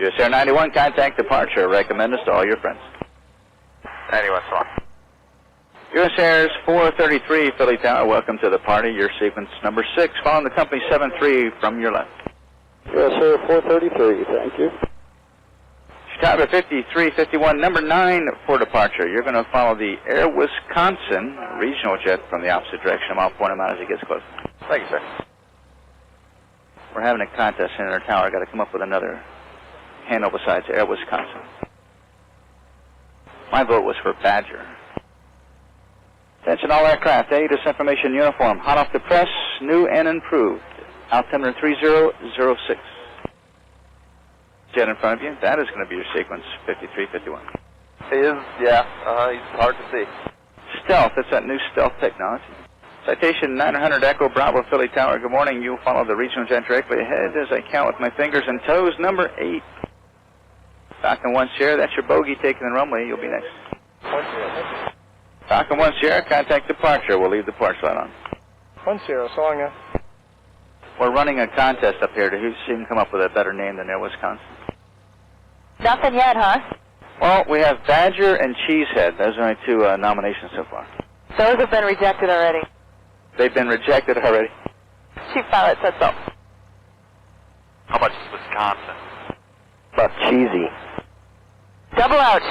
US Air 91, contact departure. Recommend us to all your friends. 91, so on. US Air's 433, Philly Tower, welcome to the party. Your sequence number 6, following the company 73 from your left. US Air 433, thank you. Chicago 5351, number 9 for departure. You're going to follow the Air Wisconsin regional jet from the opposite direction. I'll point him out as he gets close. Thank you, sir. We're having a contest in our tower. I've got to come up with another handle besides Air Wisconsin. My vote was for Badger. Attention all aircraft, ATIS information uniform, hot off the press, new and improved. Altimeter 3006. Jet in front of you, that is going to be your sequence, 5351. He is, yeah, he's hard to see. Stealth, it's that new stealth technology. Citation 900 Echo Bravo Philly Tower, good morning. You'll follow the regional jet directly ahead as I count with my fingers and toes. Number 8. Falcon 1 Sierra, that's your bogey taking the runway, you'll be next. 1 Sierra. Falcon 1 Sierra, contact departure. We'll leave the porch light on. 1 Sierra, so long, We're running a contest up here to see if we can come up with a better name than Air Wisconsin. Nothing yet, huh? Well, we have Badger and Cheesehead. Those are only 2 nominations so far. Those have been rejected already. They've been rejected already. Chief pilot said so. How much is Wisconsin? About cheesy. Double out.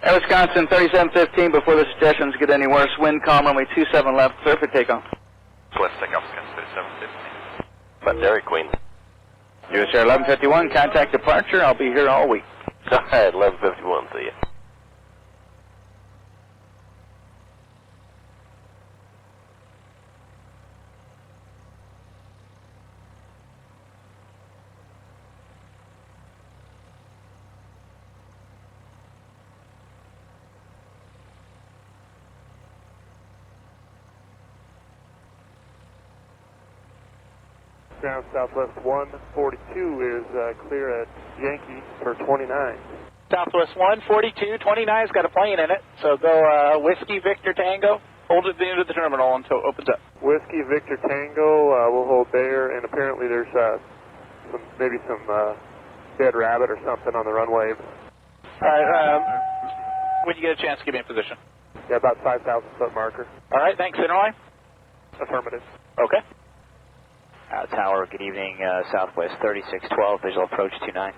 Air Wisconsin 3715, before the suggestions get any worse. Wind calm, runway 27 left, clear for takeoff. So let's take off against 3715. But Dairy Queen. US Air 1151, contact departure. I'll be here all week. All right, 1151, see you. Ground Southwest 142 is clear at Yankee for 29. Southwest 142, 29's got a plane in it, so go Whiskey Victor Tango, hold it at the end of the terminal until it opens up. Whiskey Victor Tango, we'll hold there, and apparently there's maybe some dead rabbit or something on the runway. All right, when you get a chance, give me a position. Yeah, about 5,000 foot marker. All right, thanks, Interline. Affirmative. Okay. Tower, good evening, Southwest 3612, visual approach 29.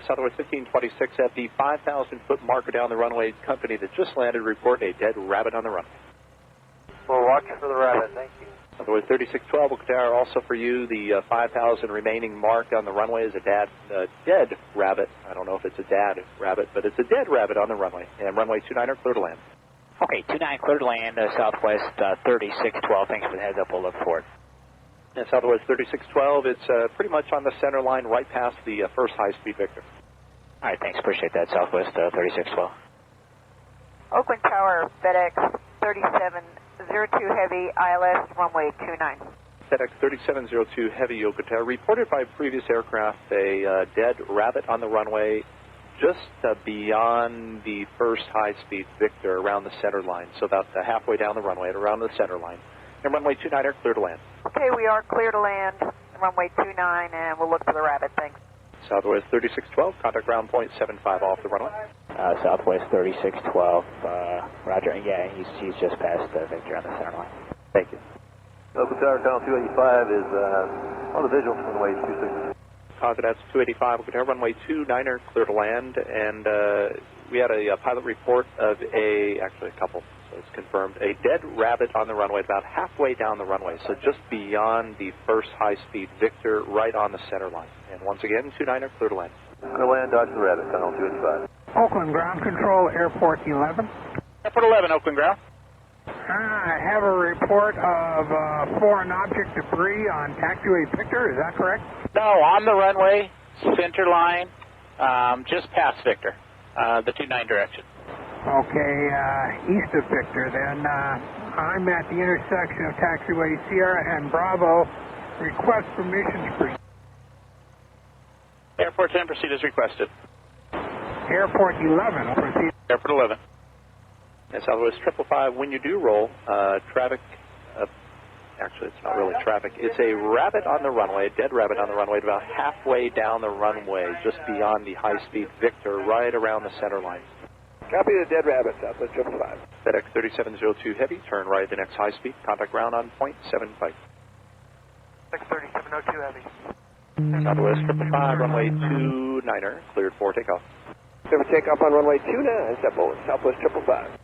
Southwest 1526 at the 5,000 foot marker down the runway. Company that just landed report a dead rabbit on the runway. We're watching for the rabbit, thank you. Southwest 3612, Oak Tower, also for you, the 5,000 remaining mark on the runway is a dead rabbit. I don't know if it's a dad rabbit, but it's a dead rabbit on the runway. And runway 29 are clear to land. Okay, 29 clear to land, Southwest 3612, thanks for the heads up, we'll look for it. And Southwest 3612, it's pretty much on the center line right past the first high-speed Victor. All right, thanks, appreciate that, Southwest 3612. Oakland Tower, FedEx 3702 Heavy, ILS runway 29. FedEx 3702 Heavy, Oakland Tower, reported by previous aircraft a dead rabbit on the runway just beyond the first high-speed Victor around the center line, so about halfway down the runway, around the center line. And runway 29 are clear to land. Okay, we are clear to land, runway 29, and we'll look for the rabbit, thanks. Southwest 3612, contact ground point 75 off the runway. Southwest 3612, roger, yeah, he's just past Victor on the center line. Thank you. Oakland Tower, Channel 285 is on the visual, runway 26. Contact 285, Oakland Tower, runway 29 are clear to land, and we had a pilot report of actually a couple. It's confirmed, a dead rabbit on the runway about halfway down the runway, so just beyond the first high-speed Victor, right on the center line. And once again, 29 are clear to land. Clear to land, dodge the rabbit, Channel 285. Oakland Ground Control, Airport 11. Airport 11, Oakland Ground. I have a report of foreign object debris on taxiway Victor, is that correct? No, on the runway, center line, just past Victor, the 29 direction. Okay, east of Victor then. I'm at the intersection of taxiway Sierra and Bravo. Request permission to proceed. Airport 10, proceed as requested. Airport 11, proceed. Airport 11. And Southwest 555, when you do roll, traffic actually it's not really traffic. It's a rabbit on the runway, a dead rabbit on the runway, about halfway down the runway, just beyond the high-speed Victor, right around the center line. Copy the dead rabbit, Southwest 555. FedEx 3702 Heavy, turn right the next high speed, contact ground on point 75. FedEx 3702 Heavy. Southwest 555, runway 29er, cleared for takeoff. Clear for takeoff on runway 29, Southwest 555.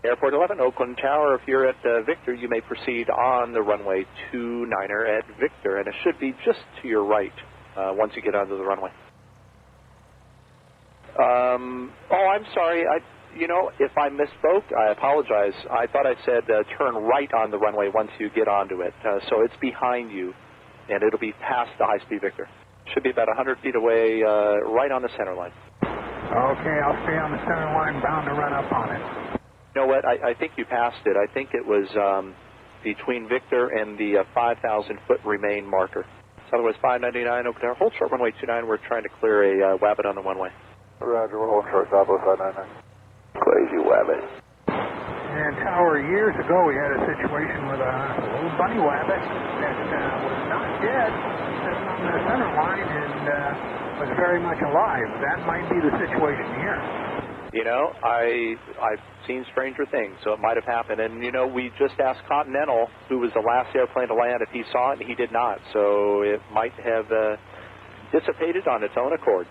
Airport 11, Oakland Tower. If you're at Victor, you may proceed on the runway 29er at Victor, and it should be just to your right once you get onto the runway. Oh, I'm sorry. If I misspoke, I apologize. I thought I said turn right on the runway once you get onto it. So it's behind you, and it'll be past the high-speed Victor. Should be about 100 feet away, right on the center line. Okay, I'll stay on the center line, bound to run up on it. You know what? I think you passed it. I think it was between Victor and the 5,000-foot remain marker. Southwest 599, Oakland Tower. Hold short runway 29. We're trying to clear a wabbit on the one-way. Roger, we're holding short, Southwest 599. Crazy wabbit. And Tower, years ago we had a situation with a little bunny wabbit that was not dead, sitting on the center line and was very much alive. That might be the situation here. You know, I've seen stranger things, so it might have happened. And, we just asked Continental, who was the last airplane to land, if he saw it, and he did not. So it might have dissipated on its own accord.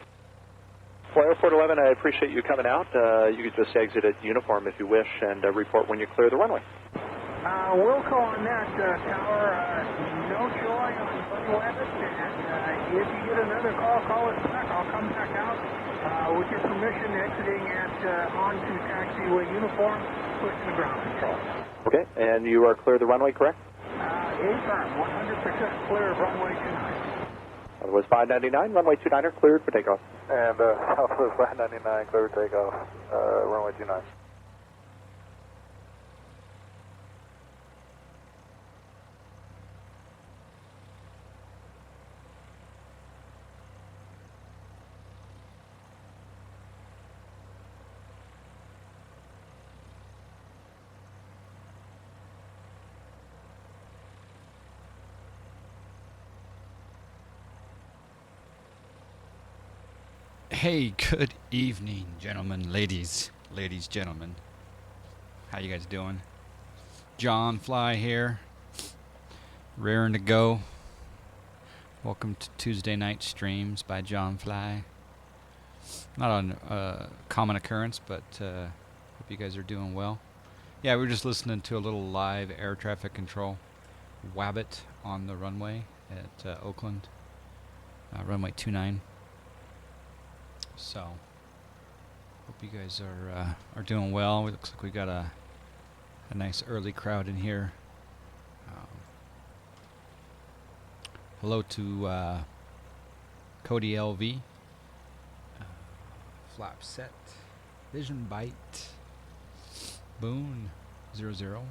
Well, Airport 11, I appreciate you coming out. You could just exit at uniform if you wish and report when you clear the runway. We'll call on that, Tower. No joy on bunny wabbit. And if you get another call us back. I'll come back out. With your permission, exiting onto taxiway uniform, pushing the ground control. Okay, and you are clear of the runway, correct? Affirm, 100% clear of runway 29. Southwest 599, runway 29er, cleared for takeoff. And Southwest 599, clear for takeoff, runway 29. Hey, good evening, gentlemen, ladies, gentlemen. How you guys doing? John Fly here, raring to go. Welcome to Tuesday night streams by John Fly. Not a common occurrence, but hope you guys are doing well. Yeah, we were just listening to a little live air traffic control wabbit on the runway at Oakland, runway 29. So, hope you guys are doing well. It looks like we got a nice early crowd in here. Hello to Cody LV, Flap Set, Vision Byte, Boone 00,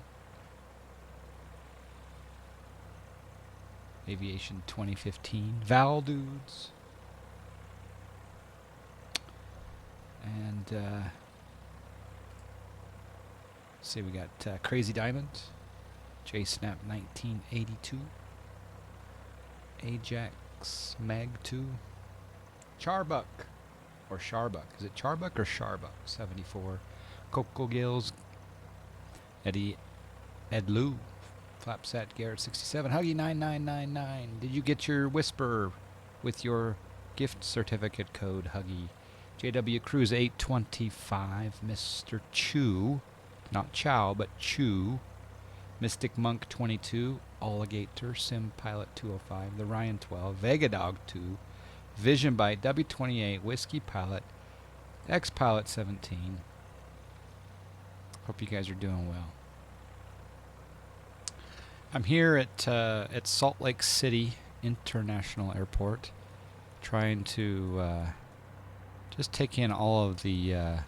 Aviation 2015, Val Dudes. And see, we got Crazy Diamond, J-Snap 1982, Ajax Mag 2, Charbuck, or Sharbuck. Is it Charbuck or Sharbuck? 74, Coco Gills, Eddie Edlou, Flapsat Garrett 67, Huggy 9999. Did you get your Whisper with your gift certificate code, Huggy? JW Cruise 825, Mr. Chew, not Chow, but Chew, Mystic Monk 22, Alligator, Sim Pilot 205, the Ryan 12, Vega Dog 2, Vision Byte, W28, Whiskey Pilot, X Pilot 17. Hope you guys are doing well. I'm here at Salt Lake City International Airport, trying to just take in all of the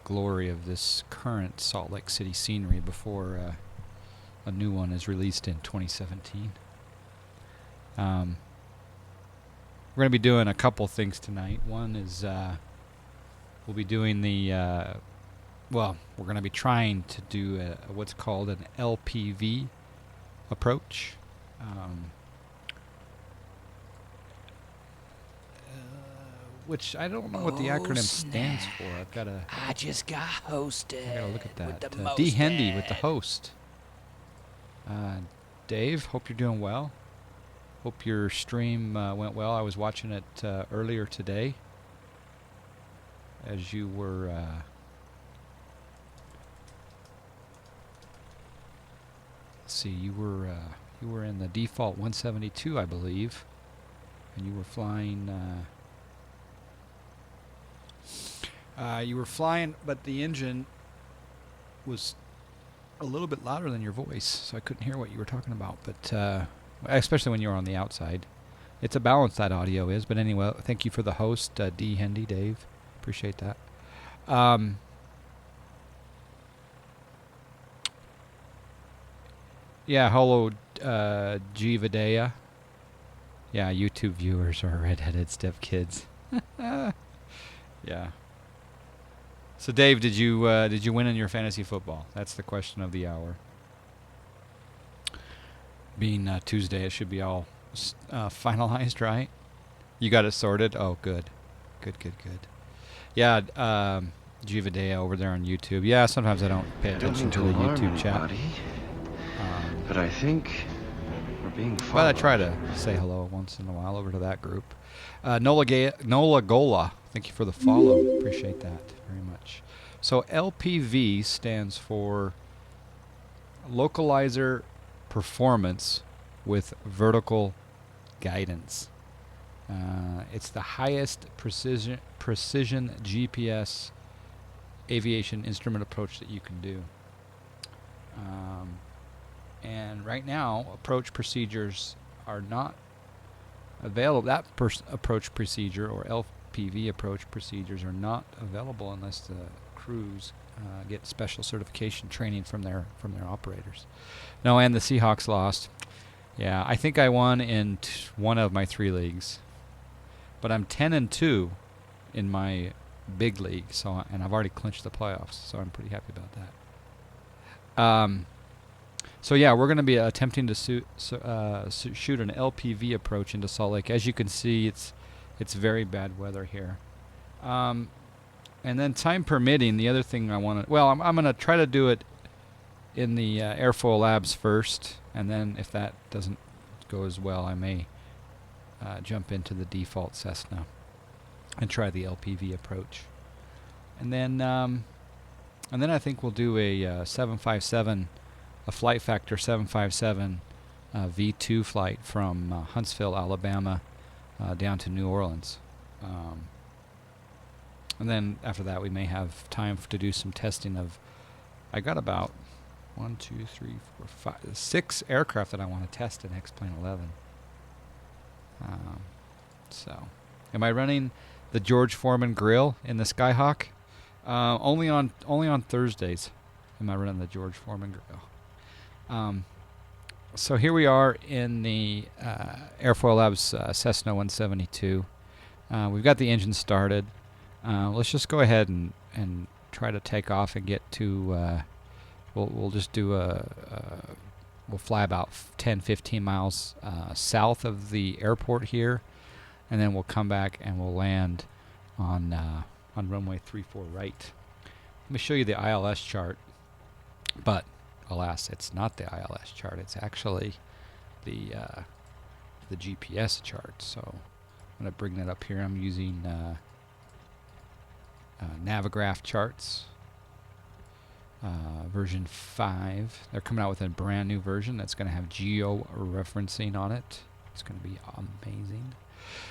glory of this current Salt Lake City scenery before a new one is released in 2017. We're going to be doing a couple things tonight. One is we'll be doing the well, we're going to be trying to do what's called an LPV approach. Which I don't know what the acronym stands for. I've got to. I just got hosted. I got to look at that. With the D Hendy with the host. Dave, hope you're doing well. Hope your stream went well. I was watching it earlier today. As you were. Let's see. You were in the default 172, I believe, and you were flying. You were flying, but the engine was a little bit louder than your voice, so I couldn't hear what you were talking about. But especially when you were on the outside, it's a balance that audio is. But anyway, thank you for the host, D Hendy, Dave. Appreciate that. Yeah, hello, Jivadea. Yeah, YouTube viewers are redheaded stepkids. Yeah. So Dave, did you win in your fantasy football? That's the question of the hour. Being Tuesday, it should be all finalized, right? You got it sorted? Oh, good. Good. Yeah, Jivadea over there on YouTube. Yeah, sometimes I don't pay attention to the YouTube chat. But I think we're being followed. But I try to say hello once in a while over to that group. Nola Gola, thank you for the follow. Appreciate that very much. So LPV stands for Localizer Performance with Vertical Guidance. It's the highest precision GPS aviation instrument approach that you can do. And right now, approach procedures are not available. That approach procedure or LPV approach procedures are not available unless the crews get special certification training from their operators. No, and the Seahawks lost. Yeah, I think I won in one of my 3 leagues, but I'm 10-2 in my big league. So, and I've already clinched the playoffs, so I'm pretty happy about that. So yeah, we're going to be attempting to shoot an LPV approach into Salt Lake. As you can see, it's very bad weather here. And then time permitting, the other thing I want to... Well, I'm going to try to do it in the Airfoil Labs first, and then if that doesn't go as well, I may jump into the default Cessna and try the LPV approach. And then I think we'll do a 757... a Flight Factor 757 V2 flight from Huntsville, Alabama, down to New Orleans. And then after that, we may have time to do some testing of... I got about 1, 2, 3, 4, 5, 6 aircraft that I want to test in X-Plane 11. So, am I running the George Foreman grill in the Skyhawk? Only on Thursdays am I running the George Foreman grill. So here we are in the Airfoil Labs Cessna 172. We've got the engine started. Let's just go ahead and try to take off and get to... We'll just do we'll fly about 10-15 miles south of the airport here, and then we'll come back and we'll land on runway 34 right. Let me show you the ILS chart, but alas, it's not the ILS chart. It's actually the GPS chart. So I'm going to bring that up here. I'm using Navigraph charts, version 5. They're coming out with a brand new version that's going to have geo-referencing on it. It's going to be amazing.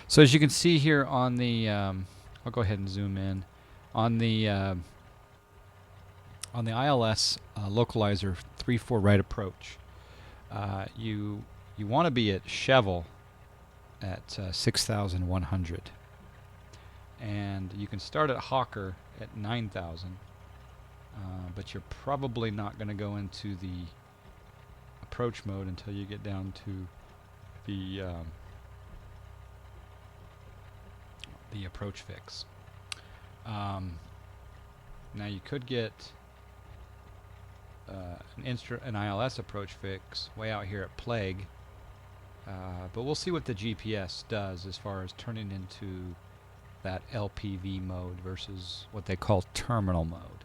So as you can see here on the, I'll go ahead and zoom in on the ILS localizer 3-4 right approach. You want to be at Cheval at 6,100, and you can start at Hawker at 9,000, but you're probably not going to go into the approach mode until you get down to the approach fix. Now you could get an ILS approach fix way out here at Plague, but we'll see what the GPS does as far as turning into that LPV mode versus what they call terminal mode.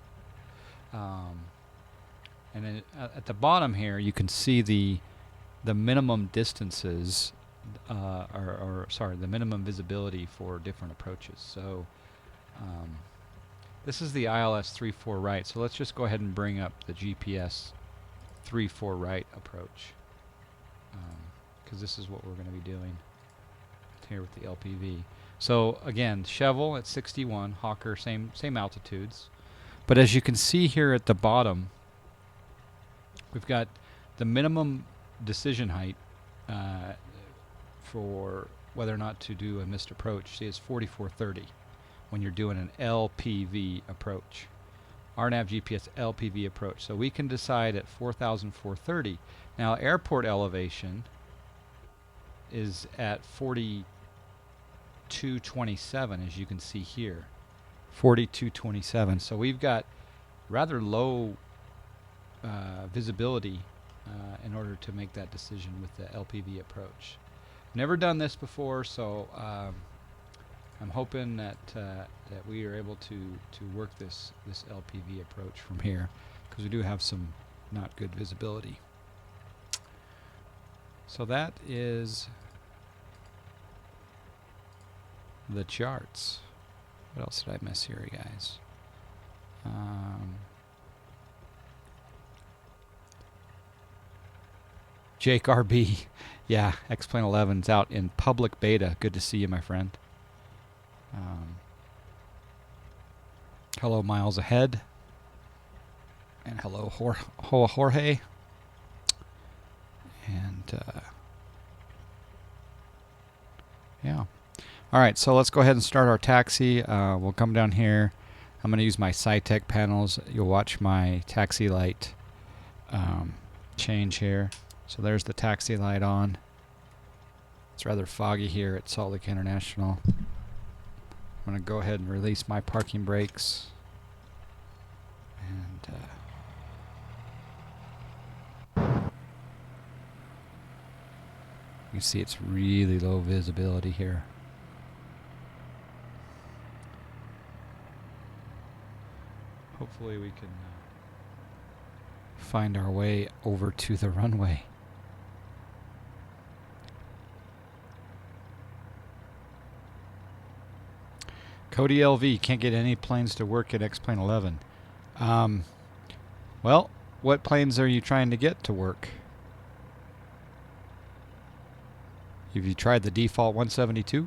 And then at the bottom here, you can see the minimum distances, the minimum visibility for different approaches. So this is the ILS 34 right. So let's just go ahead and bring up the GPS 34 right approach, because this is what we're going to be doing here with the LPV. So again, Cheval at 61, Hawker same altitudes, but as you can see here at the bottom, we've got the minimum decision height for whether or not to do a missed approach. See, it's 4430 when you're doing an LPV approach. RNAV GPS LPV approach. So we can decide at 4,430. Now airport elevation is at 4227, as you can see here. 4227. So we've got rather low visibility in order to make that decision with the LPV approach. Never done this before, so I'm hoping that that we are able to work this LPV approach from here, because we do have some not good visibility. So that is the charts. What else did I miss here, guys? Jake RB, yeah, X-Plane 11's out in public beta. Good to see you, my friend. Hello, Miles Ahead. And hello, Jorge. And, yeah. All right, so let's go ahead and start our taxi. We'll come down here. I'm going to use my SciTech panels. You'll watch my taxi light change here. So there's the taxi light on. It's rather foggy here at Salt Lake International. I'm going to go ahead and release my parking brakes. And you see it's really low visibility here. Hopefully we can find our way over to the runway. Cody LV, can't get any planes to work at X-Plane 11. Well, what planes are you trying to get to work? Have you tried the default 172?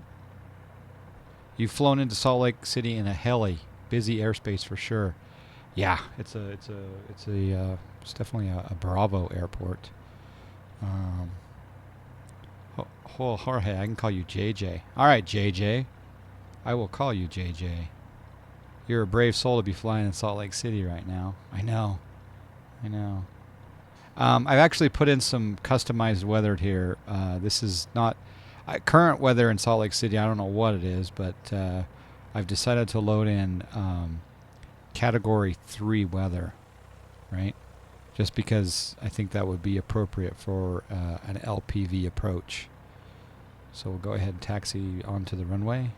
You've flown into Salt Lake City in a heli, busy airspace for sure. Yeah, it's definitely a Bravo airport. Jorge, I can call you JJ. All right, JJ. I will call you JJ. You're a brave soul to be flying in Salt Lake City right now. I know. I've actually put in some customized weather here. This is not current weather in Salt Lake City. I don't know what it is, but I've decided to load in Category 3 weather, right? Just because I think that would be appropriate for an LPV approach. So we'll go ahead and taxi onto the runway.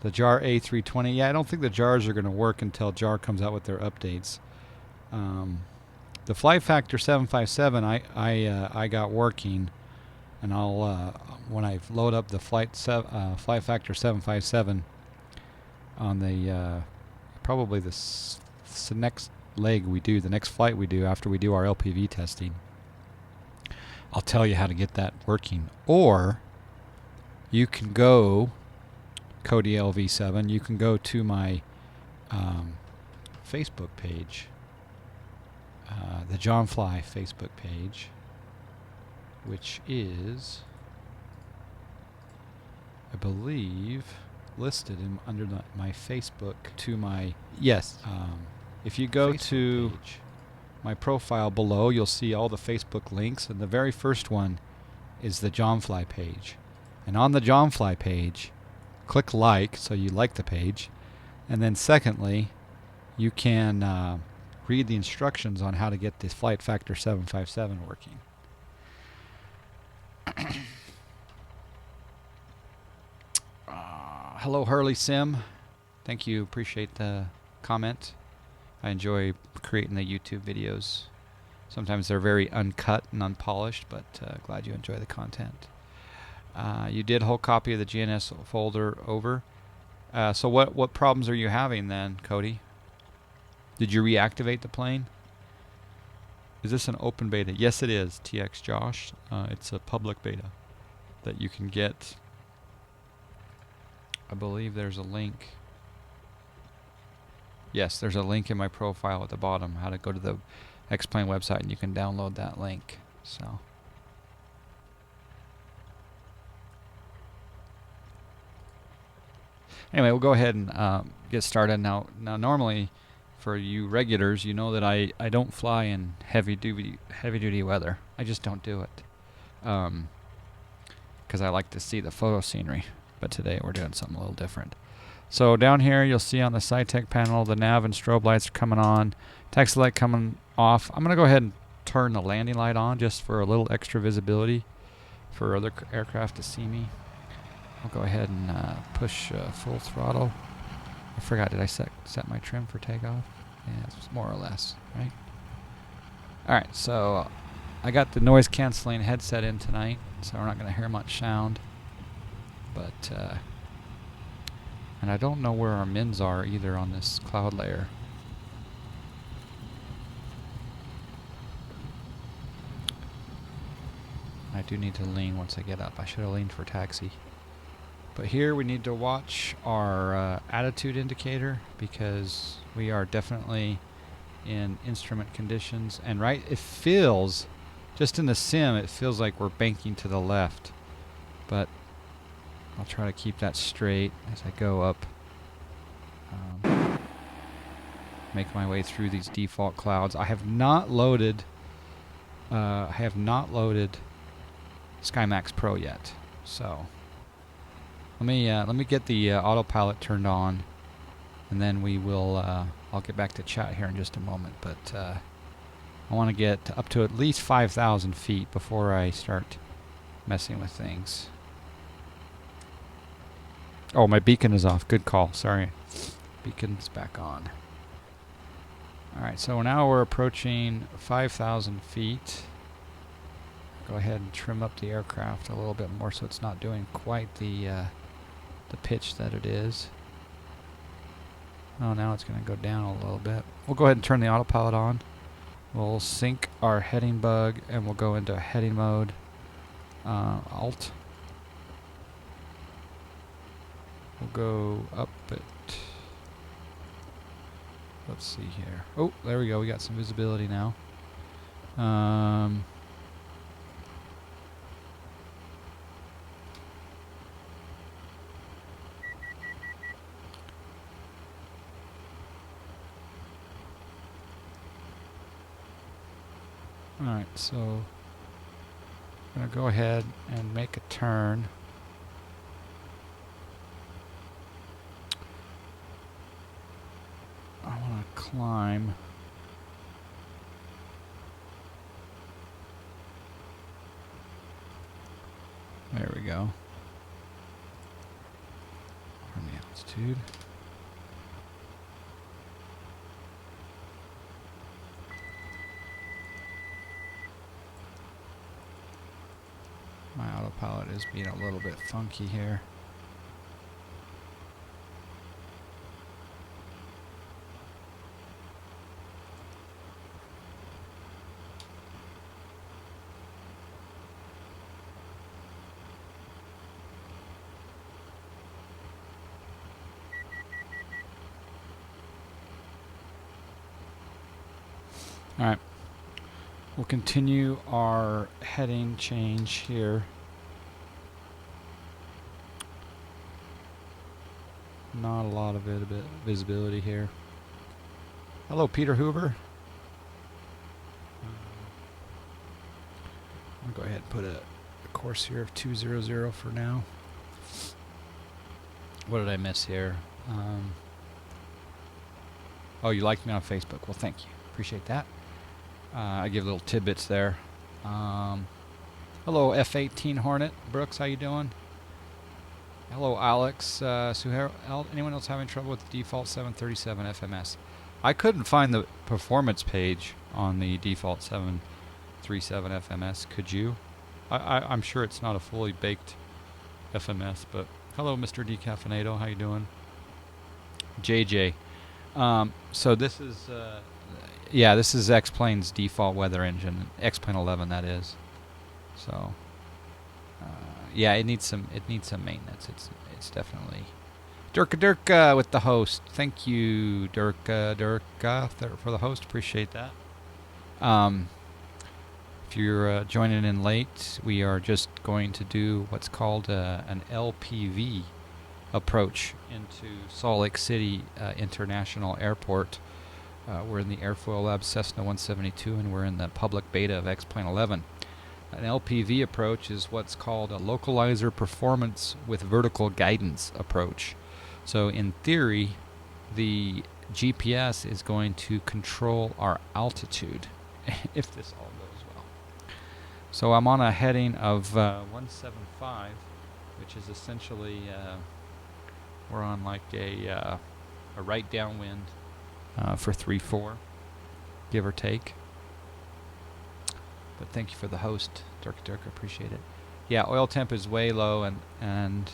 The JAR A320, yeah, I don't think the JARs are going to work until JAR comes out with their updates. The Flight Factor 757 I got working, and I'll when I load up the Flight Factor 757 on the probably the next leg we do, the next flight we do after we do our LPV testing, I'll tell you how to get that working. Or you can go, Cody LV7, you can go to my Facebook page, the John Fly Facebook page, which is, I believe, listed under my Facebook to my, yes, if you go Facebook to page. My profile below, you'll see all the Facebook links, and the very first one is the John Fly page. And on the John Fly page, click like, so you like the page, and then secondly, you can read the instructions on how to get this Flight Factor 757 working. Hello, Hurley Sim. Thank you. Appreciate the comment. I enjoy creating the YouTube videos. Sometimes they're very uncut and unpolished, but glad you enjoy the content. You did whole copy of the GNS folder over. So what problems are you having then, Cody? Did you reactivate the plane? Is this an open beta? Yes, it is, TX Josh. It's a public beta that you can get. I believe there's a link. Yes, there's a link in my profile at the bottom, how to go to the X-Plane website, and you can download that link. So, anyway, we'll go ahead and get started now. Now, normally, for you regulars, you know that I don't fly in heavy duty weather. I just don't do it, because I like to see the photo scenery. But today we're doing something a little different. So down here you'll see on the SciTech panel the nav and strobe lights are coming on, taxi light coming off. I'm going to go ahead and turn the landing light on just for a little extra visibility for other aircraft to see me. I'll go ahead and push full throttle. I forgot, did I set my trim for takeoff? Yeah, it's more or less, right? Alright, so I got the noise cancelling headset in tonight, so we're not going to hear much sound. But, and I don't know where our mins are either on this cloud layer. I do need to lean once I get up. I should have leaned for taxi. But here we need to watch our attitude indicator, because we are definitely in instrument conditions. And right, it feels, just in the sim, it feels like we're banking to the left. But I'll try to keep that straight as I go up. Make my way through these default clouds. I have not loaded SkyMax Pro yet. So let me get the autopilot turned on, and then we will. I'll get back to chat here in just a moment. But I want to get up to at least 5,000 feet before I start messing with things. Oh, my beacon is off. Good call. Sorry. Beacon's back on. Alright, so now we're approaching 5,000 feet. Go ahead and trim up the aircraft a little bit more so it's not doing quite the pitch that it is. Oh, now it's going to go down a little bit. We'll go ahead and turn the autopilot on. We'll sync our heading bug, and we'll go into heading mode. Alt. We'll go up it. Let's see here. Oh, there we go. We got some visibility now. Alright, so I'm going to go ahead and make a turn. I want to climb. There we go. From the altitude. My autopilot is being a little bit funky here. Alright, we'll continue our heading change here. Not a lot of visibility here. Hello, Peter Hoover. I'll go ahead and put a course here of 200 for now. What did I miss here? Oh, you liked me on Facebook. Well, thank you. Appreciate that. I give little tidbits there. Hello, F-18 Hornet. Brooks, how you doing? Hello, Alex. Anyone else having trouble with the default 737 FMS? I couldn't find the performance page on the default 737 FMS. Could you? I'm sure it's not a fully baked FMS, but hello, Mr. Decaffeinato. How you doing? JJ. So this is, this is X-Plane's default weather engine. X-Plane 11, that is. So, yeah, it needs some maintenance. It's definitely Durka with the host. Thank you, Durka for the host. Appreciate that. If you're joining in late, we are just going to do what's called an LPV approach into Salt Lake City International Airport. We're in the Airfoil Lab Cessna 172, and we're in the public beta of X-Plane 11. An LPV approach is what's called a localizer performance with vertical guidance approach. So in theory, the GPS is going to control our altitude if this all goes well. So I'm on a heading of 175, which is essentially we're on like a right downwind for 3-4, give or take. But thank you for the host, Dirk. Appreciate it. Yeah, oil temp is way low, and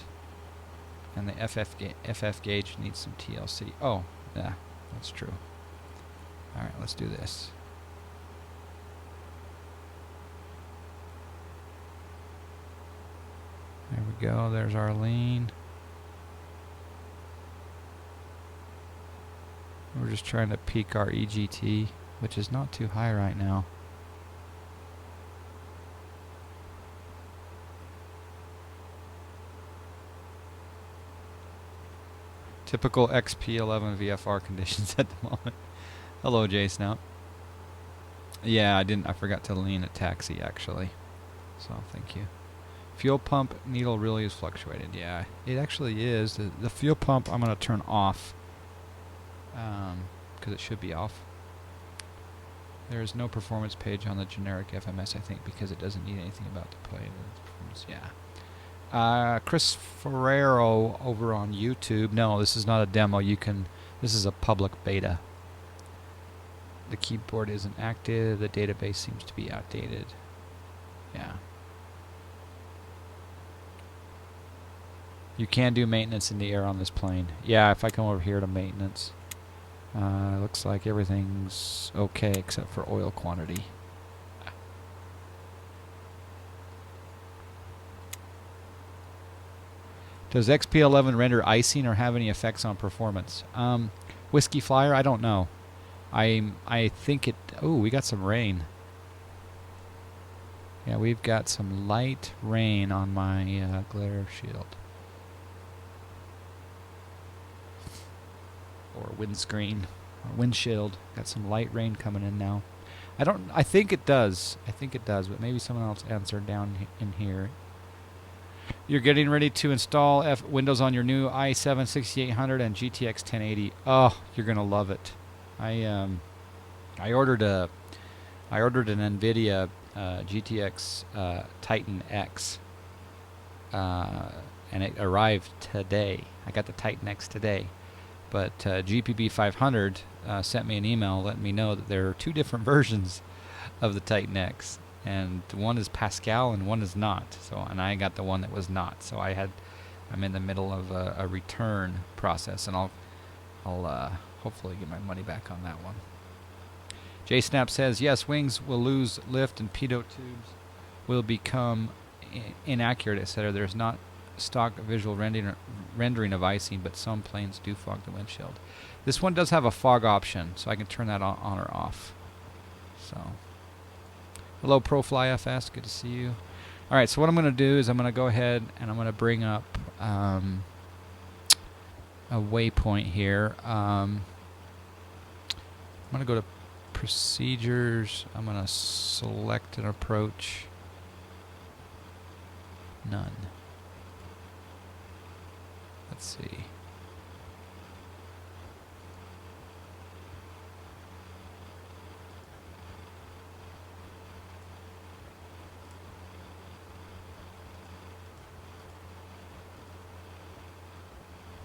the FF gauge needs some TLC. Oh, yeah, that's true. All right, let's do this. There we go. There's our lean. We're just trying to peak our EGT, which is not too high right now. Typical XP11 VFR conditions at the moment. Hello, J-Snout. Yeah, I forgot to lean a taxi, actually. So, thank you. Fuel pump needle really is fluctuated. Yeah, it actually is. The fuel pump I'm going to turn off. Because it should be off. There is no performance page on the generic FMS, I think, because it doesn't need anything about the plane. Yeah. Chris Ferrero over on YouTube. No, this is not a demo. This is a public beta. The keyboard isn't active. The database seems to be outdated. Yeah. You can do maintenance in the air on this plane. Yeah, if I come over here to maintenance, looks like everything's okay except for oil quantity. Does XP11 render icing or have any effects on performance? Whiskey Flyer, I don't know. I think it... Oh, we got some rain. Yeah, we've got some light rain on my glare shield. Or windscreen. Or windshield. Got some light rain coming in now. I think it does. But maybe someone else answered down in here. You're getting ready to install Windows on your new i7 6800 and GTX 1080. Oh, you're gonna love it. I ordered an NVIDIA GTX Titan X, and it arrived today. I got the Titan X today, but GPB 500 sent me an email letting me know that there are two different versions of the Titan X. And one is Pascal and one is not. And I got the one that was not. So I'm in the middle of a return process, and I'll hopefully get my money back on that one. JSnap says yes, wings will lose lift and pitot tubes will become inaccurate, etc. There's not stock visual rendering of icing, but some planes do fog the windshield. This one does have a fog option, so I can turn that on or off. So. Hello, ProFlyFS. Good to see you. All right, so what I'm going to do is I'm going to go ahead and I'm going to bring up a waypoint here. I'm going to go to Procedures. I'm going to select an approach. None. Let's see.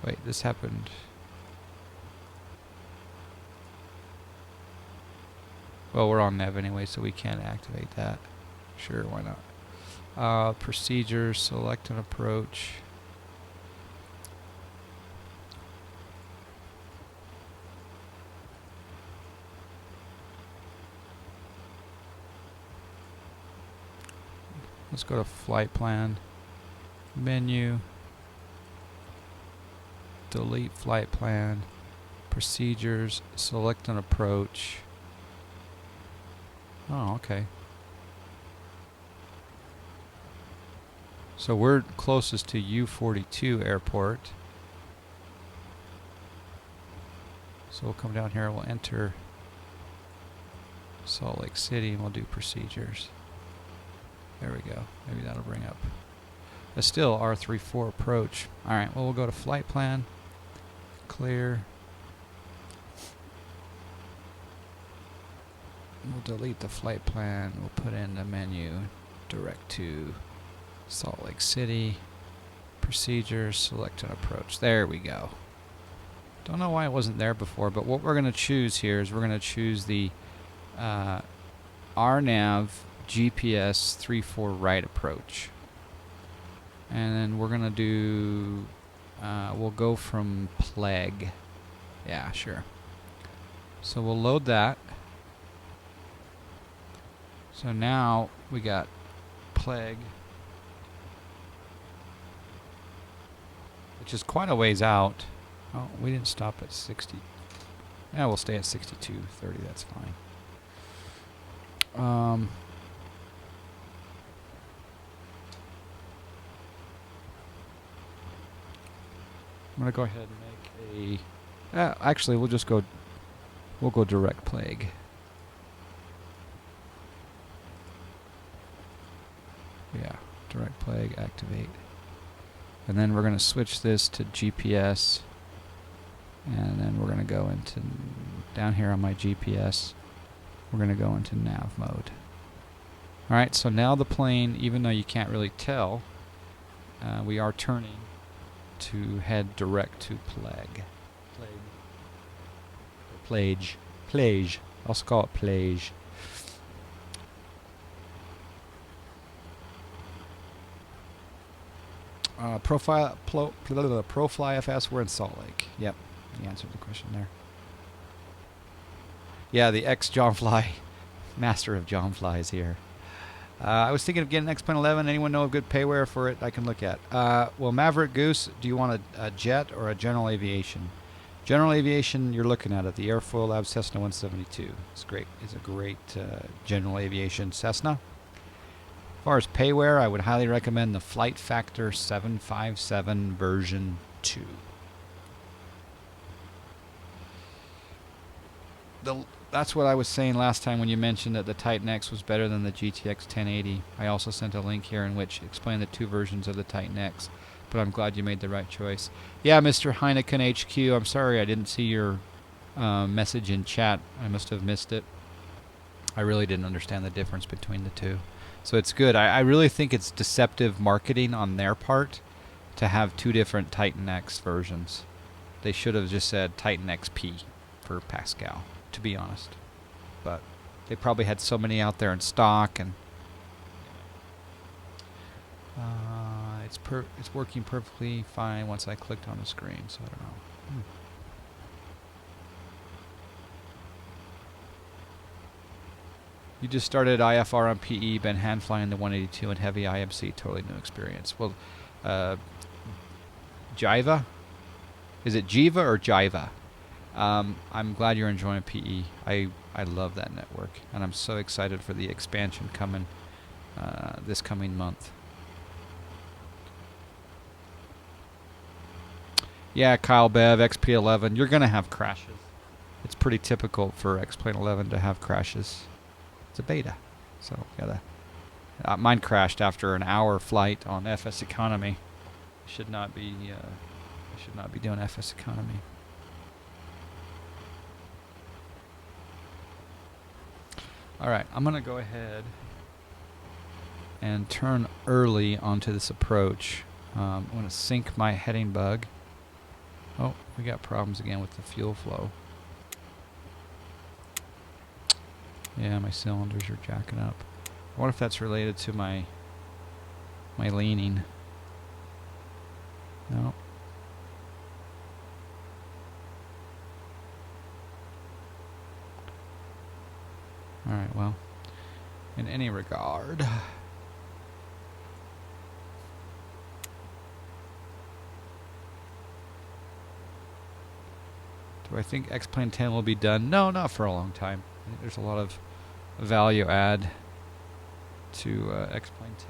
Wait, this happened. Well, we're on nav anyway, so we can't activate that. Sure, why not? Procedures, select an approach. Let's go to flight plan, menu, delete flight plan, procedures, select an approach. Oh, okay. So we're closest to U42 airport. So we'll come down here and we'll enter Salt Lake City and we'll do procedures. There we go. Maybe that'll bring up. It's still R34 approach. Alright, well we'll go to flight plan. Clear. We'll delete the flight plan. We'll put in the menu. Direct to Salt Lake City. Procedures. Select an approach. There we go. Don't know why it wasn't there before, but what we're going to choose here is we're going to choose the RNAV GPS 34 right approach. And then we're going to do, we'll go from Plague. Yeah, sure. So we'll load that. So now we got Plague, which is quite a ways out. Oh, we didn't stop at 60. Yeah, we'll stay at 62:30. That's fine. I'm gonna go ahead and make a. Actually, we'll just go. We'll go direct Plague. Yeah, direct Plague, activate. And then we're going to switch this to GPS. And then we're going to go into, down here on my GPS, we're going to go into nav mode. Alright, so now the plane, even though you can't really tell, we are turning to head direct to Plague. Plage. I'll call it Plage. Profly FS, we're in Salt Lake. Yep, you answered the question there. Yeah, the ex-John Fly, master of John Fly is here. I was thinking of getting an X-Plane 11. Anyone know of good payware for it I can look at? Well, Maverick Goose, do you want a jet or a general aviation? General aviation, you're looking at it. The Airfoil Labs Cessna 172. It's great. It's a great general aviation Cessna. As far as payware, I would highly recommend the Flight Factor 757 version 2. That's what I was saying last time when you mentioned that the Titan X was better than the GTX 1080. I also sent a link here in which explained the two versions of the Titan X, but I'm glad you made the right choice. Yeah, Mr. Heineken HQ, I'm sorry I didn't see your message in chat. I must have missed it. I really didn't understand the difference between the two. So it's good. I really think it's deceptive marketing on their part to have two different Titan X versions. They should have just said Titan XP for Pascal, to be honest. But they probably had so many out there in stock, and it's working perfectly fine once I clicked on the screen, so I don't know. You just started IFR on PE, been hand flying the 182 and heavy IMC, totally new experience. Well, Jiva? Is it Jiva or Jiva? I'm glad you're enjoying PE. I love that network, and I'm so excited for the expansion coming this coming month. Yeah, Kyle Bev, XP11, you're going to have crashes. It's pretty typical for X-Plane 11 to have crashes. It's a beta, so gotta. Mine crashed after an hour flight on FS economy. Should not be doing FS economy. All right, I'm gonna go ahead and turn early onto this approach. I'm gonna sync my heading bug. we got problems again with the fuel flow. Yeah, my cylinders are jacking up. I wonder if that's related to my leaning. No. Alright, well, in any regard. Do I think X-Plane 10 will be done? No, not for a long time. I think there's a lot of value add to X-Plane 10.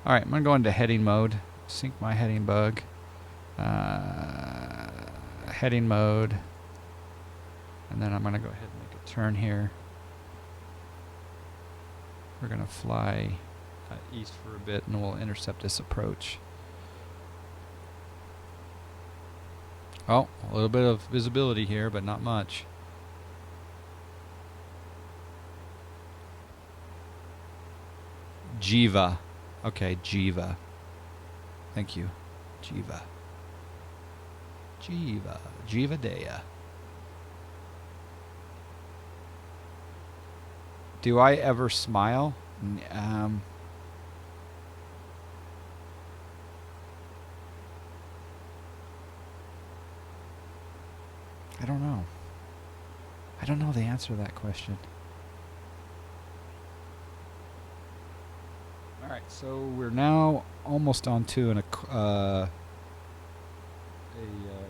Alright, I'm going to go into heading mode. Sync my heading bug. Heading mode. And then I'm going to go ahead and make a turn here. We're going to fly east for a bit and we'll intercept this approach. Oh, a little bit of visibility here, but not much. Jiva. Okay, Jiva. Thank you. Jiva. Jiva. Jiva Dea. Do I ever smile? I don't know. I don't know the answer to that question. Alright, so we're now almost onto a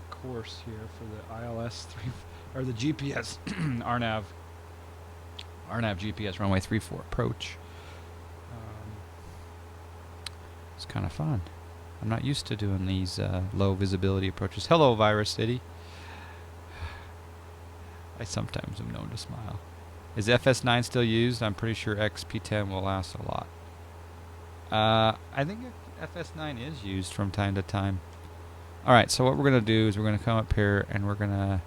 course here for the ILS 3, or the GPS RNAV GPS runway 34 approach. It's kind of fun. I'm not used to doing these low visibility approaches. Hello, Virus City. I sometimes am known to smile. Is FS9 still used? I'm pretty sure XP10 will last a lot. I think FS9 is used from time to time. Alright, so what we're going to do is we're going to come up here and we're going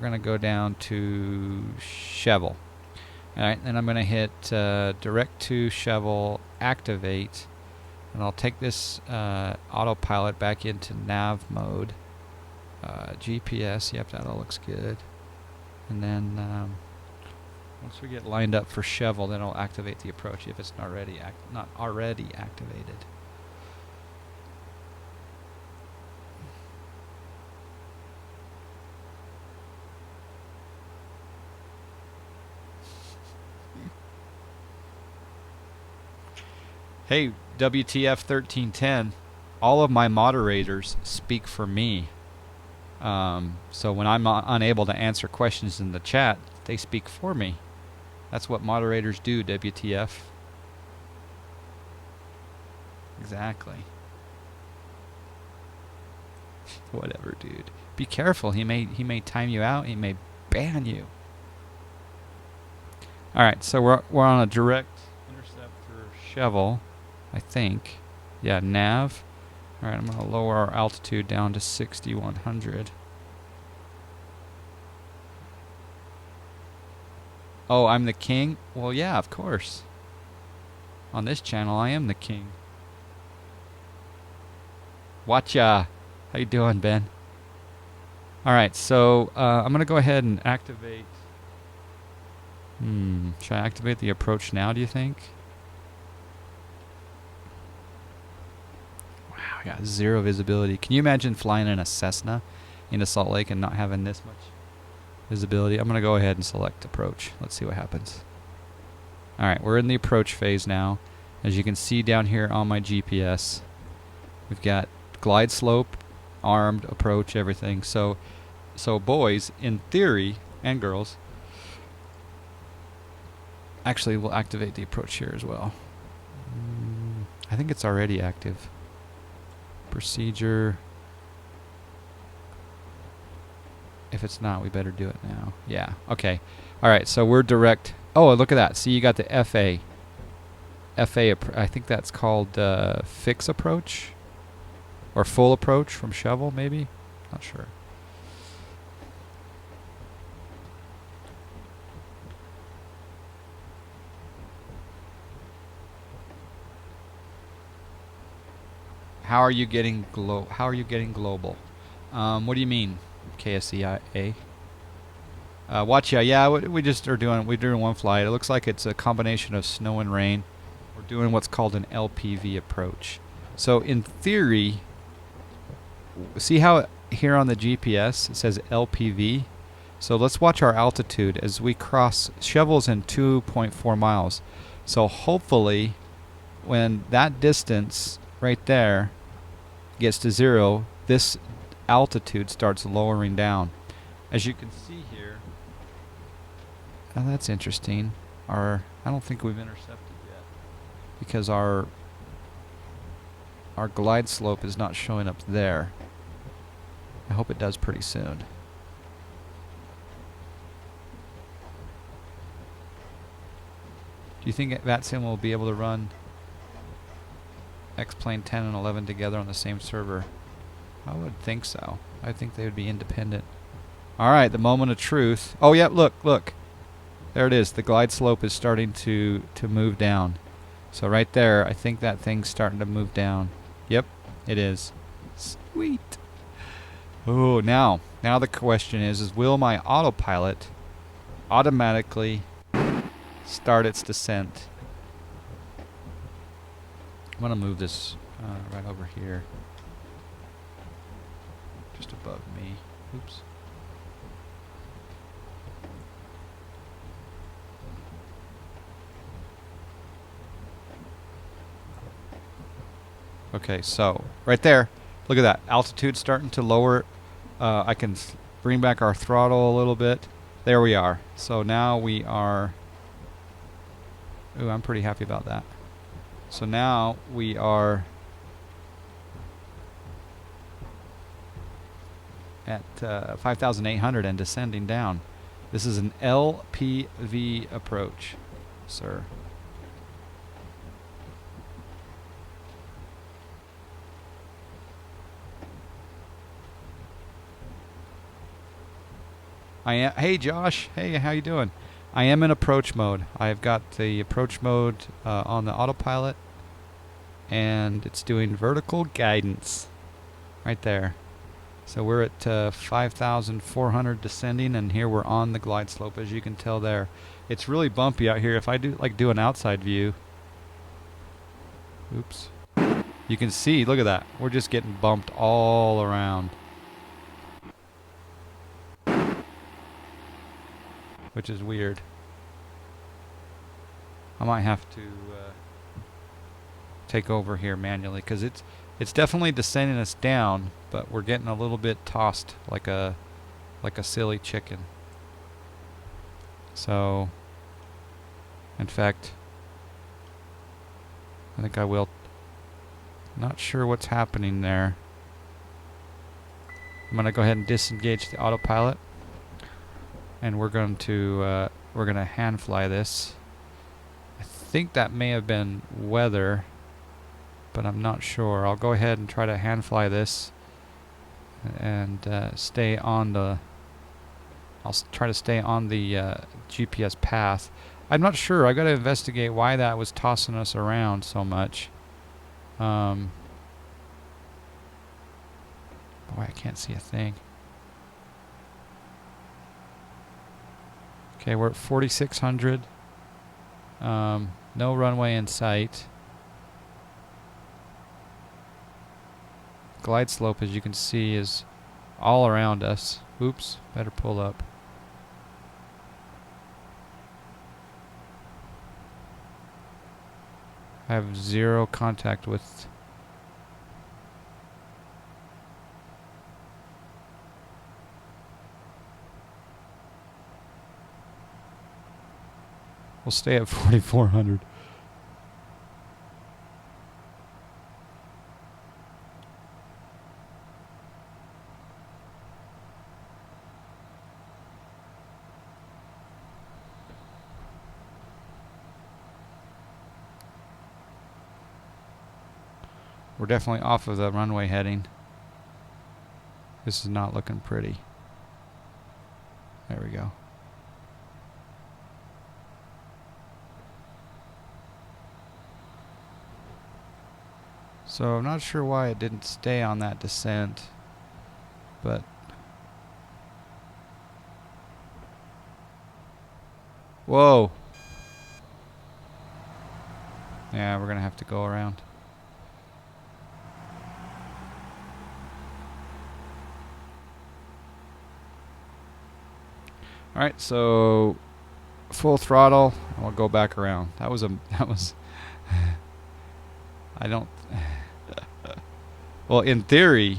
to go down to Chevel. Alright, then I'm going to hit direct to Chevel, activate, and I'll take this autopilot back into nav mode. GPS, yep, that all looks good. And then once we get lined up for Chevel, then I'll activate the approach if it's not already activated. Hey, WTF 1310, all of my moderators speak for me. So when I'm unable to answer questions in the chat, they speak for me. That's what moderators do, WTF. Exactly. Whatever, dude. Be careful. He may time you out. He may ban you. All right, so we're on a direct intercept for Chevel, I think. Yeah, nav. All right, I'm going to lower our altitude down to 6,100. Oh, I'm the king? Well, yeah, of course. On this channel, I am the king. Watcha. How you doing, Ben? All right, so I'm going to go ahead and activate. Should I activate the approach now, do you think? Wow, I got zero visibility. Can you imagine flying in a Cessna into Salt Lake and not having this much visibility? I'm going to go ahead and select approach. Let's see what happens. Alright, we're in the approach phase now. As you can see down here on my GPS, we've got glide slope, armed, approach, everything. So boys, in theory, and girls, actually we'll activate the approach here as well. I think it's already active. Procedure. If it's not, we better do it now. Yeah, okay. Alright, so we're direct. Oh, look at that. See, you got the FA. I think that's called fix approach. Or full approach from Chevel, maybe? Not sure. How are you getting global? What do you mean, KSEA? Watch ya. Yeah, we just are doing. We're doing one flight. It looks like it's a combination of snow and rain. We're doing what's called an LPV approach. So in theory, see how here on the GPS it says LPV? So let's watch our altitude as we cross. Shovel's in 2.4 miles. So hopefully, when that distance right there gets to 0, this altitude starts lowering down. As you can see here, oh, that's interesting. I don't think we've intercepted yet because our glide slope is not showing up there. I hope it does pretty soon. Do you think VATSIM will be able to run X-Plane 10 and 11 together on the same server? I would think so. I think they would be independent. Alright, the moment of truth. Oh yeah, look. There it is. The glide slope is starting to move down. So right there, I think that thing's starting to move down. Yep, it is. Sweet. Oh, now the question is will my autopilot automatically start its descent? I'm going to move this right over here. Just above me. Oops. Okay, so right there, look at that. Altitude starting to lower. I can bring back our throttle a little bit. There we are. So now we are... Ooh, I'm pretty happy about that. So now we are at 5,800 and descending down. This is an LPV approach, sir. Hey Josh, hey, how you doing? I am in approach mode. I've got the approach mode on the autopilot, and it's doing vertical guidance right there. So we're at 5,400 descending, and here we're on the glide slope, as you can tell there. It's really bumpy out here. If I do an outside view, oops, you can see. Look at that. We're just getting bumped all around, which is weird. I might have to take over here manually because it's definitely descending us down, but we're getting a little bit tossed like a silly chicken. So, in fact, I think I will. Not sure what's happening there. I'm gonna go ahead and disengage the autopilot. And we're going to hand fly this. I think that may have been weather, but I'm not sure. I'll go ahead and try to hand fly this and stay on the. I'll try to stay on the GPS path. I'm not sure. I've got to investigate why that was tossing us around so much. Boy, I can't see a thing. Okay, we're at 4,600. No runway in sight. Glide slope, as you can see, is all around us. Oops, better pull up. I have zero contact with... We'll stay at 4,400. We're definitely off of the runway heading. This is not looking pretty. There we go. So I'm not sure why it didn't stay on that descent, but whoa. Yeah, we're gonna have to go around. All right, so full throttle, and we'll go back around. That was I don't. Well, in theory,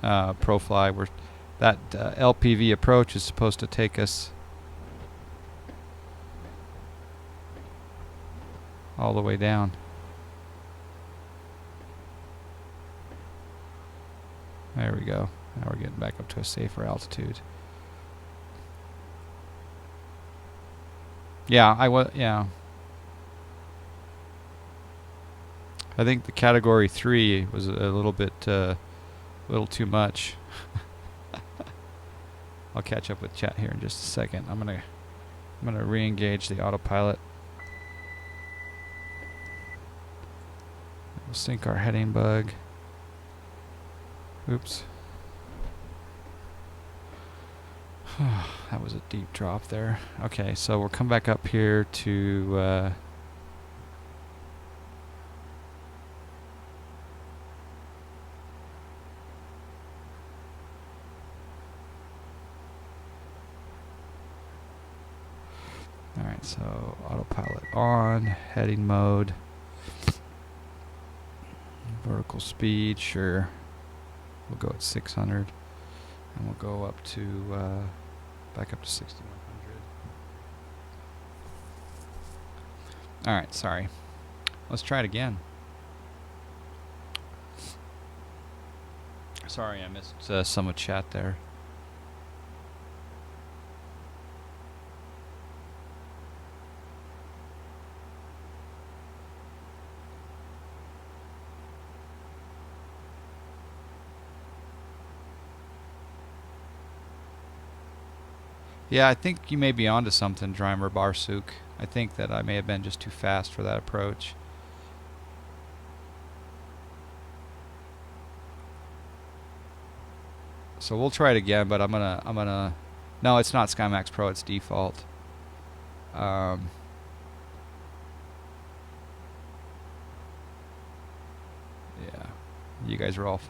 ProFly, that LPV approach is supposed to take us all the way down. There we go. Now we're getting back up to a safer altitude. Yeah, yeah. I think the Category 3 was a little bit, little too much. I'll catch up with chat here in just a second. I'm gonna re-engage the autopilot. We'll sync our heading bug. Oops. That was a deep drop there. Okay, so we'll come back up here to alright, so autopilot on, heading mode, vertical speed, sure. We'll go at 600, and we'll go up to back up to 6100. Alright, sorry. Let's try it again. Sorry, I missed some of chat there. Yeah, I think you may be onto something, Dreimer Barsuk. I think that I may have been just too fast for that approach. So we'll try it again, but I'm gonna. No, it's not SkyMax Pro. It's default. Yeah, you guys are all.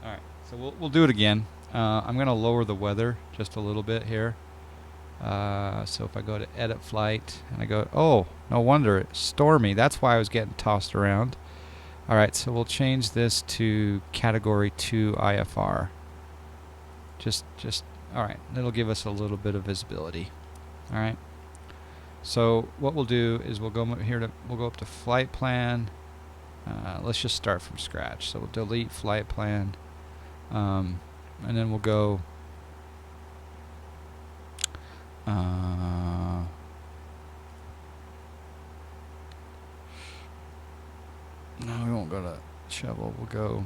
Alright, so we'll do it again. I'm going to lower the weather just a little bit here. So if I go to edit flight and I go, oh, no wonder it's stormy. That's why I was getting tossed around. Alright, so we'll change this to Category 2 IFR. Alright, it'll give us a little bit of visibility. Alright, so what we'll do is we'll go here we'll go up to flight plan. Let's just start from scratch. So we'll delete flight plan. And then we'll go no, we won't go to shovel. We'll go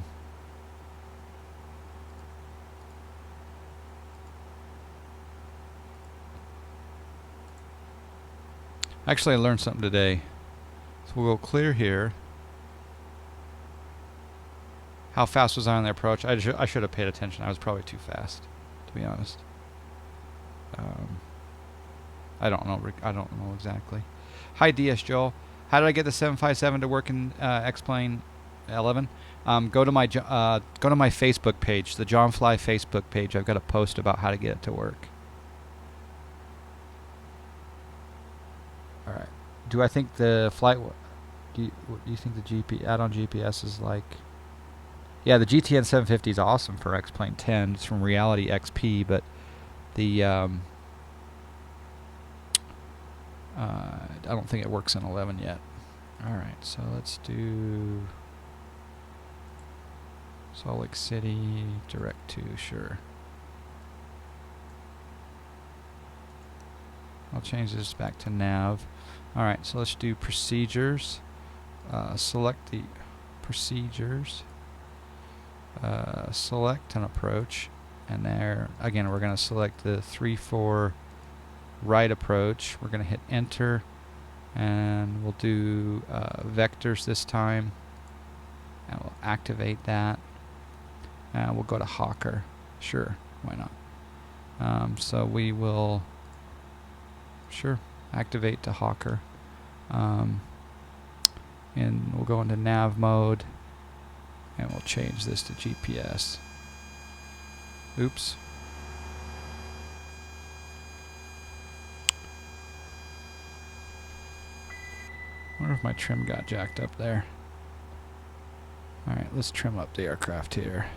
actually I learned something today. So we'll go clear here. How fast was I on the approach? I should have paid attention. I was probably too fast, to be honest. I don't know. I don't know exactly. Hi, DS Joel. How did I get the 757 to work in X-Plane 11? Go to my Facebook page, the John Fly Facebook page. I've got a post about how to get it to work. All right. Do I think the flight? Do you think the add-on GPS is like? Yeah, the GTN 750 is awesome for X-Plane 10. It's from Reality XP, but the I don't think it works in 11 yet. All right, so let's do Salt Lake City direct to, sure. I'll change this back to nav. All right, so let's do procedures. Select the procedures. Select an approach, and there again we're going to select the 3-4 right approach. We're going to hit enter, and we'll do vectors this time, and we'll activate that, and we'll go to Hawker. Sure, why not? So we will activate to Hawker, and we'll go into nav mode, and we'll change this to GPS. Oops. I wonder if my trim got jacked up there. Alright, let's trim up the aircraft here.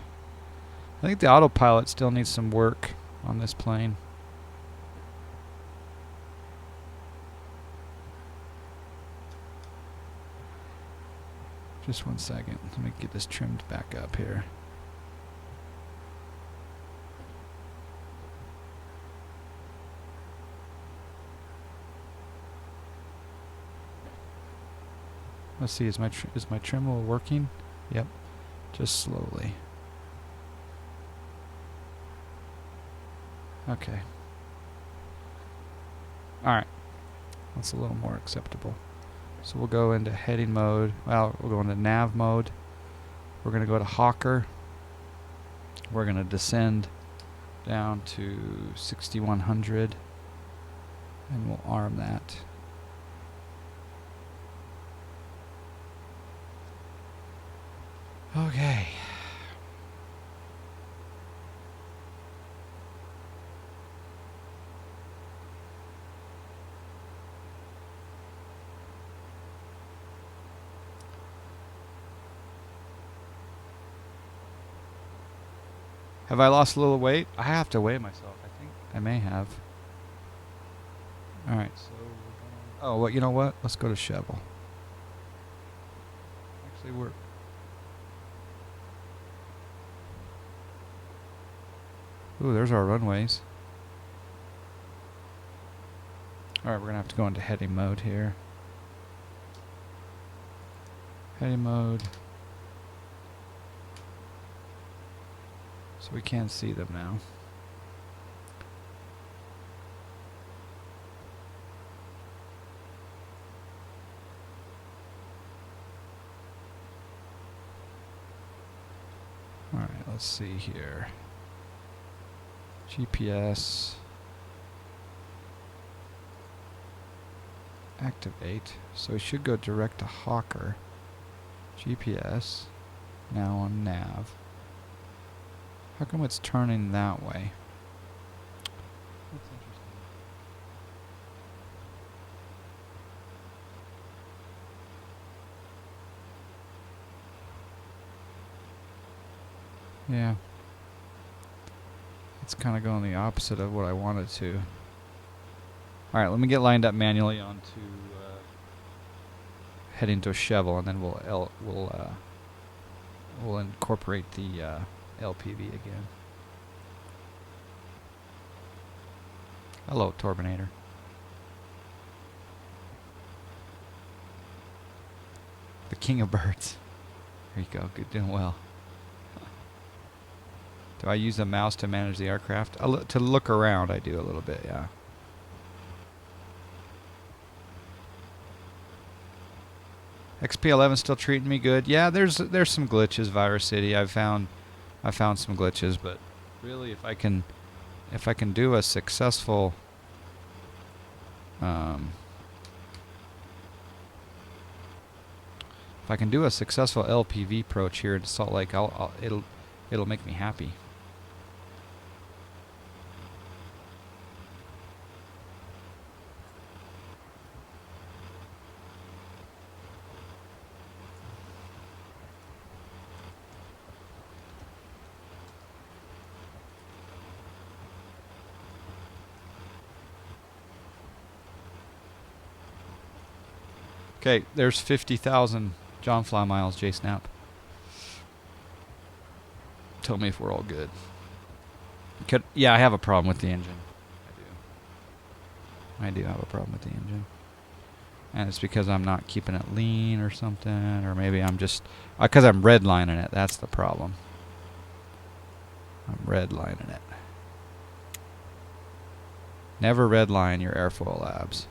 I think the autopilot still needs some work on this plane. Just 1 second. Let me get this trimmed back up here. Let's see, is my trim wheel working? Yep, just slowly. Okay. Alright, that's a little more acceptable. So we'll go into heading mode. Well, we'll go into nav mode. We're going to go to Hawker. We're going to descend down to 6100, and we'll arm that. Okay. Have I lost a little weight? I have to weigh myself. I think I may have. All right. So, oh, well, you know what? Let's go to Shovel. Actually, we're. Ooh, there's our runways. All right, we're gonna have to go into heading mode here. Heading mode. So we can't see them now. All right, let's see here. GPS. Activate. So we should go direct to Hawker. GPS. Now on nav. How come it's turning that way? That's interesting. Yeah. It's kind of going the opposite of what I wanted to. Alright, let me get lined up manually onto heading to a Shovel, and then we'll incorporate the LPV again. Hello, Turbinator. The king of birds. There you go. Good, doing well. Do I use the mouse to manage the aircraft? To look around, I do a little bit, yeah. XP11 still treating me good. Yeah, there's some glitches, Virus City. I found some glitches, but really, if I can do a successful LPV approach here in Salt Lake, it'll make me happy. Okay, there's 50,000 John Fly miles, J-Snap. Tell me if we're all good. Yeah, I have a problem with the engine. I do have a problem with the engine. And it's because I'm not keeping it lean or something, or maybe I'm just... because I'm redlining it, that's the problem. I'm redlining it. Never redline your airfoil labs.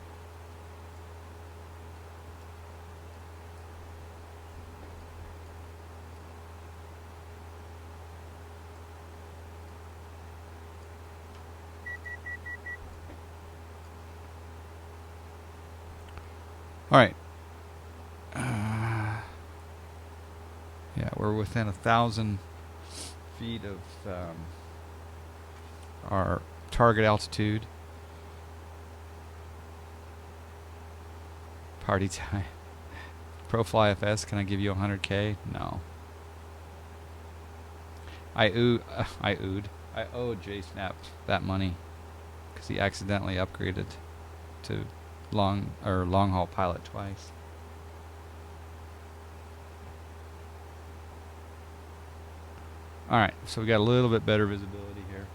All right. Yeah, we're within 1,000 feet of our target altitude. Party time. Profly FS, can I give you 100K? No. I owed JSnap that money because he accidentally upgraded to long haul pilot twice. All right, so we got a little bit better visibility here.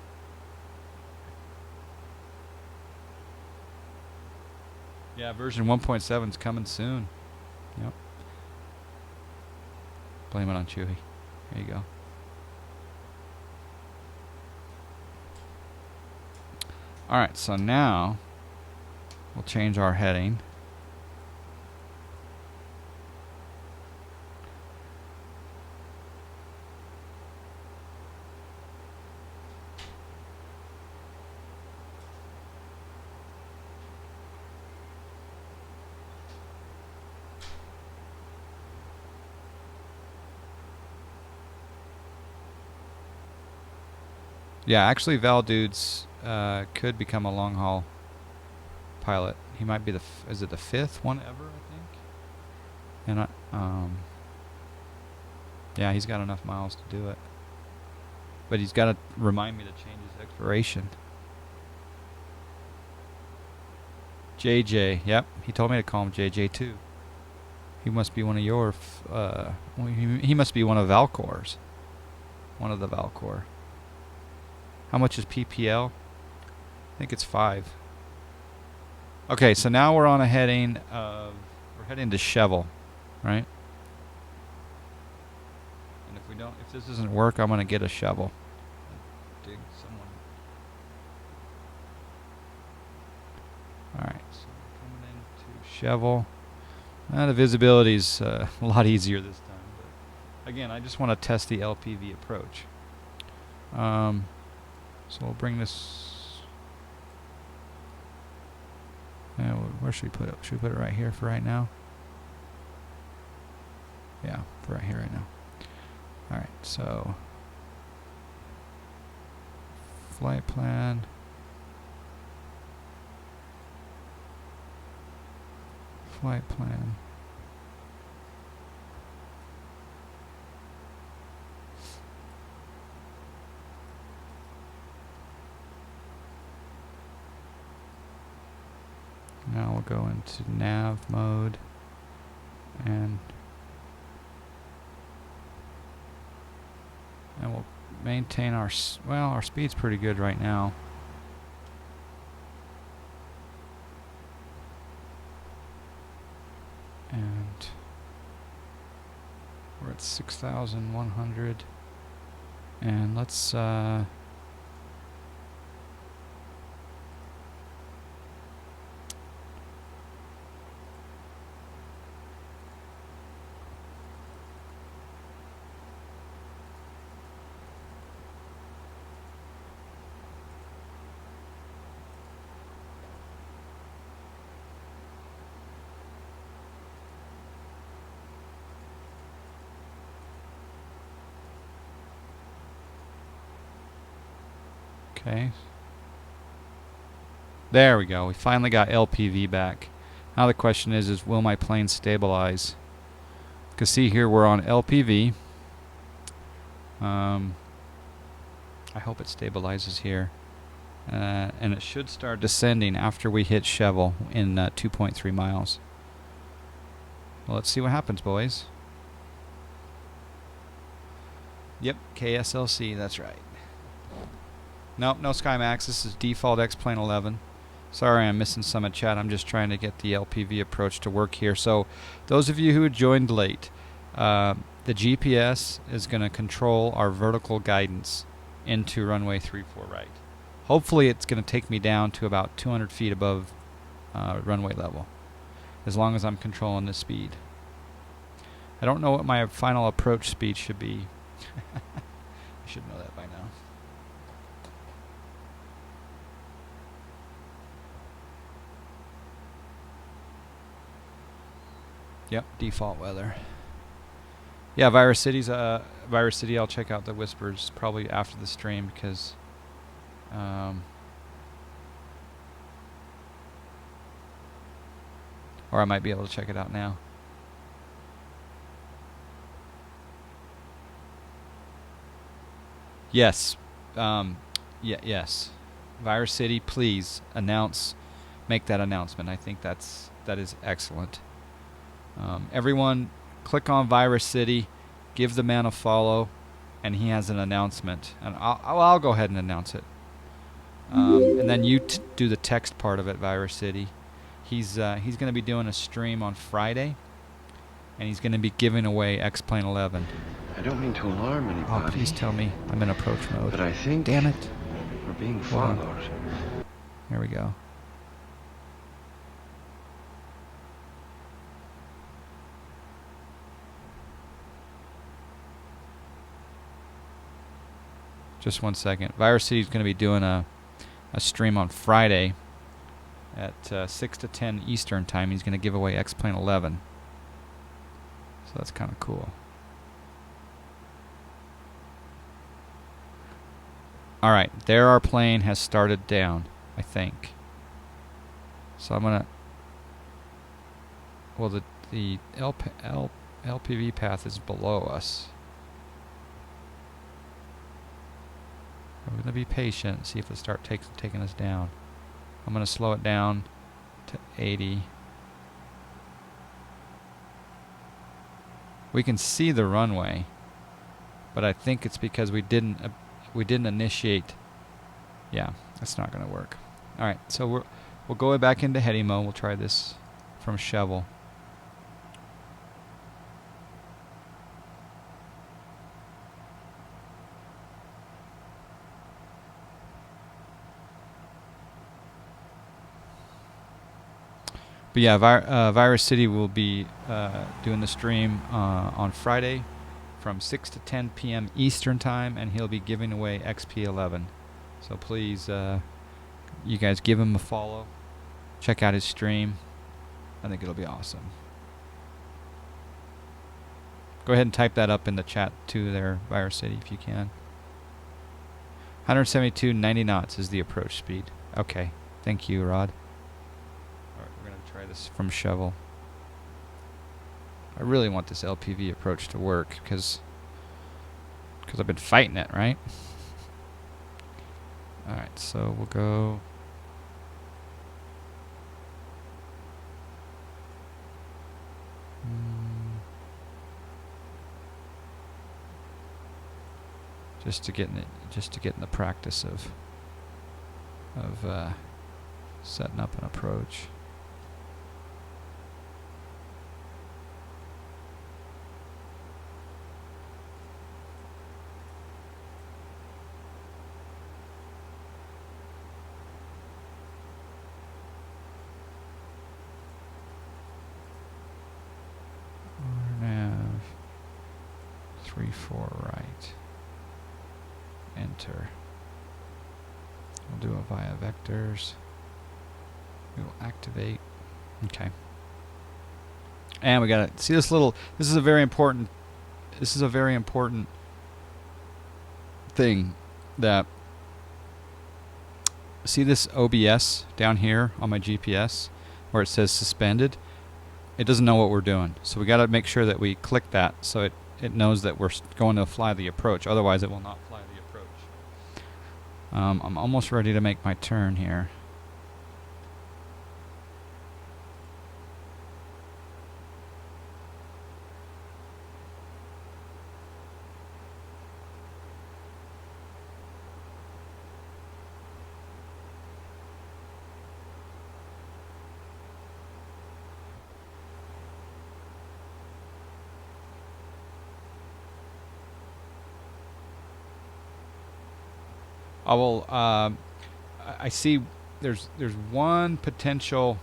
Yeah, version 1.7 is coming soon. Yep. Blame it on Chewy. There you go. All right, so now we'll change our heading. Yeah, actually Val Dudes could become a long haul pilot. He might be is it the 5th one ever, I think? And yeah, he's got enough miles to do it. But he's got to remind me to change his expiration. JJ, yep, he told me to call him JJ too. He must be one of your he must be one of Valcor's. One of the Valcor. How much is PPL? I think it's 5. Okay, so now we're on a heading of, we're heading to Chevel, right? And if this doesn't work, I'm gonna get a shovel. Dig someone. All right, so we're coming into Chevel. The visibility's a lot easier this time. But again, I just want to test the LPV approach. So we'll bring this. Where should we put it? Should we put it right here for right now? Yeah, for right here right now. All right, so flight plan. Flight plan. Now we'll go into nav mode and we'll maintain our speed's pretty good right now. And we're at 6,100 and let's okay. There we go. We finally got LPV back. Now the question is will my plane stabilize? Because see here we're on LPV. I hope it stabilizes here. And it should start descending after we hit Chevel in 2.3 miles. Well, let's see what happens, boys. Yep, KSLC, that's right. Nope, no SkyMax. This is default X-Plane 11. Sorry, I'm missing some in chat. I'm just trying to get the LPV approach to work here. So, those of you who joined late, the GPS is going to control our vertical guidance into runway 34 right. Hopefully it's going to take me down to about 200 feet above runway level, as long as I'm controlling the speed. I don't know what my final approach speed should be. I should know that by now. Yep, default weather. Yeah, Virus City, I'll check out the Whispers probably after the stream because or I might be able to check it out now. Yes. Yes. Virus City, please make that announcement. I think that is excellent. Everyone, click on Virus City, give the man a follow, and he has an announcement. And I'll go ahead and announce it. And then you do the text part of it, Virus City. He's going to be doing a stream on Friday, and he's going to be giving away X-Plane 11. I don't mean to alarm anybody. Oh, please tell me I'm in approach mode. But I think... Damn it. We're being followed. Here we go. Just 1 second. Virus City is going to be doing a stream on Friday at 6 to 10 Eastern time. He's going to give away X-Plane 11. So that's kind of cool. Alright, there our plane has started down, I think. So I'm going to... Well, the LPV path is below us. I'm going to be patient and see if it starts taking us down. I'm going to slow it down to 80. We can see the runway, but I think it's because we didn't initiate. Yeah, that's not going to work. All right, so we'll go back into heady mode. We'll try this from Shovel. But yeah, Virus City will be doing the stream on Friday from 6 to 10 p.m. Eastern Time, and he'll be giving away XP11. So please, you guys give him a follow. Check out his stream. I think it'll be awesome. Go ahead and type that up in the chat too there, Virus City, if you can. 172, 90 knots is the approach speed. Okay, thank you, Rod. Try this from Shovel. I really want this LPV approach to work because I've been fighting it, right? Alright, so we'll go... Just to get in the practice of setting up an approach. RNAV 34 right. Enter. We'll do it via vectors. We will activate. Okay. And we gotta see this little. This is a very important thing. That see this OBS down here on my GPS where it says suspended. It doesn't know what we're doing, so we got to make sure that we click that so it knows that we're going to fly the approach. Otherwise, it will not fly the approach. I'm almost ready to make my turn here. I will I see there's one potential,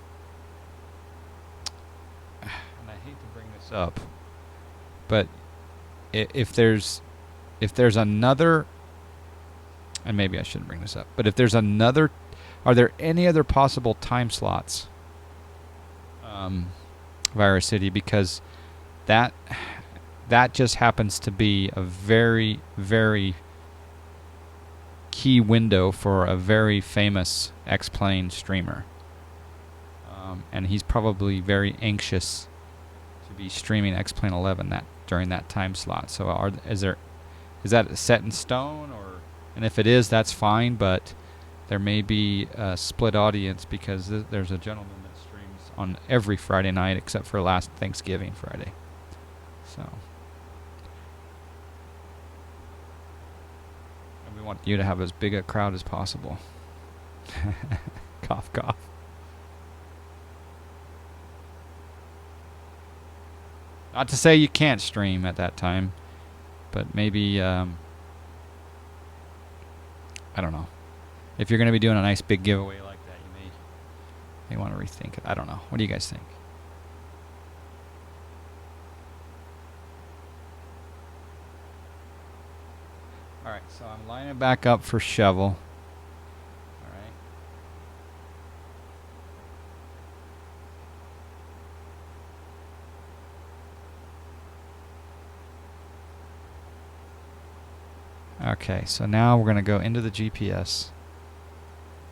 and I hate to bring this up, but if there's another, and maybe I shouldn't bring this up, but if there's another, are there any other possible time slots, Virus City? Because that just happens to be a very, very key window for a very famous X-Plane streamer. And he's probably very anxious to be streaming X-Plane 11 during that time slot. So is that set in stone, or, and if it is, that's fine, but there may be a split audience because there's a gentleman that streams on every Friday night except for last Thanksgiving Friday. So and we want you to have as big a crowd as possible. Cough, cough. Not to say you can't stream at that time, but maybe, I don't know. If you're going to be doing a nice big giveaway like that, you may want to rethink it. I don't know. What do you guys think? Alright, so I'm lining back up for shovel. Okay, so now we're going to go into the GPS.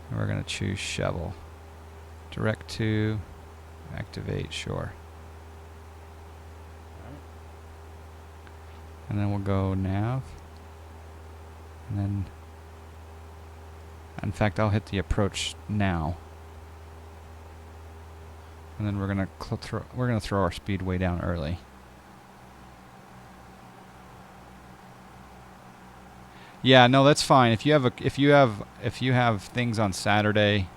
And we're going to choose shovel. Direct to, activate, sure. And then we'll go nav. And then, in fact, I'll hit the approach now. And then we're going to throw our speed way down early. Yeah, no, that's fine. If you have things on Saturday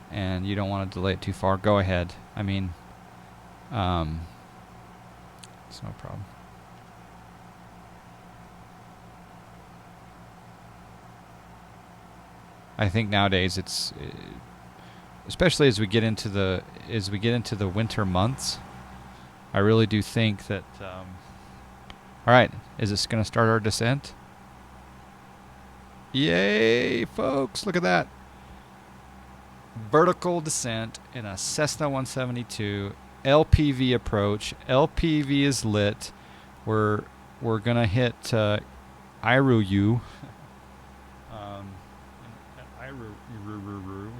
and you don't want to delay it too far, go ahead. I mean, it's no problem. I think nowadays it's, especially as we get into the winter months, I really do think that. All right, is this going to start our descent? Yay, folks, look at that. Vertical descent in a Cessna 172 LPV approach. LPV is lit. We're gonna hit Iru. We're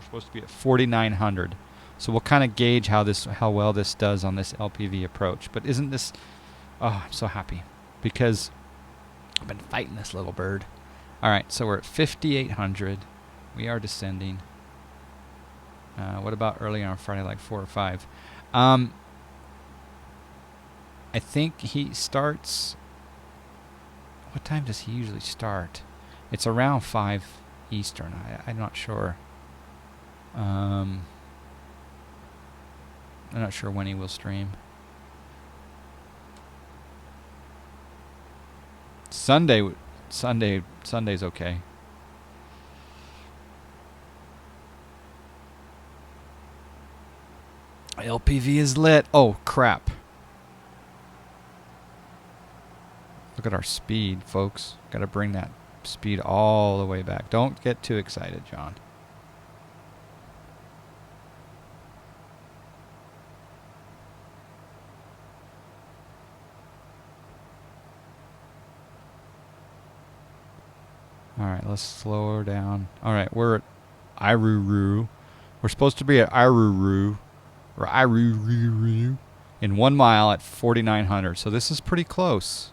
supposed to be at 4,900. So we'll kind of gauge how well this does on this LPV approach. But isn't this? Oh, I'm so happy because I've been fighting this little bird. Alright, so we're at 5,800. We are descending. What about early on Friday, like 4 or 5? I think he starts... What time does he usually start? It's around 5 Eastern. I'm not sure. I'm not sure when he will stream. Sunday's okay. LPV is lit. Oh, crap. Look at our speed, folks. Got to bring that speed all the way back. Don't get too excited, John. Alright, let's slow her down. Alright, we're at Iruru. We're supposed to be at Iruru, or Iruru, in 1 mile at 4,900. So this is pretty close.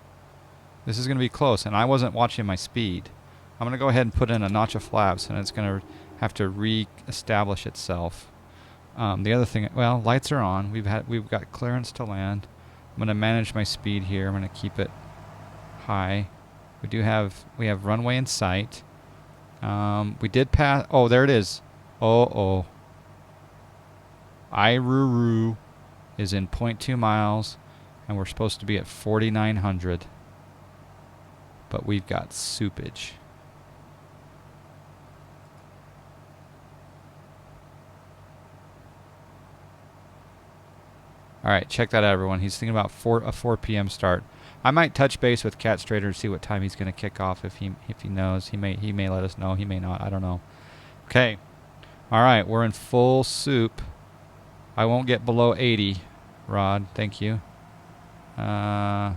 This is going to be close, and I wasn't watching my speed. I'm going to go ahead and put in a notch of flaps, and it's going to have to re-establish itself. The other thing, well, lights are on. We've got clearance to land. I'm going to manage my speed here. I'm going to keep it high. We have runway in sight. We did pass. Oh, there it is. Oh. Iruru is in 0.2 miles, and we're supposed to be at 4,900. But we've got soupage. All right, check that out, everyone. He's thinking about a 4 p.m. start. I might touch base with Cat Strader and see what time he's going to kick off. If he knows, he may let us know. He may not. I don't know. Okay. All right, we're in full soup. I won't get below 80, Rod. Thank you. I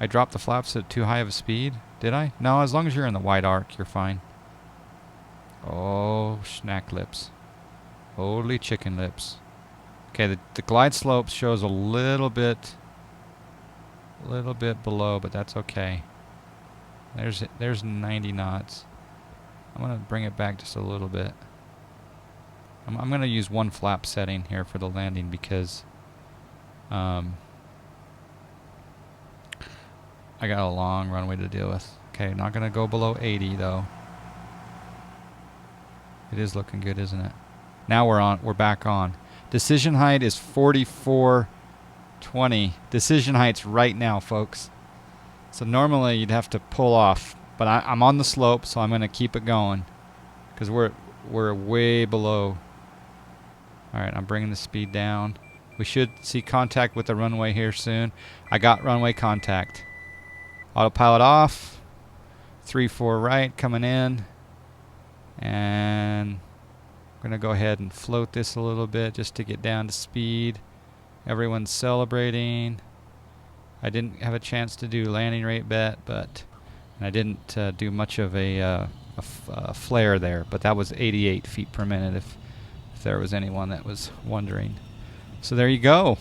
dropped the flaps at too high of a speed. Did I? No, as long as you're in the wide arc, you're fine. Oh, snack lips. Holy chicken lips. Okay, the glide slope shows a little bit below, but that's okay. There's 90 knots. I'm gonna bring it back just a little bit. I'm gonna use one flap setting here for the landing because I got a long runway to deal with. Okay, not gonna go below 80 though. It is looking good, isn't it? Now we're back on. Decision height is 4420. Decision height's right now, folks. So normally you'd have to pull off, but I'm on the slope, so I'm going to keep it going because we're way below. All right, I'm bringing the speed down. We should see contact with the runway here soon. I got runway contact. Autopilot off. 3-4 right coming in, and we're going to go ahead and float this a little bit just to get down to speed. Everyone's celebrating. I didn't have a chance to do landing rate bet, but I didn't do much of a flare there, but that was 88 feet per minute if there was anyone that was wondering. So there you go.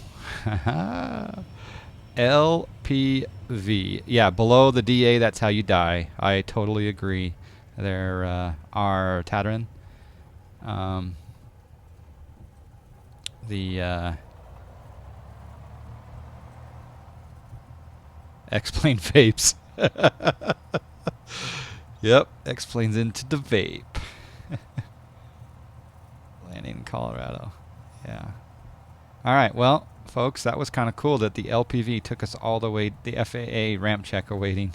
LPV. Yeah, below the DA, that's how you die. I totally agree. There are Tatarin. The X-Plane vapes. Yep, X-Plane's into the vape. Landing in Colorado. Yeah. All right, well, folks, that was kind of cool that the LPV took us all the way, the FAA ramp check awaiting.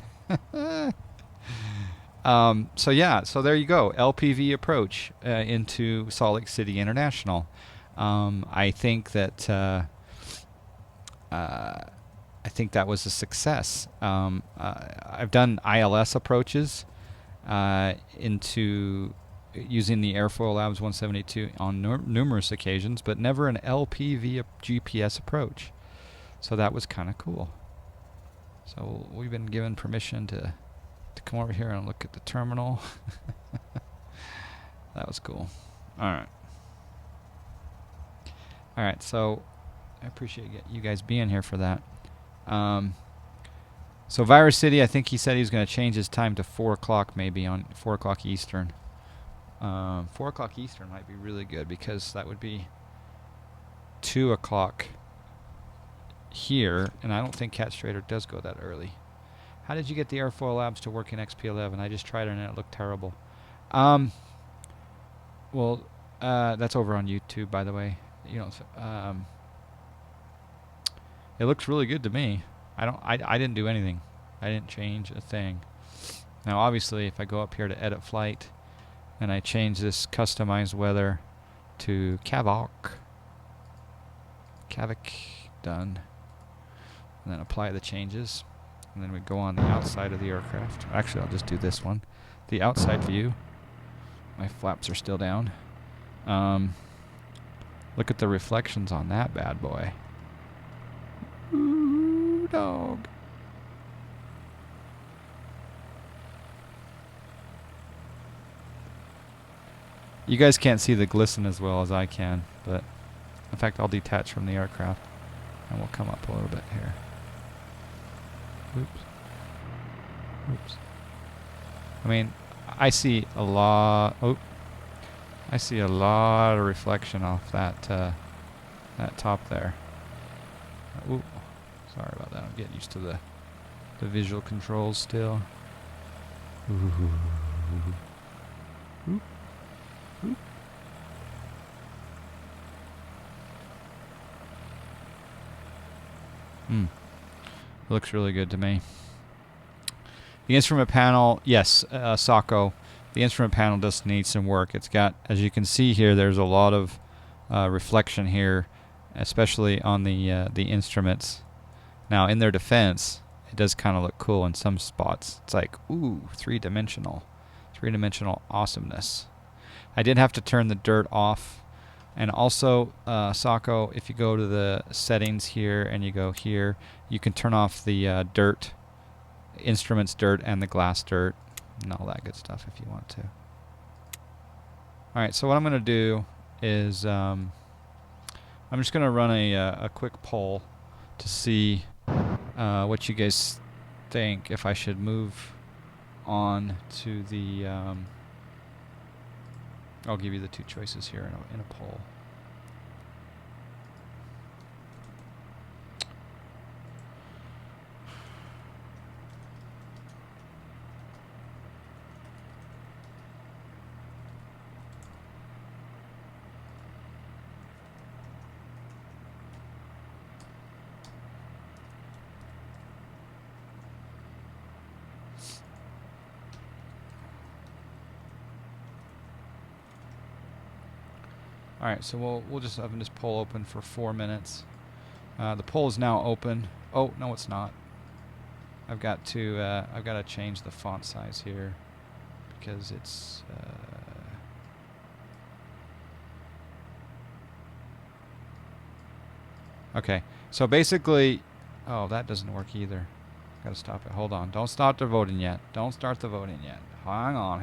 So yeah, so there you go, LPV approach into Salt Lake City International. I think that was a success. I've done ILS approaches into using the Airfoil Labs 172 on numerous occasions, but never an LPV GPS approach. So that was kind of cool. So we've been given permission to come over here and look at the terminal. That was cool. All right, so I appreciate you guys being here for that. So Virus City, I think he said he was going to change his time to 4 o'clock, maybe on 4 o'clock Eastern. 4 o'clock Eastern might be really good because that would be 2 o'clock here, and I don't think Cat Strader does go that early. How did you get the Airfoil Labs to work in XP11? I just tried it and it looked terrible. Well, that's over on YouTube, by the way. You know, it looks really good to me. I didn't do anything. I didn't change a thing. Now, obviously, if I go up here to edit flight and I change this customized weather to Kavak, done, and then apply the changes, and then we go on the outside of the aircraft. Actually, I'll just do this one, the outside view. My flaps are still down. Look at the reflections on that bad boy. Ooh, dog. You guys can't see the glisten as well as I can, but in fact, I'll detach from the aircraft and we'll come up a little bit here. Oops. I mean, I see a lot. I see a lot of reflection off that top there. Ooh, sorry about that. I'm getting used to the visual controls still. Ooh. Oop. Oop. Looks really good to me. The instrument panel, yes, Sacco. The instrument panel does need some work. It's got, as you can see here, there's a lot of reflection here especially on the instruments. Now, in their defense, it does kind of look cool in some spots. It's like, ooh, three-dimensional awesomeness. I did have to turn the dirt off. And also, Sako, if you go to the settings here and you go here, you can turn off the dirt, instruments dirt, and the glass dirt, and all that good stuff if you want to. Alright, so what I'm going to do is I'm just going to run a quick poll to see what you guys think if I should move on to the... I'll give you the two choices here in a poll. Alright, so we'll just have this poll open for 4 minutes. The poll is now open. Oh, no it's not. I've got to change the font size here because it's okay. So basically, oh, that doesn't work either. Gotta stop it. Hold on. Don't start the voting yet. Don't start the voting yet. Hang on.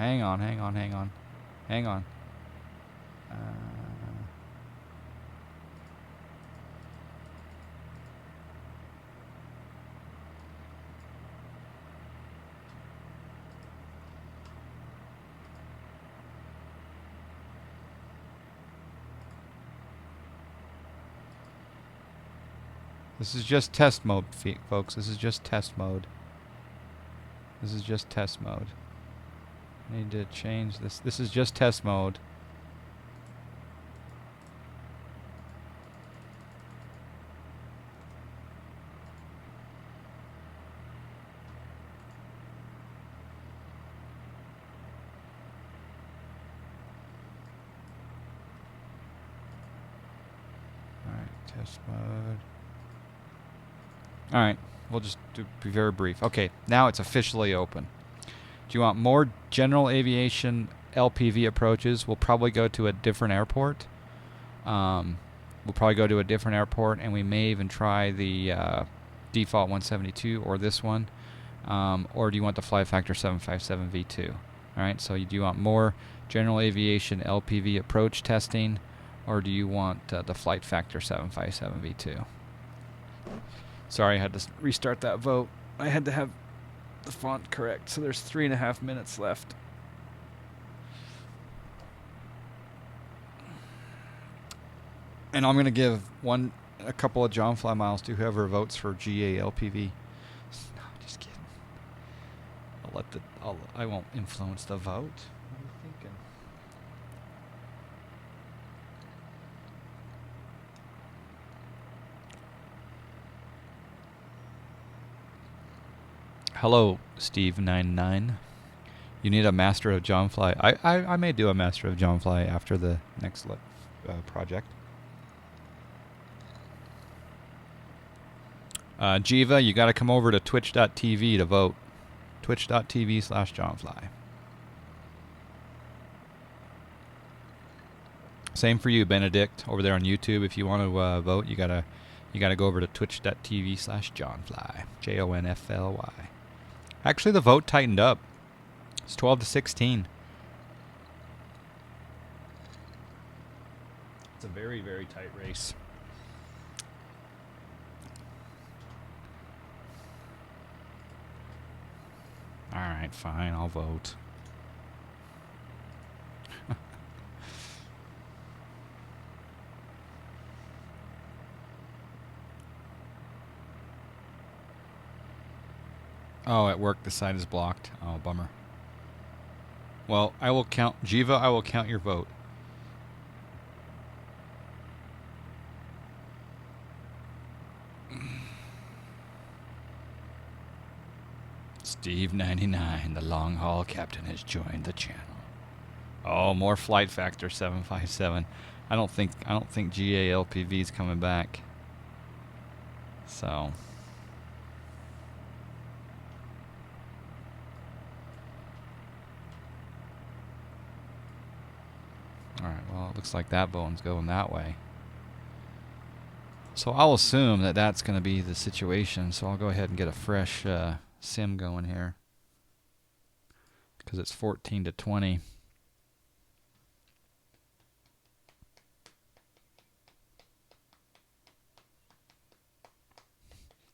This is just test mode, folks. This is just test mode. This is just test mode. I need to change this. This is just test mode. Alright, test mode. Alright, we'll just be very brief. Okay, now it's officially open. Do you want more general aviation LPV approaches? We'll probably go to a different airport. And we may even try the default 172 or this one. Or do you want the flight factor 757 V2? Alright, so do you want more general aviation LPV approach testing, or do you want the flight factor 757 V2? Sorry, I had to restart that vote. I had to have the font correct, so there's 3.5 minutes left. And I'm going to give a couple of John Fly miles to whoever votes for GA LPV. No, just kidding. I won't influence the vote. What are you thinking? Hello, Steve99. You need a Master of John Fly. I may do a Master of John Fly after the next project. Jiva, you got to come over to twitch.tv to vote. Twitch.tv/JohnFly. Same for you, Benedict, over there on YouTube. If you want to vote, you gotta go over to twitch.tv/JohnFly. JONFLY. Actually, the vote tightened up. It's 12-16. It's a very, very tight race. Alright, fine, I'll vote. Oh, at work the side is blocked. Oh, bummer. Well, I will count... Jiva, I will count your vote. Steve99, the long haul captain, has joined the channel. Oh, more flight factor 757. I don't think GA LPV is coming back. So. All right. Well, it looks like that bone's going that way. So I'll assume that that's going to be the situation. So I'll go ahead and get a fresh sim going here, because it's 14 to 20.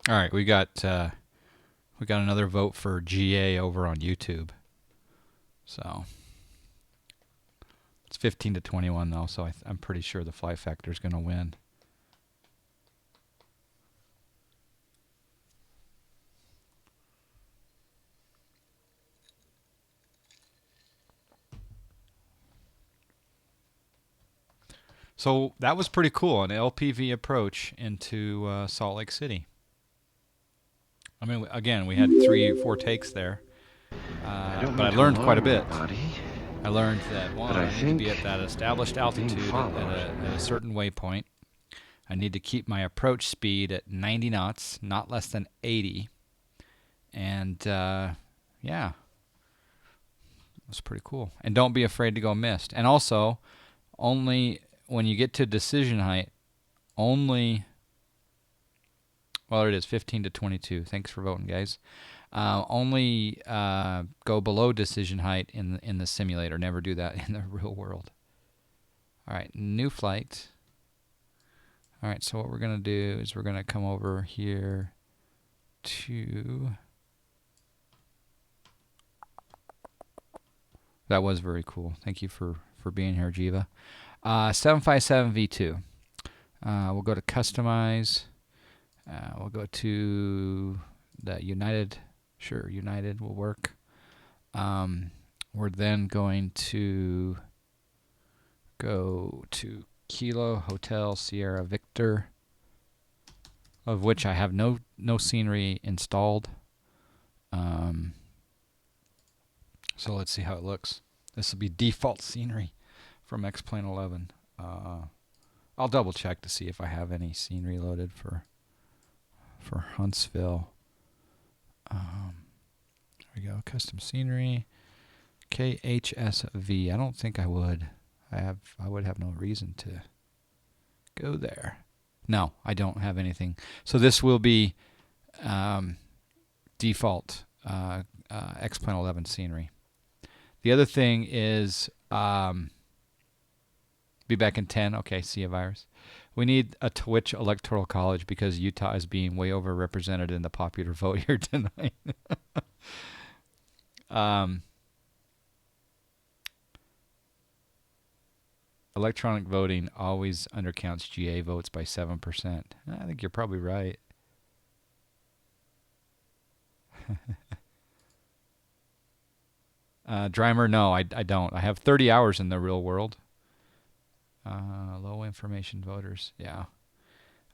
All right, we got another vote for GA over on YouTube. So it's 15 to 21 though, so I'm pretty sure the fly factor is going to win. So that was pretty cool, an LPV approach into Salt Lake City. I mean, again, we had 3 or 4 takes there, but I learned quite a bit. I learned that, one, I need to be at that established altitude at a certain waypoint. I need to keep my approach speed at 90 knots, not less than 80. And, yeah, it was pretty cool. And don't be afraid to go missed. And also, only when you get to decision height, only... Well, it is 15 to 22. Thanks for voting, guys. Only go below decision height in the simulator. Never do that in the real world. All right, new flight. All right, so what we're going to do is we're going to come over here to... That was very cool. Thank you for being here, Jiva. 757 V2. We'll go to customize. We'll go to the United. Sure, United will work. We're then going to go to Kilo Hotel Sierra Victor, of which I have no scenery installed. So let's see how it looks. This will be default scenery from X-Plane 11. I'll double check to see if I have any scenery loaded for Huntsville. There we go. Custom scenery. KHSV. I don't think I would. I would have no reason to go there. No, I don't have anything. So this will be default X-Plane 11 scenery. The other thing is be back in 10. Okay, see you, virus. We need a Twitch Electoral College because Utah is being way overrepresented in the popular vote here tonight. Electronic voting always undercounts GA votes by 7%. I think you're probably right. Dreimer, no, I don't. I have 30 hours in the real world. Low information voters. Yeah.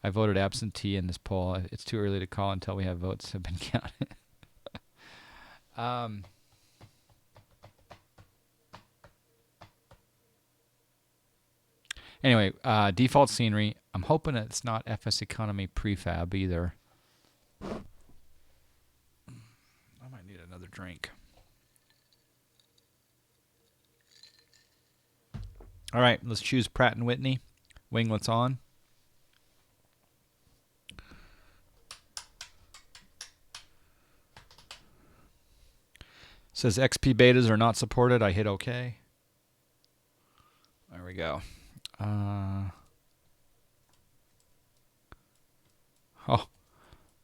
I voted absentee in this poll. It's too early to call until we have votes have been counted. Anyway, default scenery. I'm hoping it's not FS Economy prefab either. I might need another drink. All right, let's choose Pratt & Whitney. Winglets on. Says XP betas are not supported. I hit OK. There we go. Oh,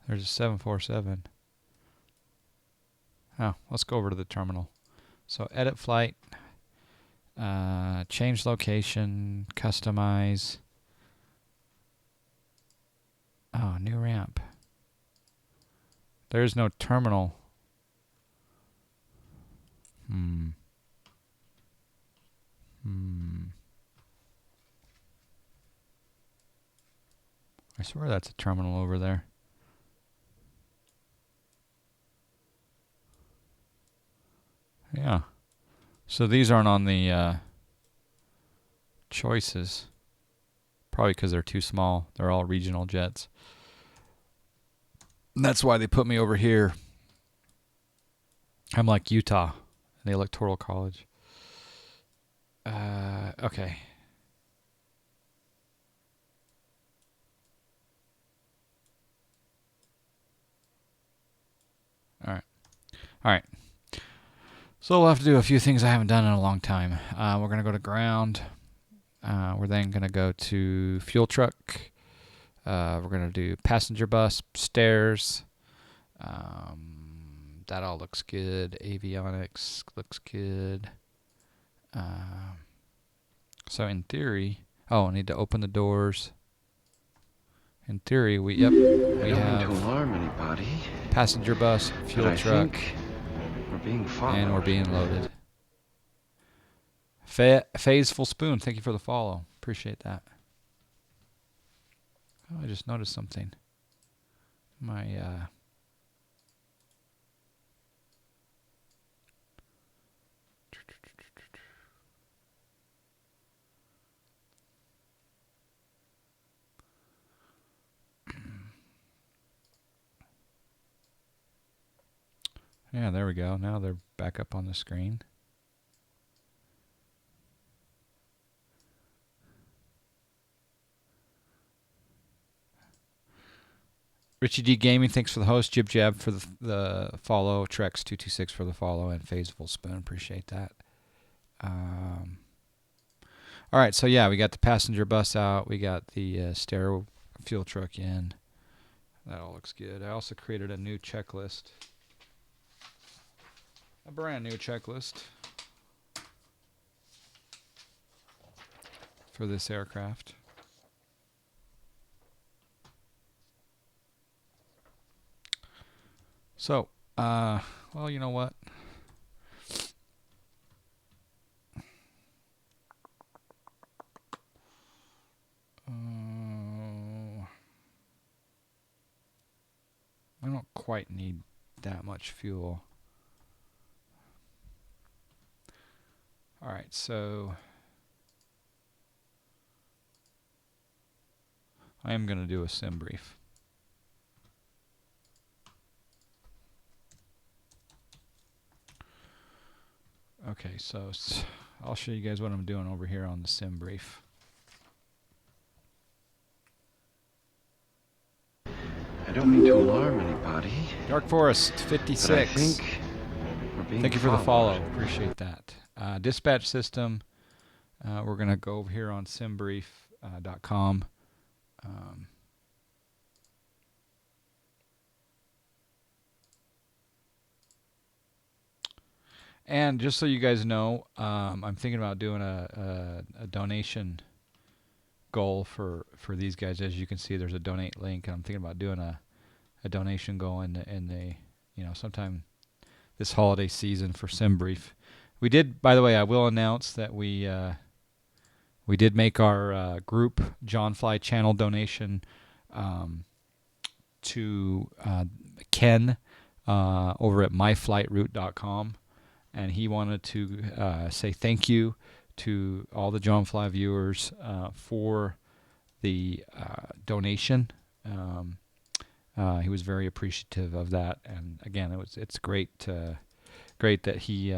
there's a 747. Oh, let's go over to the terminal. So edit flight. Change location, customize. Oh, new ramp. There's no terminal. I swear that's a terminal over there. Yeah. So these aren't on the choices. Probably because they're too small. They're all regional jets. And that's why they put me over here. I'm like Utah in the Electoral College. Okay. All right. So we'll have to do a few things I haven't done in a long time. We're going to go to ground. We're then going to go to fuel truck. We're going to do passenger bus, stairs. That all looks good. Avionics looks good. So in theory, I need to open the doors. In theory, we have to alarm anybody. Passenger bus, fuel truck, we're being followed. And we're being loaded. Phase Full Spoon, thank you for the follow. Appreciate that. Oh, I just noticed something. My yeah, there we go. Now they're back up on the screen. Richie D Gaming, thanks for the host. Jib Jab for the follow. Trex226 for the follow. And Phase Full Spoon, appreciate that. All right, so yeah, we got the passenger bus out. We got the stair fuel truck in. That all looks good. I also created a new checklist. A brand new checklist for this aircraft. So, well, you know what? I don't quite need that much fuel. All right, so I am going to do a sim brief. Okay, so I'll show you guys what I'm doing over here on the sim brief. I don't mean to alarm anybody. Dark Forest 56. But I think we're being Thank you for the followed. follow. Appreciate that. Dispatch system. We're going to go over here on simbrief.com. And just so you guys know, I'm thinking about doing a donation goal for these guys. As you can see, there's a donate link, and I'm thinking about doing a donation goal in the sometime this holiday season for SimBrief. We did, by the way, I will announce that we did make our group John Fly channel donation to Ken over at myflightroute.com. And he wanted to say thank you to all the John Fly viewers for the donation. He was very appreciative of that, and again, it's great that he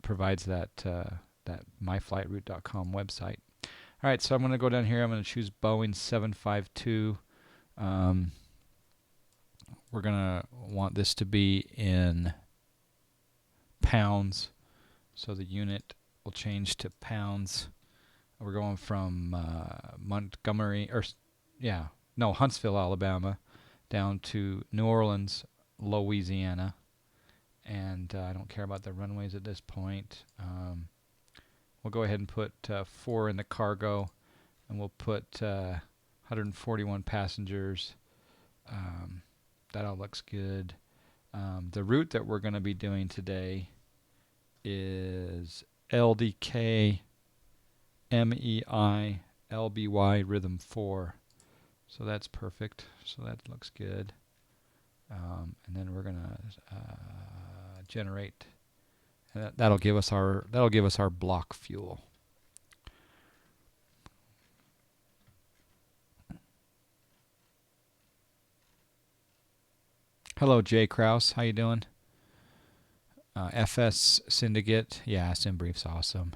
provides that myflightroute.com website. All right, so I'm going to go down here. I'm going to choose Boeing 752. We're going to want this to be in pounds, so the unit will change to pounds. We're going from Huntsville, Alabama, down to New Orleans, Louisiana, and I don't care about the runways at this point. We'll go ahead and put 4 in the cargo, and we'll put 141 passengers. That all looks good. The route that we're going to be doing today is LDK MEI LBY Rhythm 4. So that's perfect. So that looks good. And then we're going to generate. And that'll give us our block fuel. Hello, Jay Kraus. How you doing? FS Syndicate. Yeah, SimBrief's awesome.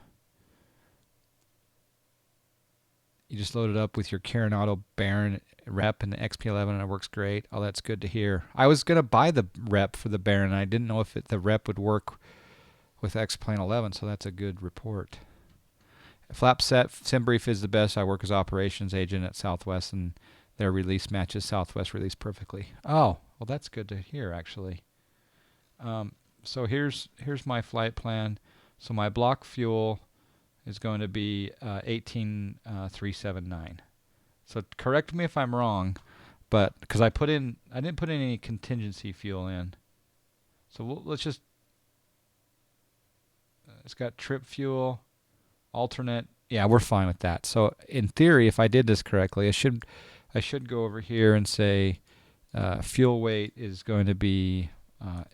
You just load it up with your Auto Baron rep and the XP11 and it works great. Oh, that's good to hear. I was going to buy the rep for the Baron and I didn't know if the rep would work with X-Plane 11, so that's a good report. Flap set, SimBrief is the best. I work as operations agent at Southwest and their release matches Southwest release perfectly. Oh, well that's good to hear actually. So here's my flight plan. So my block fuel is going to be 18,379. So correct me if I'm wrong, but because I didn't put in any contingency fuel in. So let's just. It's got trip fuel, alternate. Yeah, we're fine with that. So in theory, if I did this correctly, I should go over here and say fuel weight is going to be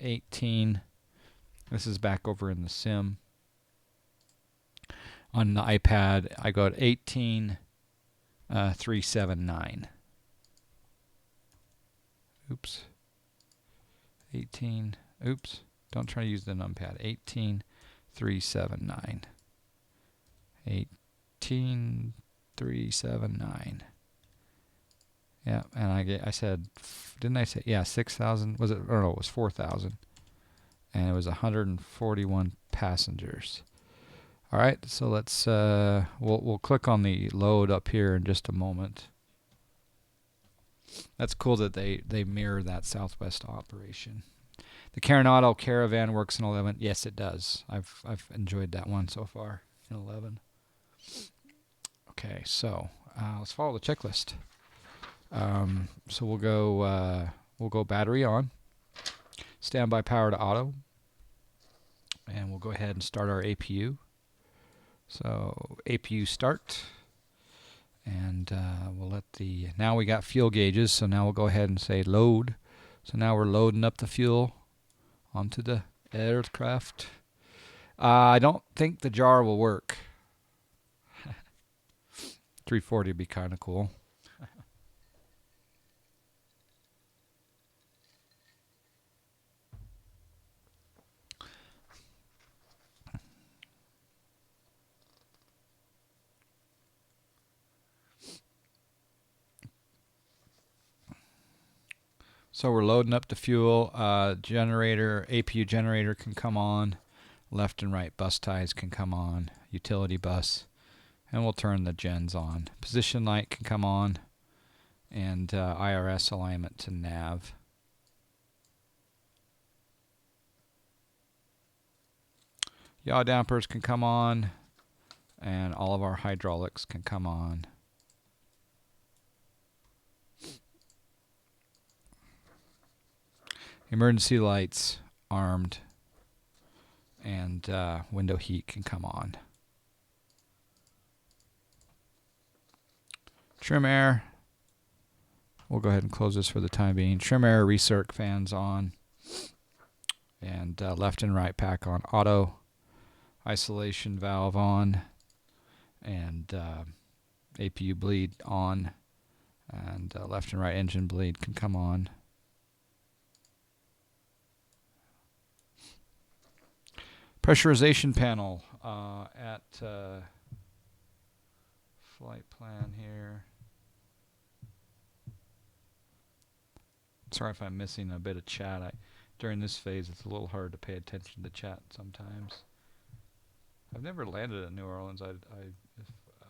18. This is back over in the sim. On the iPad, I got 18,379. Oops. 18. Oops. Don't try to use the numpad. 18,379. 18,379. Yeah, and I said, didn't I say, yeah, 6,000, was it, or no, it was 4,000. And it was 141 passengers. All right, so let's, we'll click on the load up here in just a moment. That's cool that they mirror that Southwest operation. The Auto Caravan works in 11. Yes, it does. I've enjoyed that one so far in 11. Okay, so let's follow the checklist. So we'll go battery on, standby power to auto, and we'll go ahead and start our APU. So APU start, and we'll let now we got fuel gauges, so now we'll go ahead and say load. So now we're loading up the fuel onto the aircraft. I don't think the jar will work. 340 would be kind of cool. So we're loading up the fuel. Generator, APU generator can come on. Left and right bus ties can come on. Utility bus. And we'll turn the gens on. Position light can come on. And IRS alignment to nav. Yaw dampers can come on. And all of our hydraulics can come on. Emergency lights armed, and window heat can come on. Trim air, we'll go ahead and close this for the time being. Trim air recirc fans on, and left and right pack on auto. Isolation valve on, and APU bleed on, and left and right engine bleed can come on. Pressurization panel at flight plan here. Sorry if I'm missing a bit of chat. During this phase, it's a little hard to pay attention to chat sometimes. I've never landed at New Orleans. I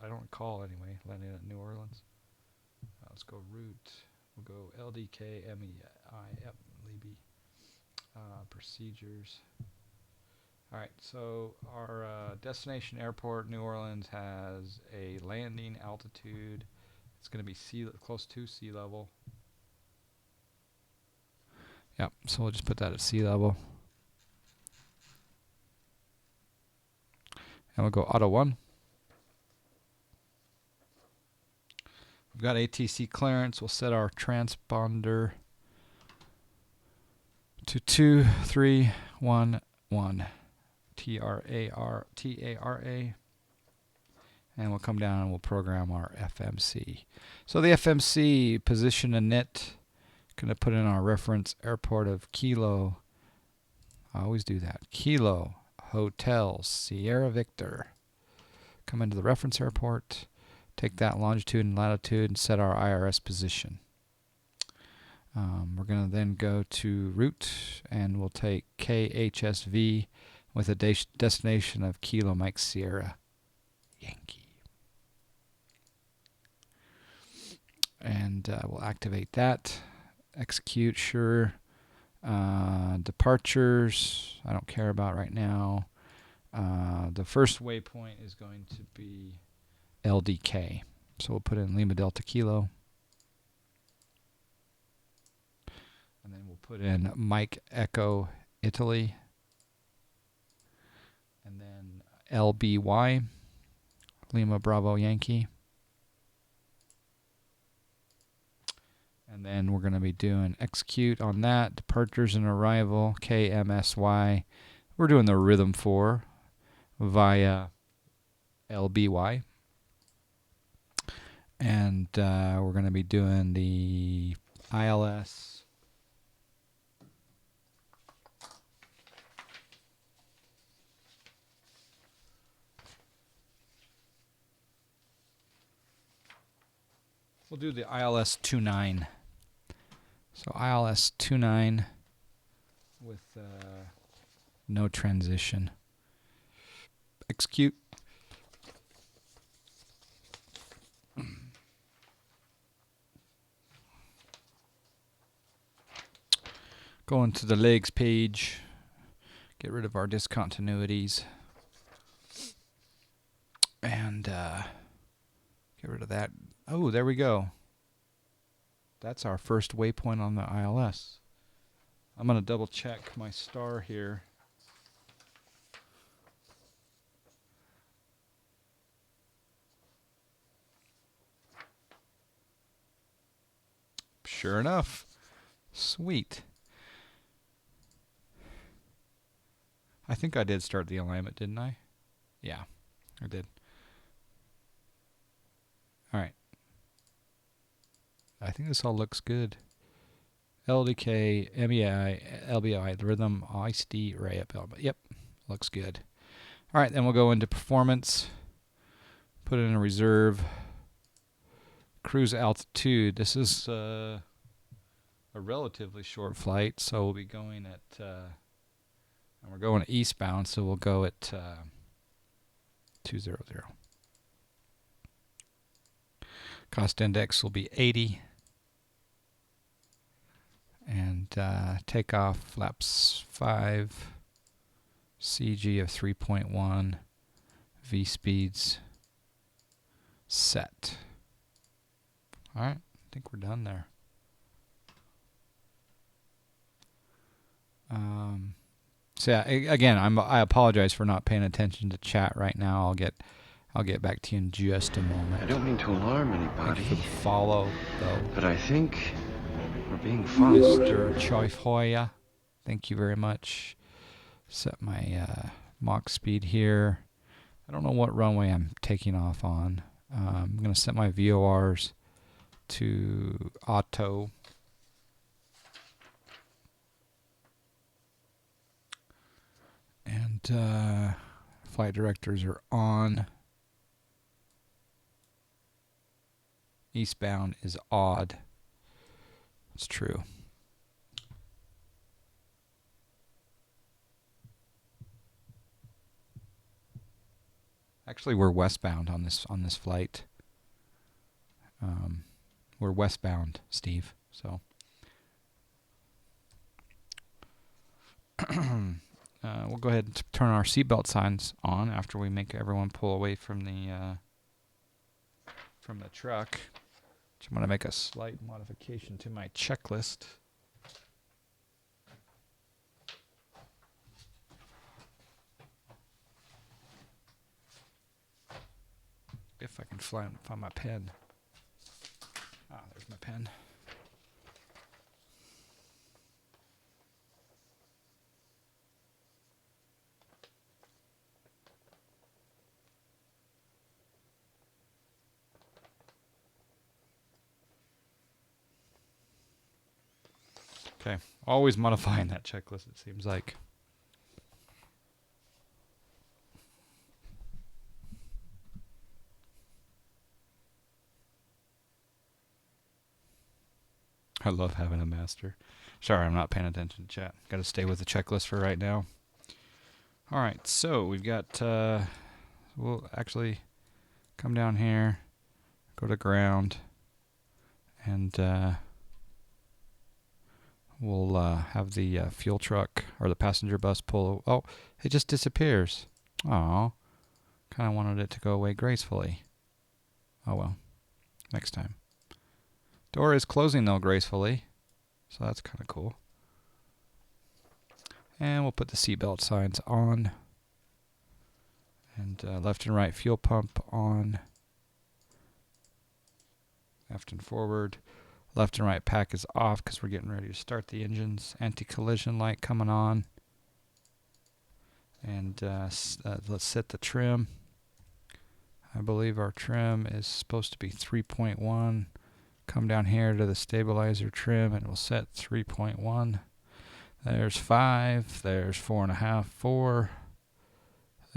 don't recall anyway landing at New Orleans. Let's go route. We'll go LDK MEI. Yep, Libby. Procedures. All right, so our destination airport, New Orleans, has a landing altitude. It's going to be close to sea level. Yep, so we'll just put that at sea level. And we'll go auto 1. We've got ATC clearance. We'll set our transponder to 2311. TARA, and we'll come down and we'll program our FMC. So the FMC position init Gonna put in our reference airport of Kilo. I always do that. Kilo Hotel Sierra Victor. Come into the reference airport, take that longitude and latitude, and set our IRS position. We're going to then go to route, and we'll take KHSV with a destination of Kilo Mike Sierra Yankee. And we'll activate that. Execute, sure. Departures, I don't care about right now. The first waypoint is going to be LDK. So we'll put in Lima Delta Kilo. And then we'll put in Mike Echo Italy. And then LBY, Lima Bravo Yankee. And then we're going to be doing execute on that. Departures and arrival, KMSY. We're doing the rhythm 4 via LBY. And we're going to be doing the ILS. We'll do the ILS 29. So ILS 29 with no transition. Execute. Go into the legs page. Get rid of our discontinuities. And get rid of that. Oh, there we go. That's our first waypoint on the ILS. I'm going to double check my star here. Sure enough. Sweet. I think I did start the alignment, didn't I? Yeah, I did. All right. I think this all looks good. LDK, MEI, LBI, the rhythm, ICD, array up. Yep, looks good. All right, then we'll go into performance. Put it in a reserve. Cruise altitude. This is a relatively short flight, so we'll be going at, and we're going eastbound, so we'll go at 200. Cost index will be 80. And takeoff flaps 5, CG of 3.1, V speeds set. All right, I think we're done there. So yeah, again, I apologize for not paying attention to chat right now. I'll get back to you in just a moment. I don't mean to alarm anybody. Thanks for the follow, though. But I think we're being followed. Mr. Choifoya, thank you very much. Set my Mach speed here. I don't know what runway I'm taking off on. I'm going to set my VORs to auto. And flight directors are on. Eastbound is odd. It's true. Actually, we're westbound on this flight. We're westbound, Steve. So we'll go ahead and turn our seatbelt signs on after we make everyone pull away from the truck. I'm going to make a slight modification to my checklist. If I can find my pen. Ah, there's my pen. Okay, always modifying that checklist, it seems like. I love having a master. Sorry, I'm not paying attention to chat. Got to stay with the checklist for right now. All right, so we've got, we'll actually come down here, go to ground, and we'll have the fuel truck or the passenger bus pull. Oh, it just disappears. Oh, kind of wanted it to go away gracefully. Oh well, next time. Door is closing though gracefully, so that's kind of cool. And we'll put the seatbelt signs on, and left and right fuel pump on, left and forward. Left and right pack is off because we're getting ready to start the engines. Anti-collision light coming on. And let's set the trim. I believe our trim is supposed to be 3.1. Come down here to the stabilizer trim and we'll set 3.1. There's 5. There's 4.5. 4.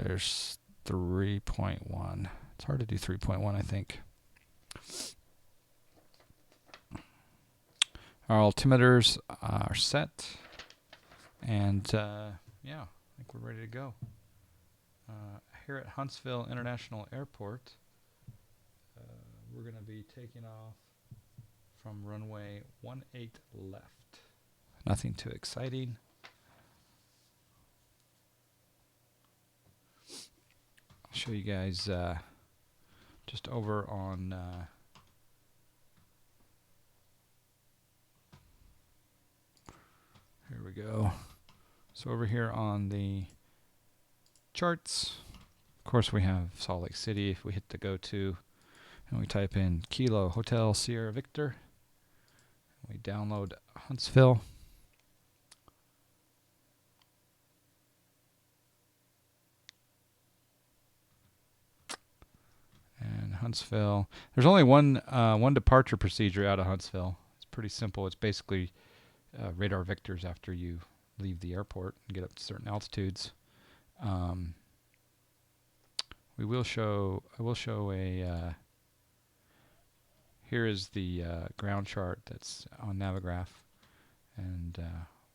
There's 3.1. It's hard to do 3.1, I think. Our altimeters are set, and yeah, I think we're ready to go. Here at Huntsville International Airport, we're going to be taking off from runway 18 left. Nothing too exciting. I'll show you guys just over on here we go. So over here on the charts, of course we have Salt Lake City. If we hit the go to and we type in Kilo Hotel Sierra Victor, we download Huntsville. And Huntsville, there's only one departure procedure out of Huntsville. It's pretty simple. It's basically radar vectors after you leave the airport and get up to certain altitudes. I will show a here is the ground chart that's on Navigraph, and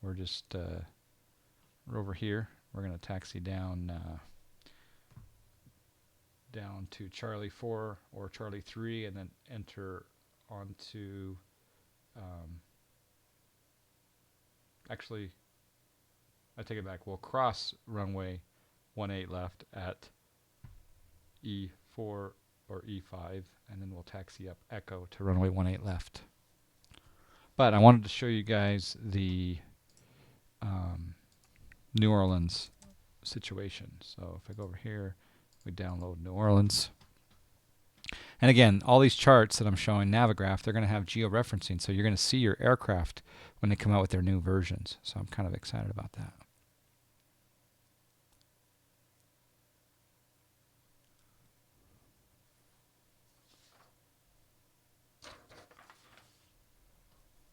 we're just we're over here. We're going to taxi down down to Charlie 4 or Charlie 3 and then enter onto actually, I take it back. We'll cross runway 18 left at E4 or E5, and then we'll taxi up Echo to runway 18 left. But I wanted to show you guys the New Orleans situation. So if I go over here, we download New Orleans. And again, all these charts that I'm showing Navigraph, they're going to have georeferencing, so you're going to see your aircraft when they come out with their new versions. So I'm kind of excited about that.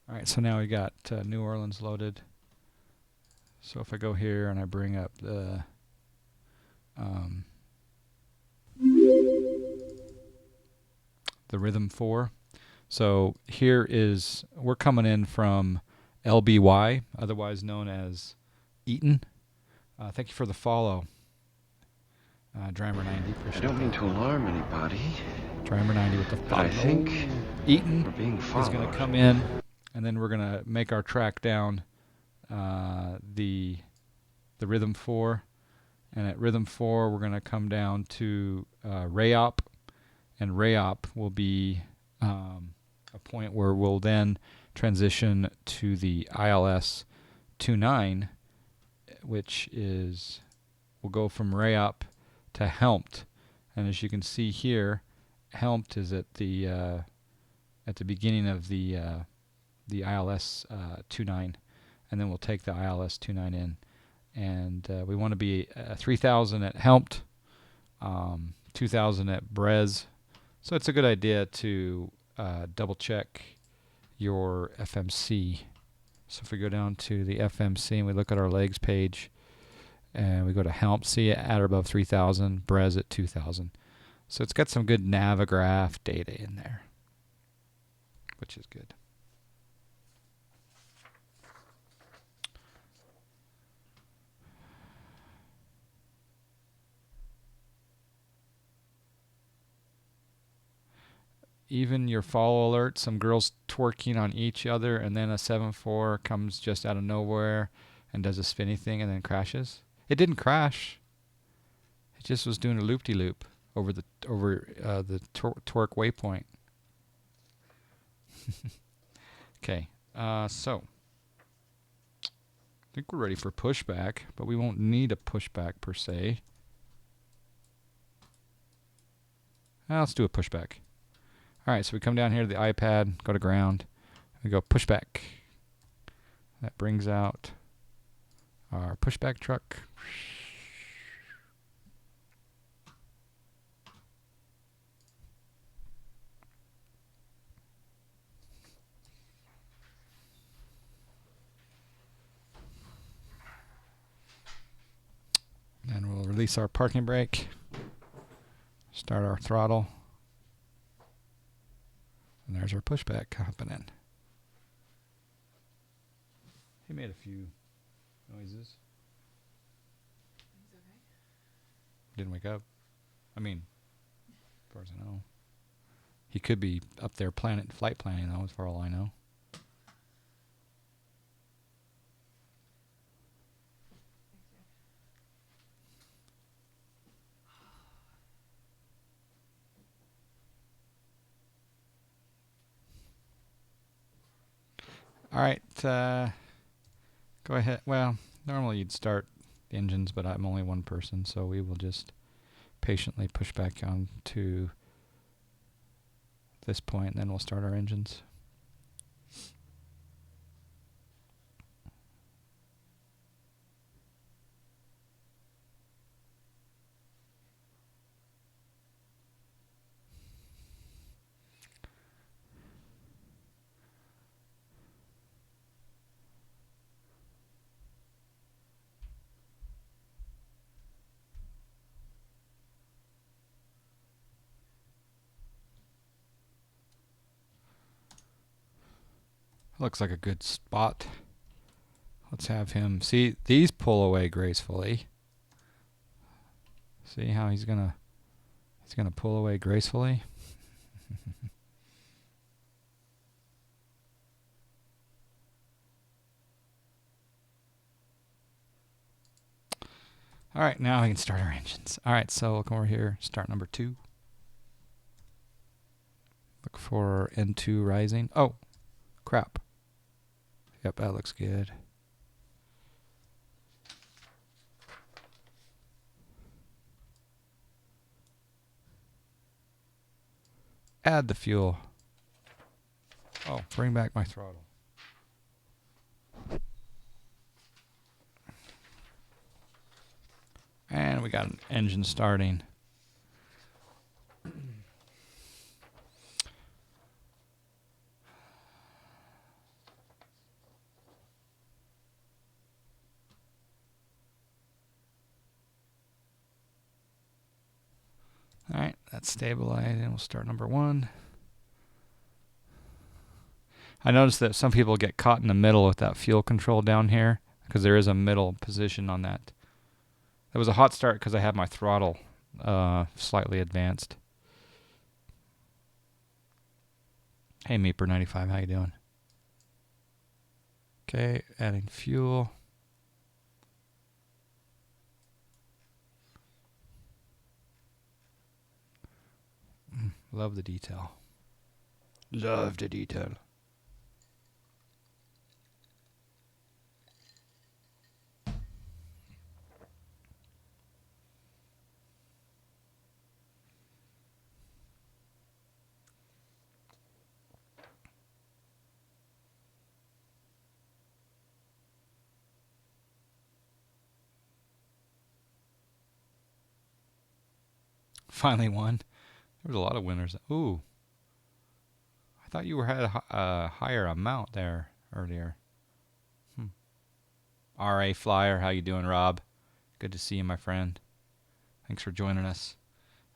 All right, so now we got New Orleans loaded. So if I go here and I bring up the Rhythm 4. So here is, we're coming in from LBY, otherwise known as Eaton. Thank you for the follow, Drimer 90. I don't mean to alarm anybody. Drimer 90 with the follow. I think Eaton we're being is followed. going to come in, and then we're going to make our track down the Rhythm 4. And at Rhythm 4, we're going to come down to Rayop. And Rayop will be a point where we'll then transition to the ILS 29, which is, we'll go from Rayop to Helmt. And as you can see here, Helmt is at the beginning of the ILS 29, and then we'll take the ILS 29 in. And we want to be 3,000 at Helmt, 2,000 at Brez. So it's a good idea to double check your FMC So if we go down to the FMC and we look at our legs page, and we go to help, see it at or above 3,000, Brez at 2,000. So it's got some good Navigraph data in there, which is good. Even your follow alert, some girls twerking on each other, and then a 7.4 comes just out of nowhere and does a spinny thing and then crashes. It didn't crash. It just was doing a loop-de-loop over the twerk waypoint. Okay, so I think we're ready for pushback, but we won't need a pushback per se. Let's do a pushback. All right, so we come down here to the iPad, go to ground, we go pushback. That brings out our pushback truck. Then we'll release our parking brake, start our throttle, and there's our pushback happening. He made a few noises. He's okay? Didn't wake up. I mean, as far as I know. He could be up there flight planning though, as far as all I know. All right, go ahead. Well, normally you'd start the engines, but I'm only one person, so we will just patiently push back on to this point, and then we'll start our engines. Looks like a good spot. Let's have him see these pull away gracefully. See how he's gonna pull away gracefully. All right, now we can start our engines. All right, so look over here, start number 2. Look for N2 rising. Oh, crap. Yep, that looks good. Add the fuel. Oh, bring back my throttle. And we got an engine starting. All right, that's stabilized, and we'll start number 1. I noticed that some people get caught in the middle with that fuel control down here, because there is a middle position on that. That was a hot start because I had my throttle slightly advanced. Hey, Meeper95, how you doing? Okay, adding fuel. Love the detail. Love the detail. Finally won. There was a lot of winners. Ooh. I thought you had a higher amount there earlier. RA Flyer, how you doing, Rob? Good to see you, my friend. Thanks for joining us.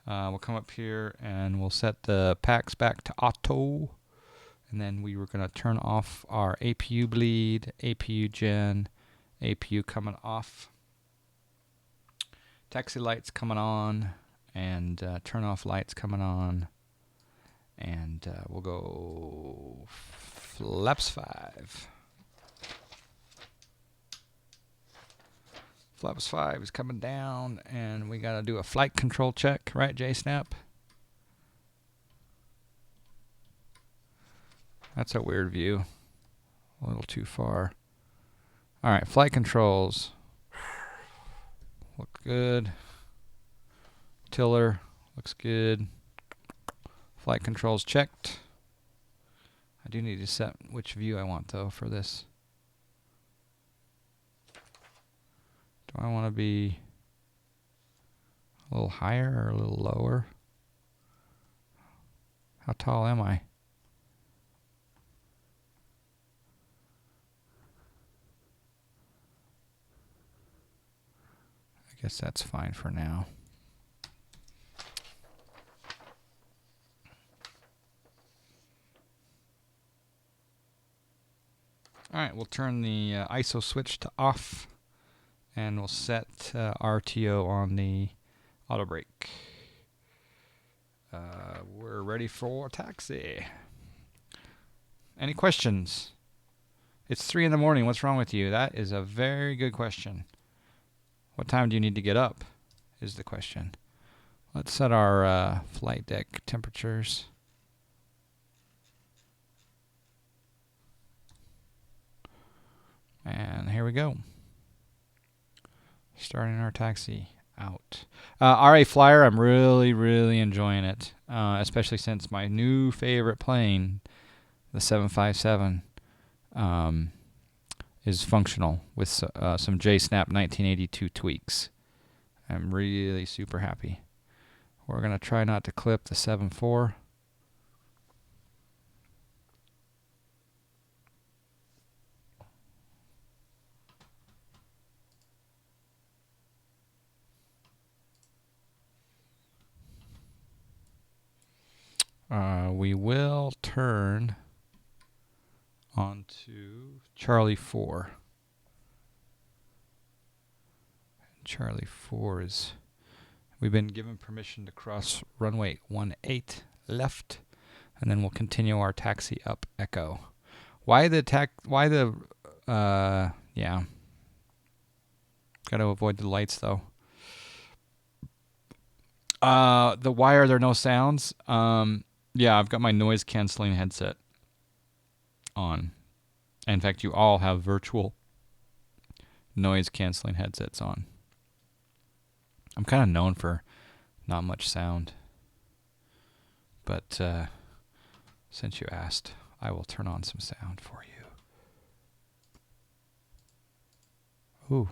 We'll come up here and we'll set the packs back to auto. And then we were going to turn off our APU bleed, APU gen, APU coming off. Taxi lights coming on, and turn off lights coming on. And we'll go flaps 5. Flaps 5 is coming down, and we got to do a flight control check, right, J-Snap? That's a weird view. A little too far. All right, flight controls. Look good. Tiller looks good. Flight controls checked. I do need to set which view I want, though, for this. Do I want to be a little higher or a little lower? How tall am I? I guess that's fine for now. All right, we'll turn the ISO switch to off, and we'll set RTO on the auto brake. We're ready for taxi. Any questions? It's 3 in the morning. What's wrong with you? That is a very good question. What time do you need to get up is the question. Let's set our flight deck temperatures. And here we go. Starting our taxi out. RA Flyer, I'm really, really enjoying it, especially since my new favorite plane, the 757, is functional with some J-Snap 1982 tweaks. I'm really super happy. We're going to try not to clip the 7.4. We will turn onto Charlie 4. Charlie 4 is, we've been given permission to cross runway 18 left, and then we'll continue our taxi up Echo. Yeah. Got to avoid the lights though. Why are there no sounds? Yeah, I've got my noise canceling headset on. In fact, you all have virtual noise canceling headsets on. I'm kind of known for not much sound. But since you asked, I will turn on some sound for you. Ooh.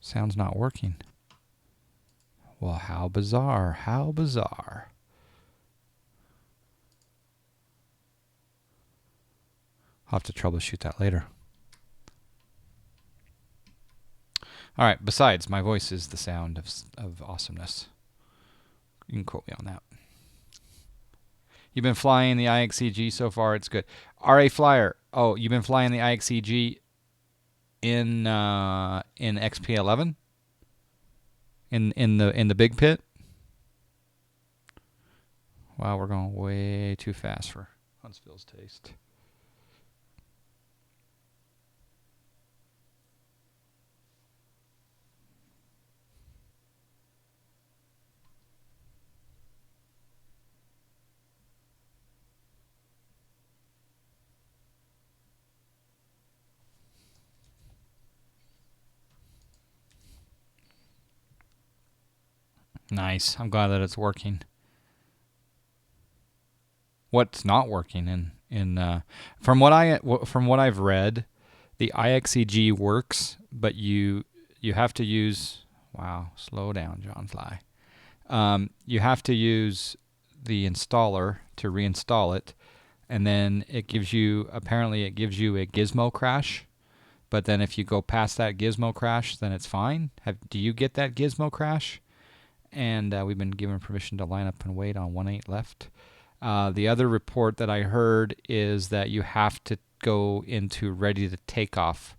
Sound's not working. Well, how bizarre, how bizarre. I'll have to troubleshoot that later. All right, besides, my voice is the sound of awesomeness. You can quote me on that. You've been flying the IXCG so far, it's good. RA Flyer, oh, you've been flying the IXCG in XP11? In the big pit? Wow, we're going way too fast for Huntsville's taste. Nice. I'm glad that it's working. What's not working from what I've read, the IXCG works, but you have to use, wow, slow down, John Fly. You have to use the installer to reinstall it, and then apparently it gives you a gizmo crash. but then if you go past that gizmo crash, then it's fine. Do you get that gizmo crash? And we've been given permission to line up and wait on 18 left. The other report that I heard is that you have to go into ready to take off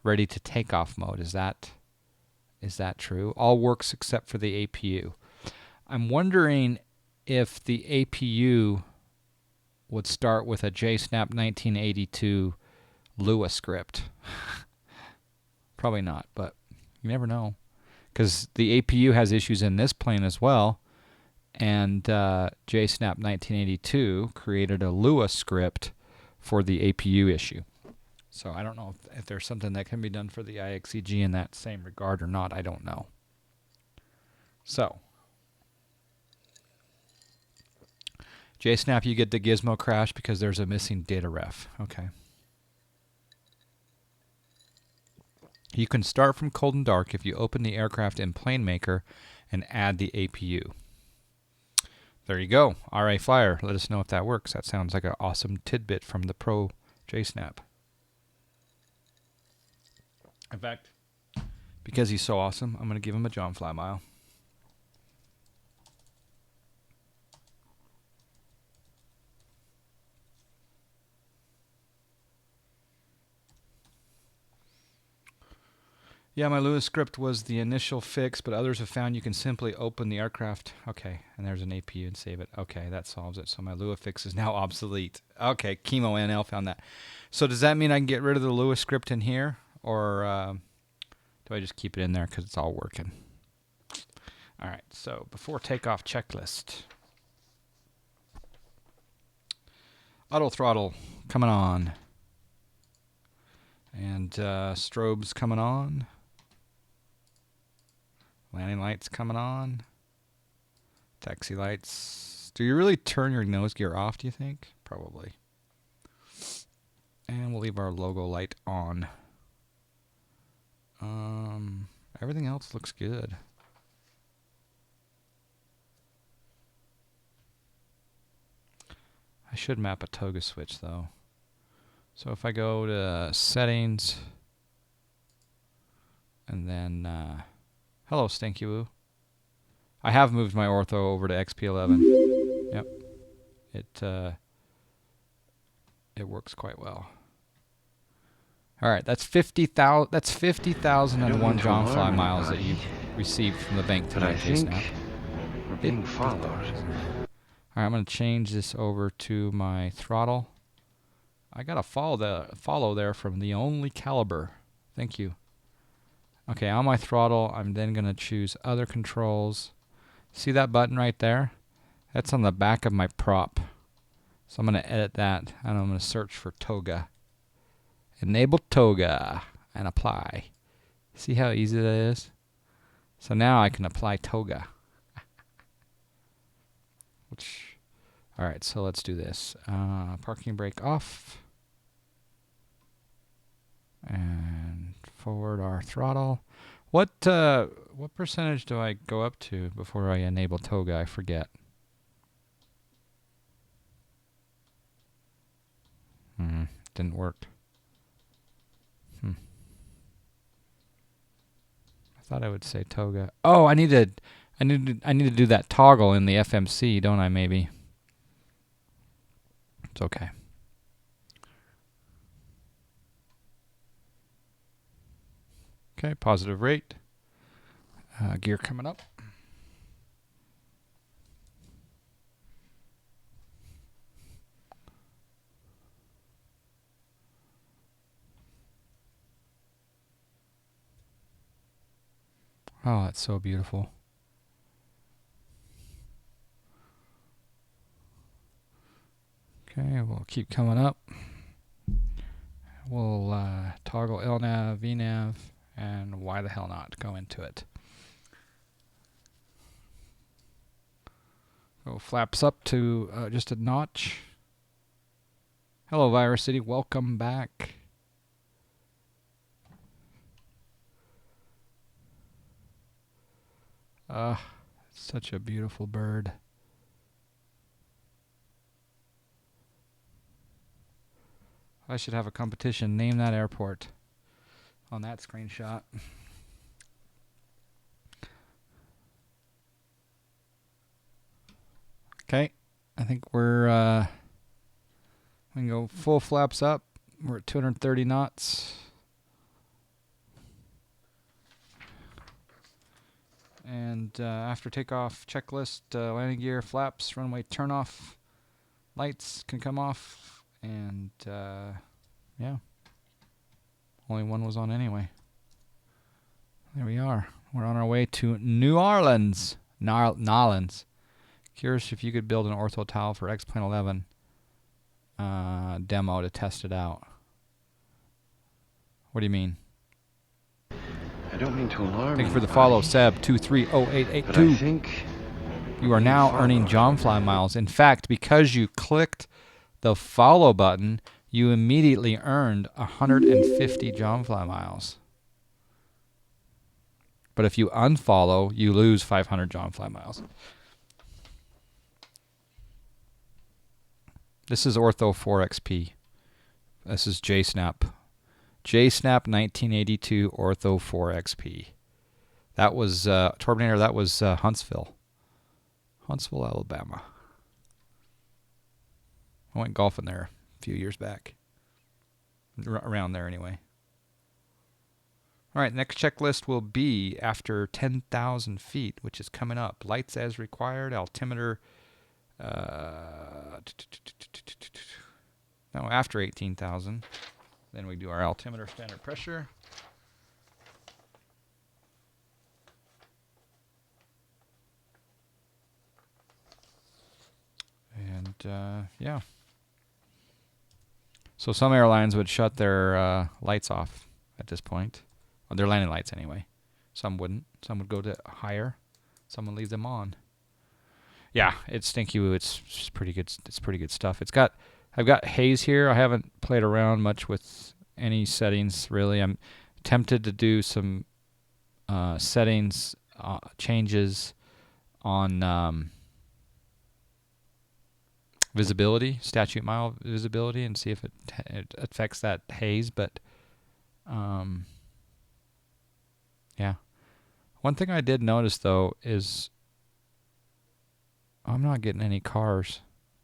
mode. Is that true? All works except for the APU. I'm wondering if the APU would start with a JSNAP 1982 Lua script. Probably not, but you never know. Because the APU has issues in this plane as well, and JSNAP 1982 created a Lua script for the APU issue. So I don't know if there's something that can be done for the IXEG in that same regard or not. I don't know. So JSNAP, you get the gizmo crash because there's a missing data ref. Okay. You can start from cold and dark if you open the aircraft in PlaneMaker and add the APU. There you go. RA Flyer, let us know if that works. That sounds like an awesome tidbit from the pro JSNAP. In fact, because he's so awesome, I'm going to give him a John Fly Mile. Yeah, my Lua script was the initial fix, but others have found you can simply open the aircraft. Okay, and there's an APU and save it. Okay, that solves it. So my Lua fix is now obsolete. Okay, Chemo NL found that. So does that mean I can get rid of the Lua script in here? Or do I just keep it in there because it's all working? All right, so before takeoff checklist. Auto throttle coming on. And strobes coming on. Landing lights coming on. Taxi lights. Do you really turn your nose gear off, do you think? Probably. And we'll leave our logo light on. Everything else looks good. I should map a toga switch though. So if I go to settings and then hello Stinky Woo. I have moved my ortho over to XP11. Yep. It works quite well. All right, that's 50,000. That's 50,001 John Fly miles that you've received from the bank tonight, JSNAP. We're being followed. All right, I'm going to change this over to my throttle. I got a follow there from the only caliber. Thank you. Okay, on my throttle, I'm then going to choose other controls. See that button right there? That's on the back of my prop. So I'm going to edit that, and I'm going to search for toga. Enable toga and apply. See how easy that is? So now I can apply toga. All right, so let's do this. Parking brake off. And forward our throttle. What percentage do I go up to before I enable toga? I forget. Didn't work. I thought I would say toga. Oh, I need to do that toggle in the FMC, don't I? Maybe. It's okay. Okay, positive rate. Gear coming up. Oh, that's so beautiful. Okay, we'll keep coming up. We'll toggle LNAV, VNAV, and why the hell not go into it. Go flaps up to just a notch. Hello, Virus City. Welcome back. Such a beautiful bird. I should have a competition. Name that airport. on that screenshot. Okay, I think we're we can go full flaps up. We're at 230 knots. And after takeoff, checklist, landing gear, flaps, runway turn off, lights can come off, and yeah, only one was on anyway. There we are. We're on our way to New Orleans. Nolans. Curious if you could build an ortho tile for X-Plane 11 demo to test it out. What do you mean? I don't mean to alarm Thank you for the anybody, follow, Seb230882. but I think you are now earning John Fly miles. In fact, because you clicked the follow button, you immediately earned 150 John Fly miles. But if you unfollow, you lose 500 John Fly miles. This is Ortho 4XP. This is JSnap. JSnap 1982 Ortho 4XP. That was Turbinator. That was Huntsville, Alabama. I went golfing there a few years back. Around there anyway. All right, next checklist will be after 10,000 feet, which is coming up. Lights as required, altimeter. No, after 18,000. Then we do our altimeter standard pressure. And yeah. So some airlines would shut their lights off at this point. Well, their landing lights anyway. Some wouldn't. Some would go to higher. Some would leave them on. Yeah, it's stinky. It's pretty good. It's pretty good stuff. I've got haze here. I haven't played around much with any settings really. I'm tempted to do some settings changes on visibility, statute mile visibility, and see if it affects that haze. But yeah, one thing I did notice though is I'm not getting any cars.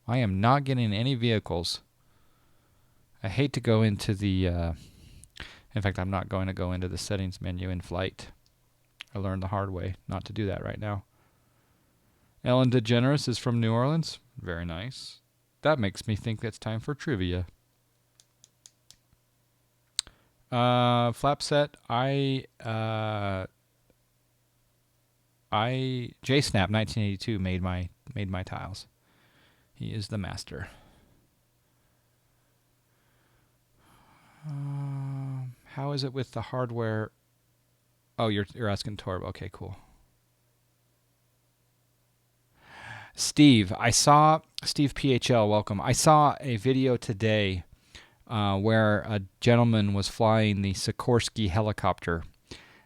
I am not getting any vehicles. I hate to go into the in fact, I'm not going to go into the settings menu in flight. I learned the hard way not to do that right now. Ellen DeGeneres is from New Orleans. Very nice. That makes me think it's time for trivia. Flap set. JSnap 1982 made my tiles. He is the master. How is it with the hardware? Oh, you're asking Torb. Okay, cool. Steve, Steve PHL, welcome. I saw a video today where a gentleman was flying the Sikorsky helicopter,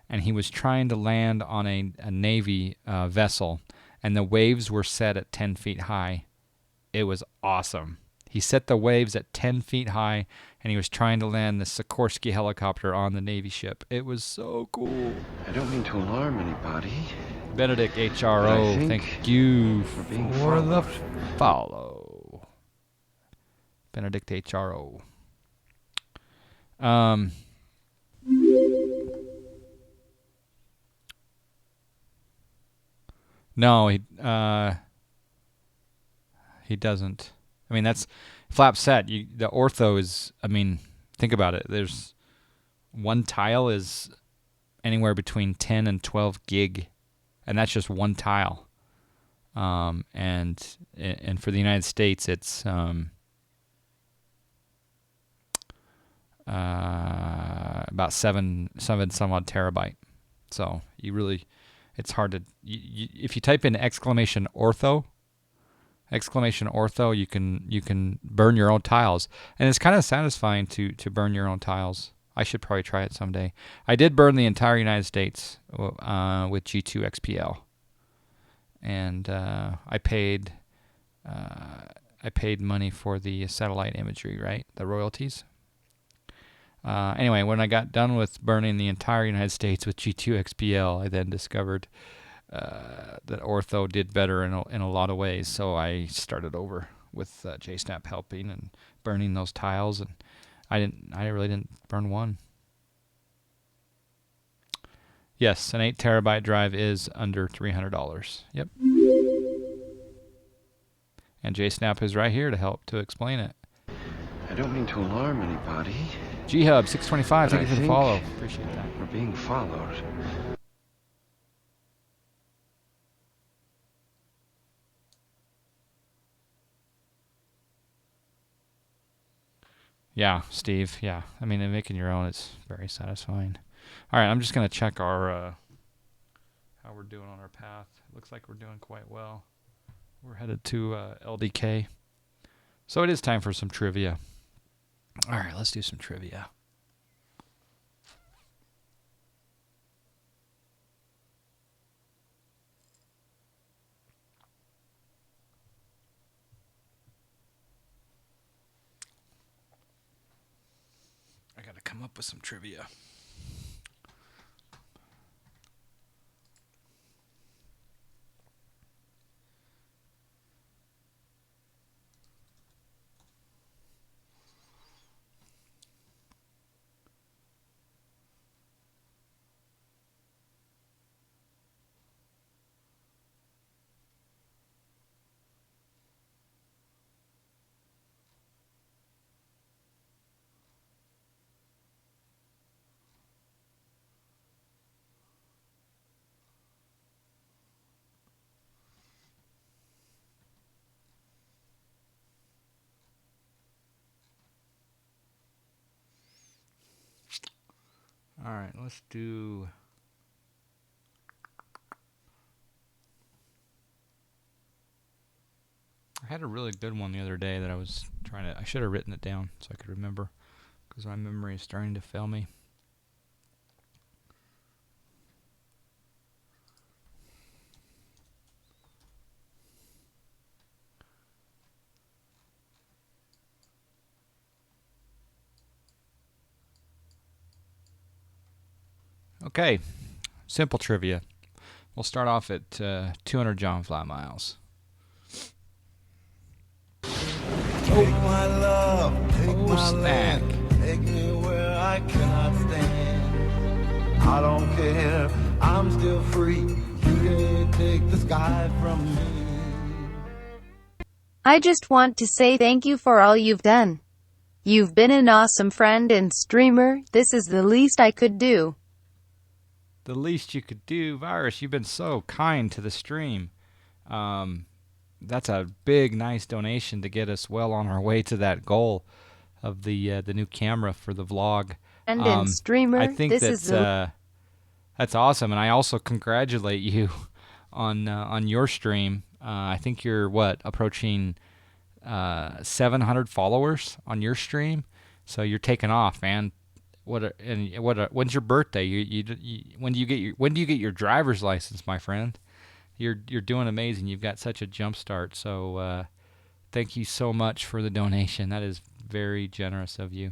and he was trying to land on a Navy vessel, and the waves were set at 10 feet high. It was awesome. He set the waves at 10 feet high, and he was trying to land the Sikorsky helicopter on the Navy ship. It was so cool. I don't mean to alarm anybody. Benedict HRO, thank you for the follow. Benedict HRO. No, he doesn't. I mean, that's flap set. The ortho is, I mean, think about it. There's one tile is anywhere between 10 and 12 gig, and that's just one tile. And for the United States, it's about seven some odd terabyte. So it's hard to if you type in exclamation ortho, you can burn your own tiles, and it's kind of satisfying to burn your own tiles. I should probably try it someday. I did burn the entire United States with G2 XPL, and I paid money for the satellite imagery, right? The royalties. Anyway, when I got done with burning the entire United States with G2XPL, I then discovered that ortho did better in a lot of ways. So I started over with JSnap helping and burning those tiles, and I really didn't burn one. Yes, an 8 terabyte drive is under $300. Yep. And JSnap is right here to help to explain it. I don't mean to alarm anybody. G-Hub 625, but thank you for the follow. Appreciate that. We're being followed. Yeah, Steve. Yeah, I mean, making your own is very satisfying. All right, I'm just gonna check our how we're doing on our path. Looks like we're doing quite well. We're headed to LDK, so it is time for some trivia. All right, let's do some trivia. I gotta come up with some trivia. All right, let's do... I had a really good one the other day that I was trying to... I should have written it down so I could remember, because my memory is starting to fail me. Okay, simple trivia. We'll start off at 200 John flat miles. Take my love, take my snack. land, take me where I cannot stand. I don't care, I'm still free. You can't take the sky from me. I just want to say thank you for all you've done. You've been an awesome friend and streamer. This is the least I could do. The least you could do, Virus. You've been so kind to the stream. That's a big, nice donation to get us well on our way to that goal of the new camera for the vlog. And streamer, I think that's awesome, and I also congratulate you on your stream. I think you're approaching 700 followers on your stream, so you're taking off, man. When's your birthday? When do you get your driver's license, my friend? You're doing amazing. You've got such a jump start. So thank you so much for the donation. That is very generous of you.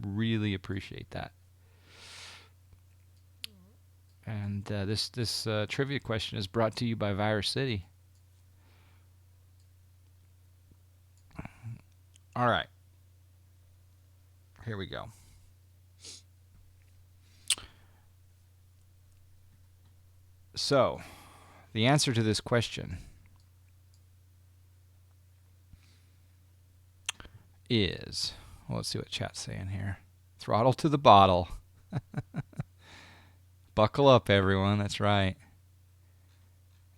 Really appreciate that. And this trivia question is brought to you by Virus City. All right. Here we go. So, the answer to this question is, well, let's see what chat's saying here. Throttle to the bottle. Buckle up, everyone. That's right.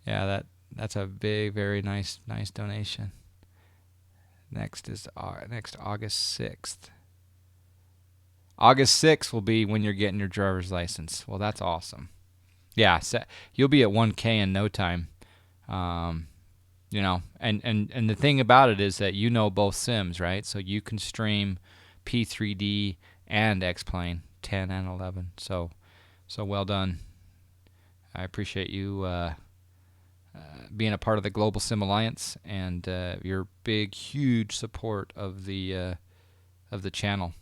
Yeah, that's a big, very nice donation. Next is August 6th. August 6th will be when you're getting your driver's license. Well, that's awesome. Yeah, so you'll be at 1K in no time. You know, and the thing about it is that you know both sims, right? So you can stream P3D and X-Plane 10 and 11. So well done. I appreciate you being a part of the Global Sim Alliance and your big, huge support of the channel.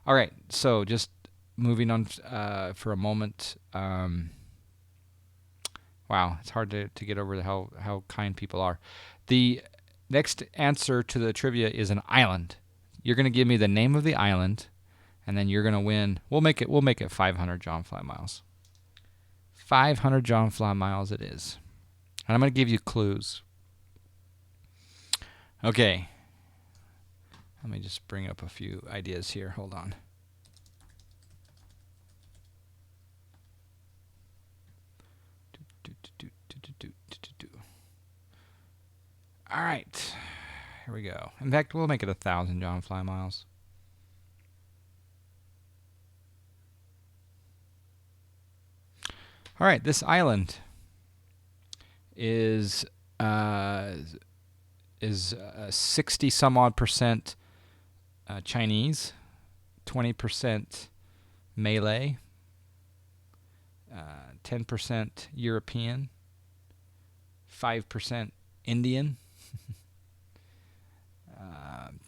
All right, so just moving on for a moment. Wow, it's hard to get over how kind people are. The next answer to the trivia is an island. You're going to give me the name of the island, and then you're going to win. We'll make it 500 John Fly miles. 500 John Fly miles it is. And I'm going to give you clues. Okay. Let me just bring up a few ideas here. Hold on. All right. Here we go. In fact, we'll make it 1,000 John Fly miles. All right, this island is 60 some odd percent Chinese, 20% Malay, 10% European, 5% Indian.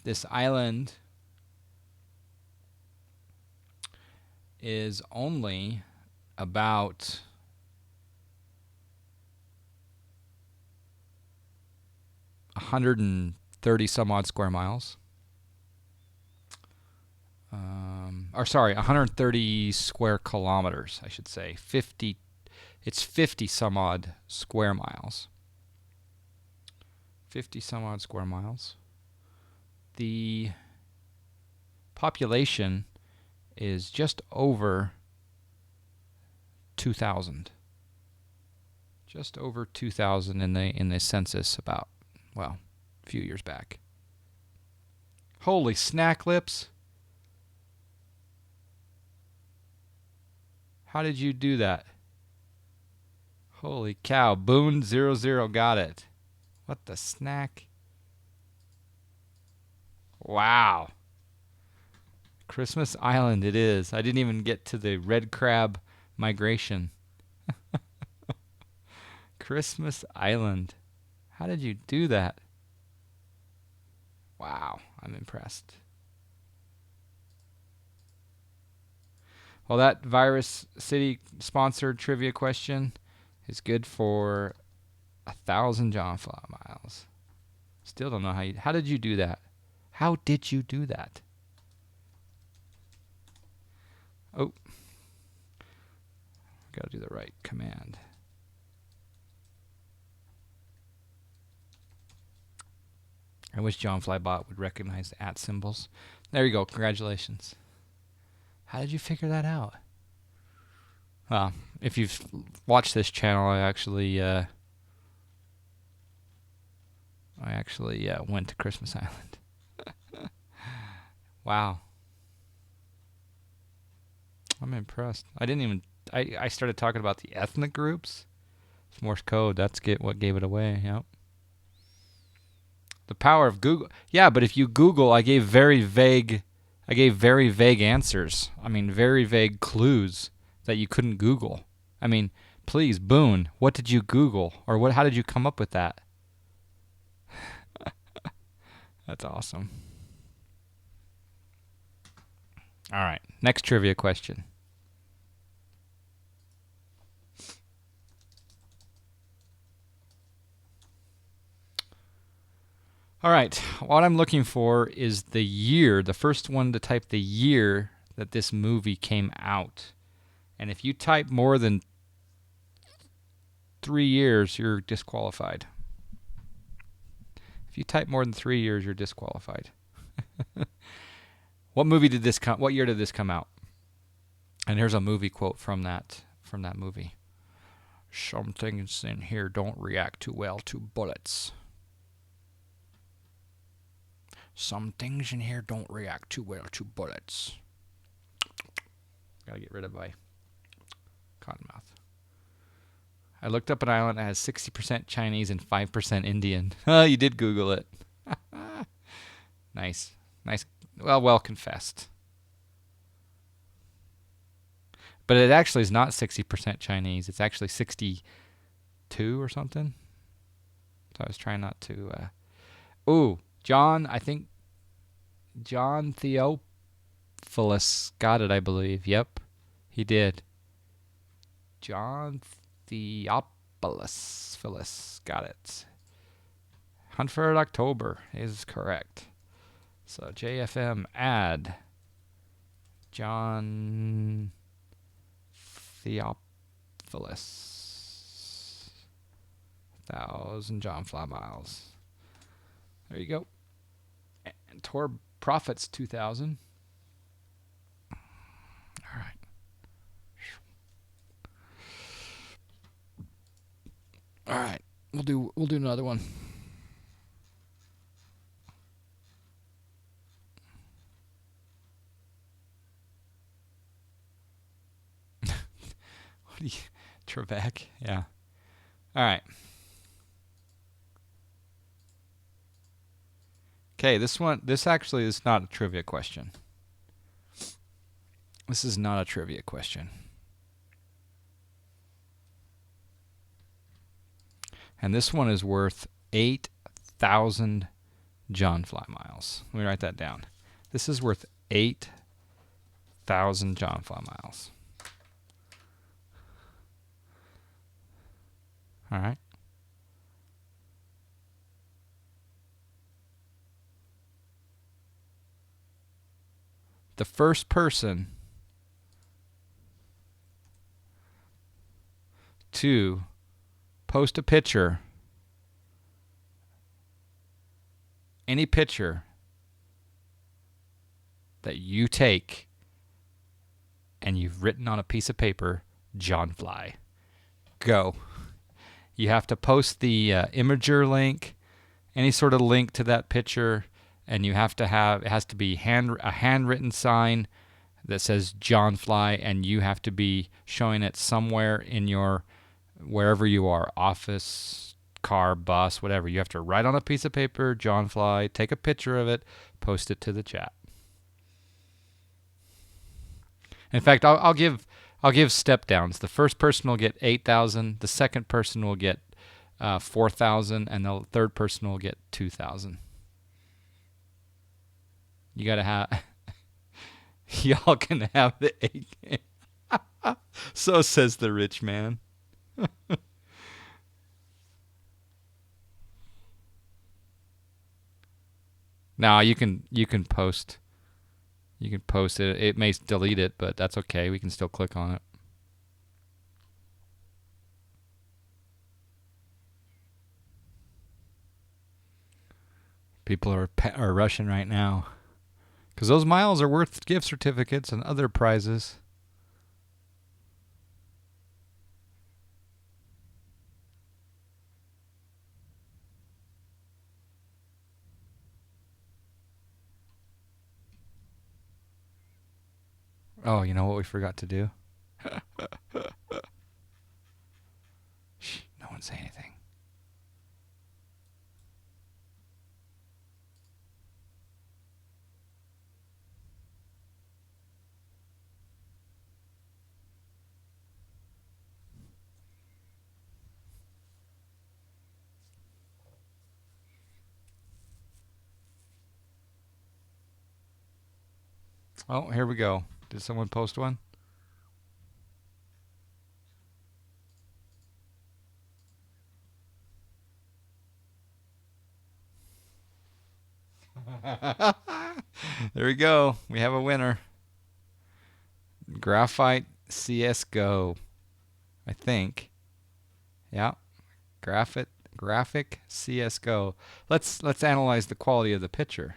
This island is only about 130 some odd square miles. 130 square kilometers, I should say. It's 50 some odd square miles. 50 some odd square miles. The population is just over 2,000. Just over 2,000 in the census about, well, a few years back. Holy snack lips. How did you do that? Holy cow. Boone00 got it. What the snack? Wow. Christmas Island it is. I didn't even get to the red crab migration. Christmas Island. How did you do that? Wow, I'm impressed. Well, that Virus City sponsored trivia question is good for 1,000 John Fly miles. Still don't know how did you do that? How did you do that? Oh. Got to do the right command. I wish John Flybot would recognize the @ symbols. There you go. Congratulations. How did you figure that out? Well, if you've watched this channel, I actually went to Christmas Island. Wow. I'm impressed. I started talking about the ethnic groups. It's Morse code. That's what gave it away. Yep. The power of Google. Yeah, but if you Google, I gave very vague answers. I mean, very vague clues that you couldn't Google. I mean, please, Boone, what did you Google? Or how did you come up with that? That's awesome. All right, next trivia question. All right, what I'm looking for is the year, the first one to type the year that this movie came out. And if you type more than 3 years, you're disqualified. If you type more than 3 years, you're disqualified. What year did this come out? And here's a movie quote from that movie. Some things in here don't react too well to bullets. Some things in here don't react too well to bullets. Gotta get rid of my cottonmouth. I looked up an island that has 60% Chinese and 5% Indian. Oh, you did Google it. Nice. Nice. Well confessed. But it actually is not 60% Chinese. It's actually 62 or something. So I was trying not to... Ooh, John, I think... John Theophilus got it, I believe. Yep, he did. John Theophilus. Phyllis got it. Huntford, October is correct. So JFM add John Theophilus. 1,000 John fly miles. There you go. And Tor profits 2,000. All right. All right. We'll do another one. What do you Trebek? Yeah. All right. Okay, this actually is not a trivia question. This is not a trivia question. And this one is worth 8,000 John fly miles. Let me write that down. This is worth 8,000 John fly miles. All right. The first person to post a picture, any picture that you take and you've written on a piece of paper, John Fly. Go. You have to post the Imager link, any sort of link to that picture, and you have to have, it has to be a handwritten sign that says John Fly, and you have to be showing it somewhere in your, wherever you are, office, car, bus, whatever. You have to write on a piece of paper, John Fly, take a picture of it, post it to the chat. In fact, I'll give step downs. The first person will get 8,000. The second person will get 4,000, and the third person will get 2,000. You gotta have. Y'all can have the 8. So says the rich man. Now you can post. You can post it. It may delete it, but that's okay. We can still click on it. People are rushing right now because those miles are worth gift certificates and other prizes. Oh, you know what we forgot to do? Shh, no one say anything. Oh, here we go. Did someone post one? There we go. We have a winner. Graphite CSGO, I think. Yeah. Graphic CSGO. Let's analyze the quality of the picture.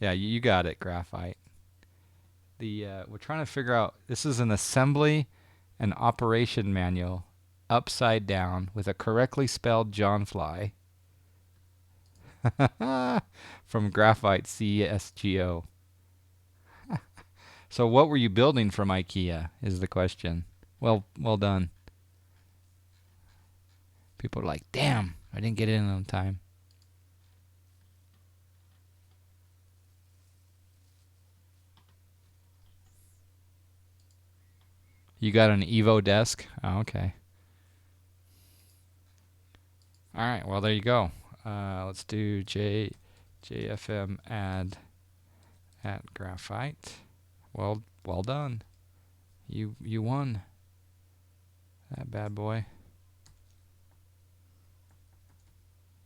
Yeah, you got it, Graphite. We're trying to figure out, this is an assembly and operation manual upside down with a correctly spelled John Fly from Graphite CSGO. So what were you building from IKEA is the question. Well done. People are like, damn, I didn't get it in on time. You got an Evo desk? Oh, okay. All right, well, there you go. Let's do JFM add at graphite. Well done. You won that bad boy.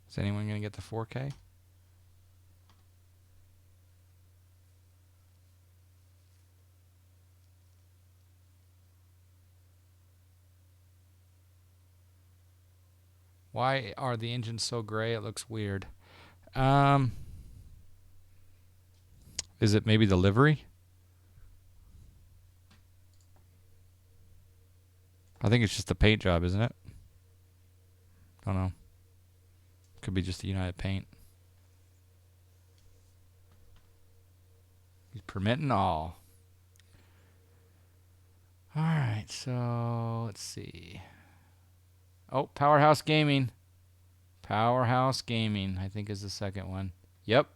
Is anyone going to get the 4K? Why are the engines so gray? It looks weird. Is it maybe the livery? I think it's just the paint job, isn't it? Don't know. Could be just the United Paint. He's permitting all. Alright, so let's see. Oh, Powerhouse Gaming. Powerhouse Gaming, I think, is the second one. Yep.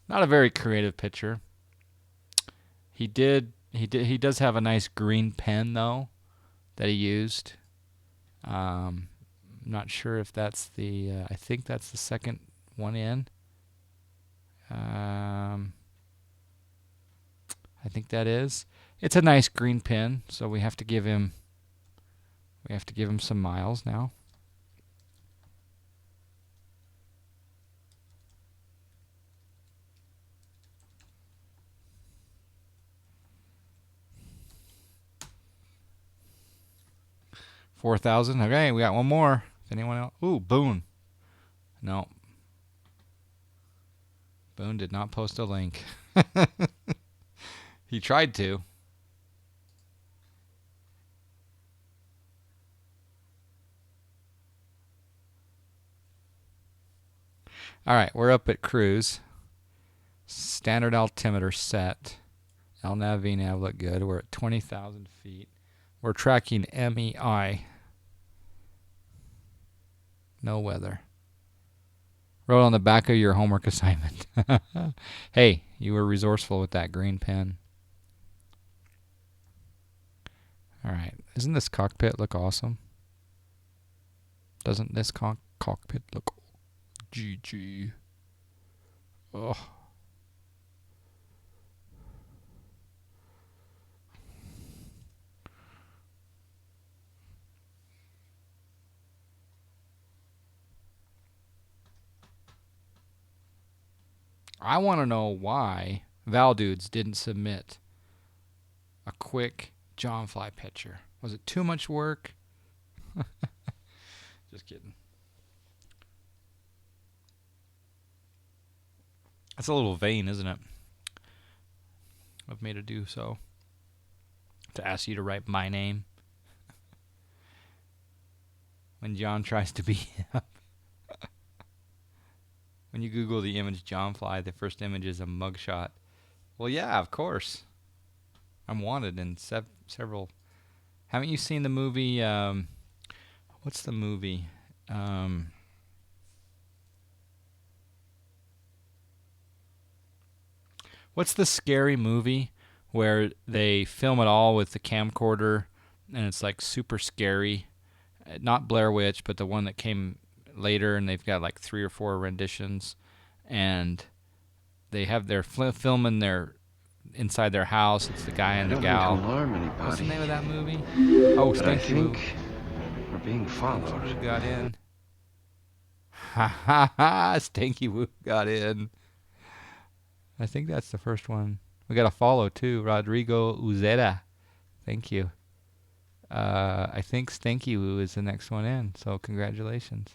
Not a very creative picture. He does have a nice green pen though that he used. Not sure if that's the I think that's the second one in. I think that is. It's a nice green pen, so we have to give him some miles now. $4,000. Okay, we got one more. If anyone else? Ooh, Boone. No. Boone did not post a link. He tried to. All right, we're up at cruise. Standard altimeter set. LNAV, VNAV look good. We're at 20,000 feet. We're tracking MEI. No weather. Wrote on the back of your homework assignment. Hey, you were resourceful with that green pen. All right. Doesn't this cockpit look awesome? Doesn't this cockpit look GG? Oh. I want to know why Valdudes didn't submit a quick John Fly picture. Was it too much work? Just kidding. That's a little vain, isn't it? Of me to do so. To ask you to write my name. When John tries to be him. When you Google the image John Fly, the first image is a mugshot. Well, yeah, of course. I'm wanted in several. Haven't you seen the movie? What's the movie? What's the scary movie where they film it all with the camcorder and it's like super scary? Not Blair Witch, but the one that came later, and they've got like 3 or 4 renditions, and they have their filming their inside their house. It's the guy and the gal. What's the name of that movie? Oh, Stinky Woo. We're being followed. Stinky Woo got in. Ha ha ha! Stinky Woo got in. I think that's the first one. We got a follow too, Rodrigo Uzeda. Thank you. I think Stinky Woo is the next one in, so congratulations.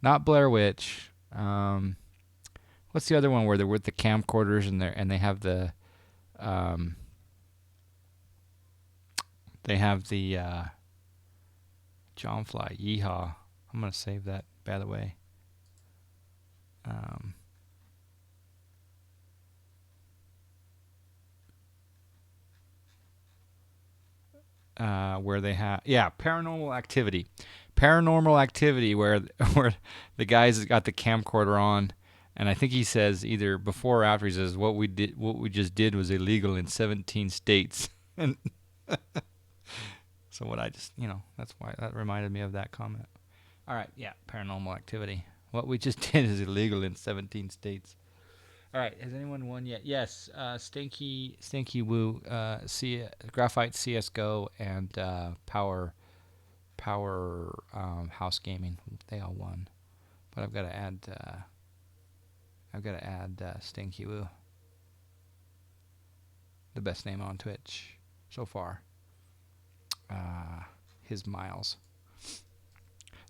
Not Blair Witch. What's the other one where they're with the camcorders and they have the John Fly. Yeehaw. I'm gonna save that, by the way. Where they have Paranormal Activity. Paranormal Activity, where the guy's got the camcorder on, and I think he says either before or after, he says what we just did was illegal in 17 states. And so what I just, that's why that reminded me of that comment. All right, yeah, Paranormal Activity. What we just did is illegal in 17 states. All right, has anyone won yet? Yes, Stinky Woo, Graphite CSGO, and Power House Gaming. They all won, but I've got to add Stinky Woo, the best name on Twitch so far. His miles.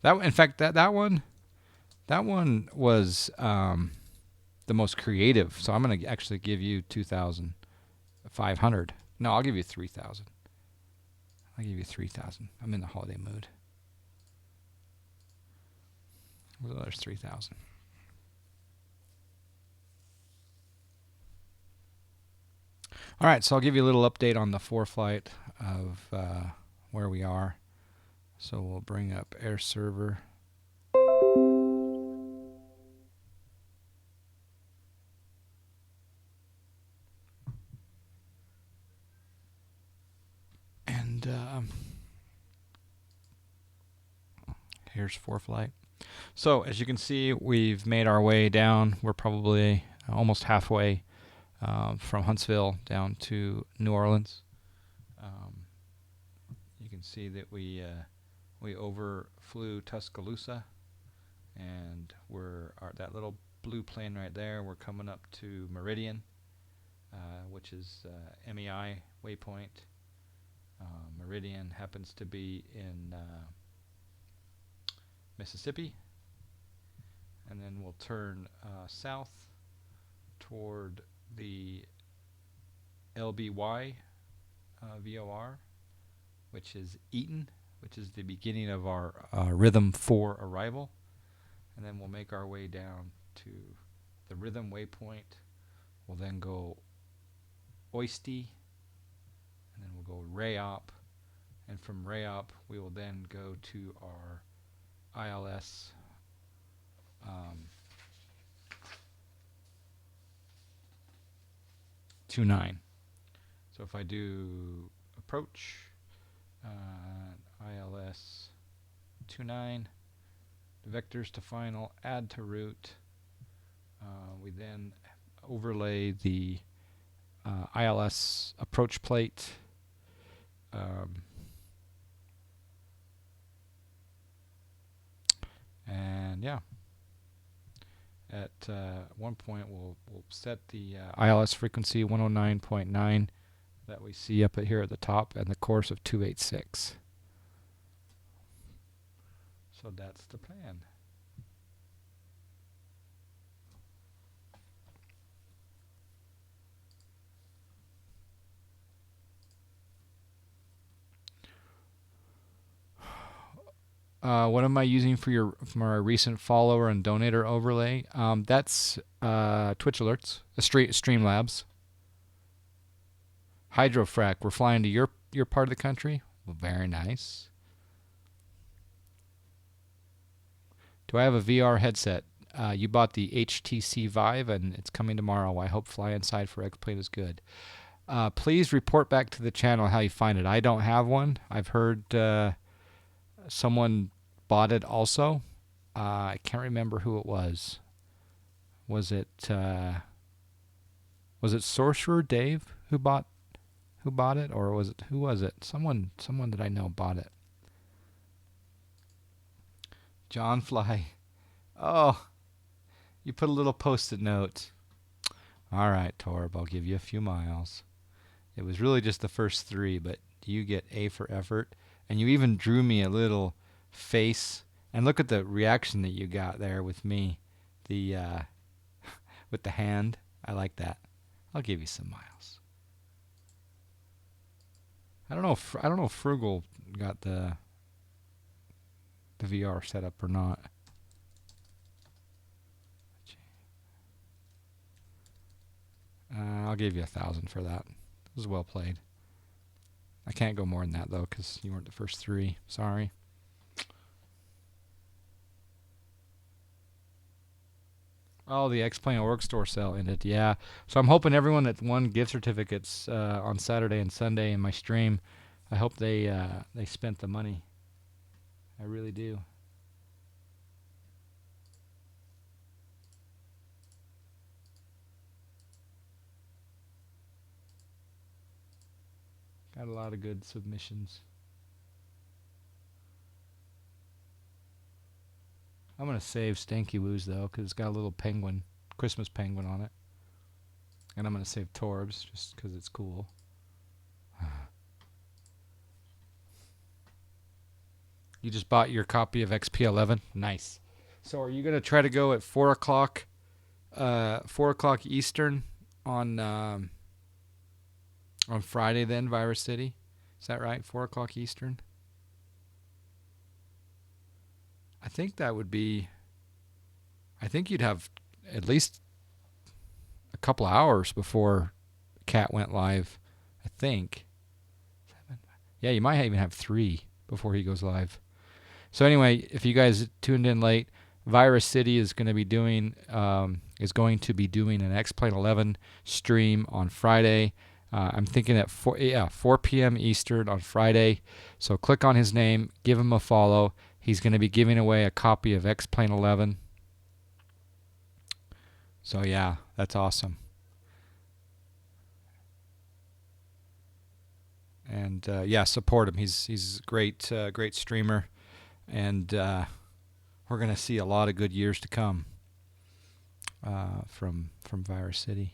In fact, that one was the most creative. So I'm going to actually give you 2,500. No, I'll give you 3,000. I'll give you 3,000. I'm in the holiday mood. Well, there's 3,000. All right, so I'll give you a little update on the flight of where we are. So we'll bring up Air Server. And here's flight. So as you can see, we've made our way down. We're probably almost halfway from Huntsville down to New Orleans. You can see that we overflew Tuscaloosa, and that little blue plane right there. We're coming up to Meridian, which is MEI waypoint. Meridian happens to be in Mississippi, and then we'll turn south toward the LBY VOR, which is Eaton, which is the beginning of our Rhythm 4 arrival. And then we'll make our way down to the Rhythm waypoint. We'll then go Oisty, and then we'll go Rayop, and from Rayop we will then go to our ILS .29. So if I do approach ILS .29, the vectors to final, add to route, we then overlay the ILS approach plate, and yeah, at one point we'll set the ILS frequency 109.9 that we see up here at the top, and the course of 286. So that's the plan. What am I using for our recent follower and donator overlay? That's Twitch alerts, Streamlabs. Hydrofrac, we're flying to your part of the country. Well, very nice. Do I have a VR headset? You bought the HTC Vive, and it's coming tomorrow. I hope Fly Inside for X-Plane is good. Please report back to the channel how you find it. I don't have one. I've heard someone bought it also. I can't remember who it was. Was it Sorcerer Dave who bought it, or was it who was it? Someone that I know bought it. John Fly. Oh, you put a little post-it note. All right, Torb, I'll give you a few miles. It was really just the first 3, but you get A for effort. And you even drew me a little face. And look at the reaction that you got there with me. With the hand. I like that. I'll give you some miles. I don't know if Frugal got the VR set up or not. I'll give you 1,000 for that. It was well played. I can't go more than that though, because you weren't the first 3. Sorry. Oh, the X-Plane Org Store sale ended. Yeah. So I'm hoping everyone that won gift certificates on Saturday and Sunday in my stream, I hope they spent the money. I really do. Had a lot of good submissions. I'm going to save Stanky Woos, though, because it's got a little penguin, Christmas penguin on it. And I'm going to save Torbs, just because it's cool. You just bought your copy of XP11? Nice. So are you going to try to go at 4 o'clock 4 o'clock Eastern on Friday then, Virus City? Is that right? 4 o'clock Eastern? I think that would be... I think you'd have at least a couple hours before Cat went live. I think. Yeah, you might even have 3 before he goes live. So anyway, if you guys tuned in late, Virus City is going to be doing an X-Plane 11 stream on Friday. I'm thinking at 4 p.m. Eastern on Friday. So click on his name, give him a follow. He's going to be giving away a copy of X-Plane 11. So yeah, that's awesome. And yeah, support him. He's a great streamer, and we're going to see a lot of good years to come from Virus City.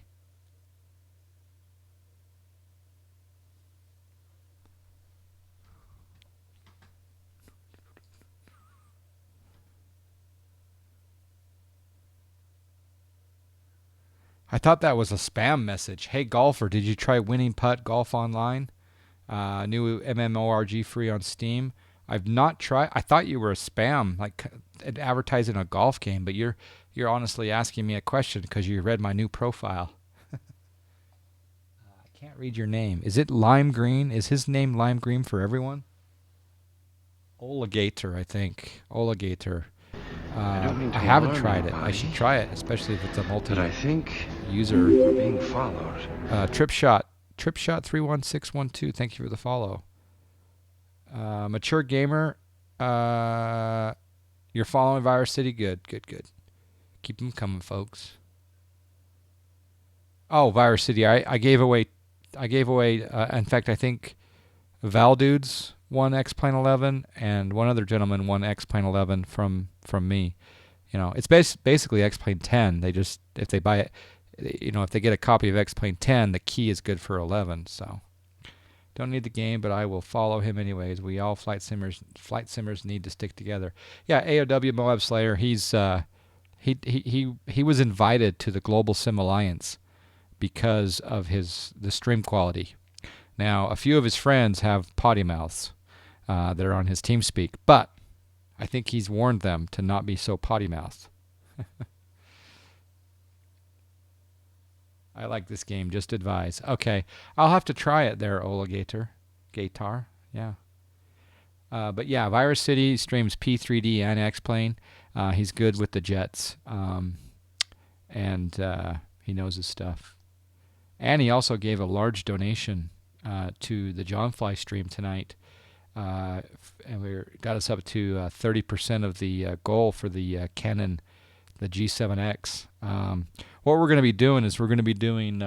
I thought that was a spam message. Hey, golfer, did you try Winning Putt Golf Online? New MMORG free on Steam. I've not tried. I thought you were a spam, like advertising a golf game, but you're honestly asking me a question because you read my new profile. I can't read your name. Is it Lime Green? Is his name Lime Green for everyone? Oligator, I think. Oligator. I haven't tried it. I should try it, especially if it's a multi-user. But I think we're being followed. Tripshot 31612. Thank you for the follow. Mature Gamer, you're following Virus City. Good. Keep them coming, folks. Oh, Virus City. I gave away. In fact, I think Valdudes won X-Plane 11, and one other gentleman won X-Plane 11 from me. You know, it's basically X-Plane 10. They just, if they buy it, you know, if they get a copy of X-Plane 10, the key is good for 11. So don't need the game, but I will follow him anyways. We all flight simmers need to stick together. Yeah, AOW Moab Slayer. He was invited to the Global Sim Alliance because of the stream quality. Now, a few of his friends have potty mouths that are on his TeamSpeak, but I think he's warned them to not be so potty mouthed. I like this game, just advise. Okay, I'll have to try it there, Oligator. Gator, yeah. But yeah, Virus City streams P3D and X-Plane. He's good with the jets, and he knows his stuff. And he also gave a large donation to the John Fly stream tonight, and got us up to 30% of the goal for the Canon, the G7X. What we're going to be doing is we're going to be doing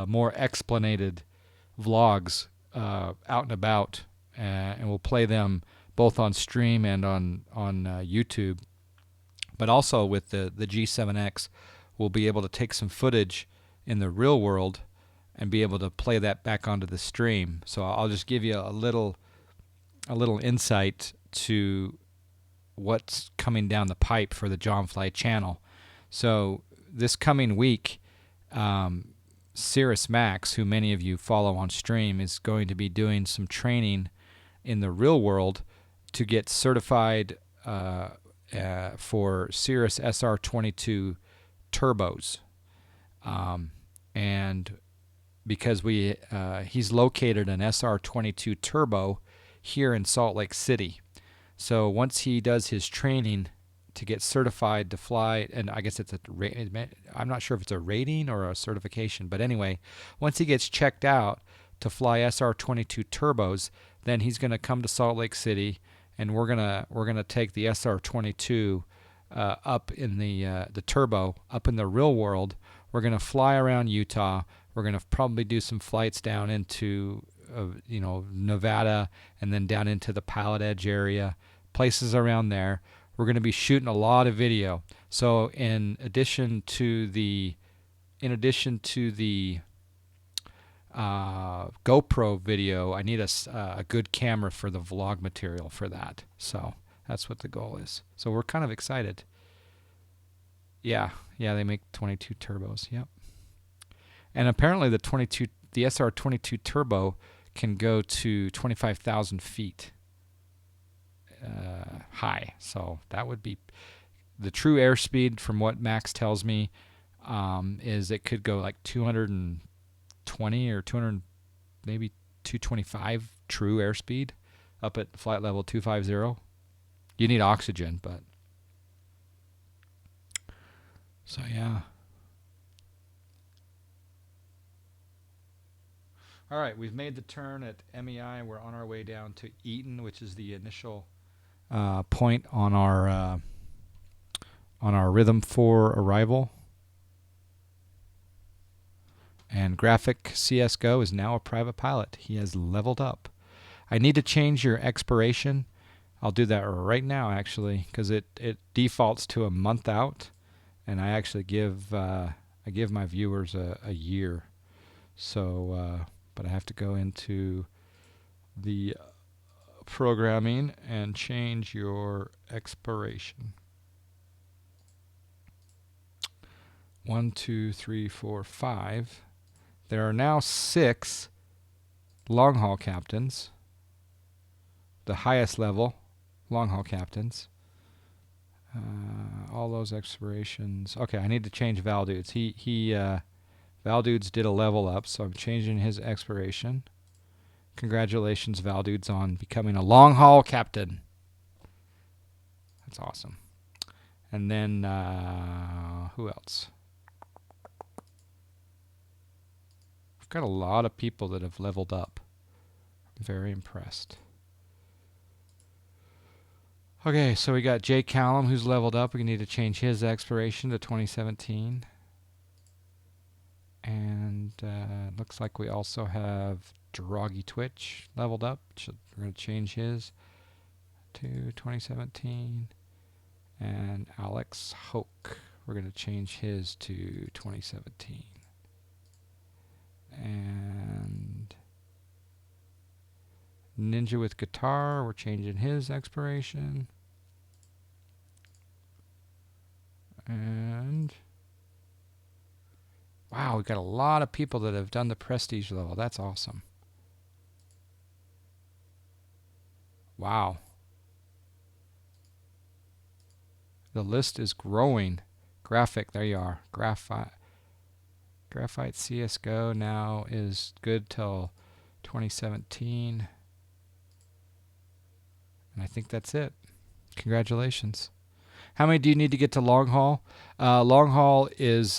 more explanated vlogs out and about, and we'll play them both on stream and on YouTube. But also with the G7X, we'll be able to take some footage in the real world and be able to play that back onto the stream. So I'll just give you a little insight to what's coming down the pipe for the John Fly channel. So this coming week, Cirrus Max, who many of you follow on stream, is going to be doing some training in the real world to get certified for Cirrus SR22 turbos. And because he's located an SR22 turbo here in Salt Lake City. So once he does his training to get certified to fly, and I guess I'm not sure if it's a rating or a certification, but anyway, once he gets checked out to fly SR22 turbos, then he's going to come to Salt Lake City, and we're gonna take the SR22 up in the turbo up in the real world. We're going to fly around Utah. We're going to probably do some flights down into you know, Nevada, and then down into the Pilot Edge area, places around there. We're going to be shooting a lot of video. So in addition to the GoPro video, I need a good camera for the vlog material for that. So that's what the goal is. So we're kind of excited. Yeah, they make 22 turbos. Yep. And apparently the SR22 turbo can go to 25,000 feet high. So that would be the true airspeed, from what Max tells me, is it could go like 220 or 200, maybe 225 true airspeed up at flight level 250. You need oxygen, but so yeah. All right, we've made the turn at MEI. We're on our way down to Eaton, which is the initial point on our rhythm for arrival. And Graphic CSGO is now a private pilot. He has leveled up. I need to change your expiration. I'll do that right now, actually, because it defaults to a month out, and I actually give my viewers a year. So, but I have to go into the programming and change your expiration. 1, 2, 3, 4, 5. There are now 6 long-haul captains, the highest level long-haul captains. All those expirations. Okay, I need to change Valdudes. Valdudes did a level up, so I'm changing his expiration. Congratulations, Valdudes, on becoming a long-haul captain. That's awesome. And then, who else? I've got a lot of people that have leveled up. I'm very impressed. Okay, so we got Jay Callum, who's leveled up. We need to change his expiration to 2017. And it looks like we also have Droggy Twitch leveled up. We're going to change his to 2017. And Alex Hoke, we're going to change his to 2017. And Ninja with Guitar, we're changing his expiration. And wow, we've got a lot of people that have done the prestige level. That's awesome. Wow. The list is growing. Graphic, there you are. Graphite CSGO now is good till 2017. And I think that's it. Congratulations. How many do you need to get to long haul? Long haul is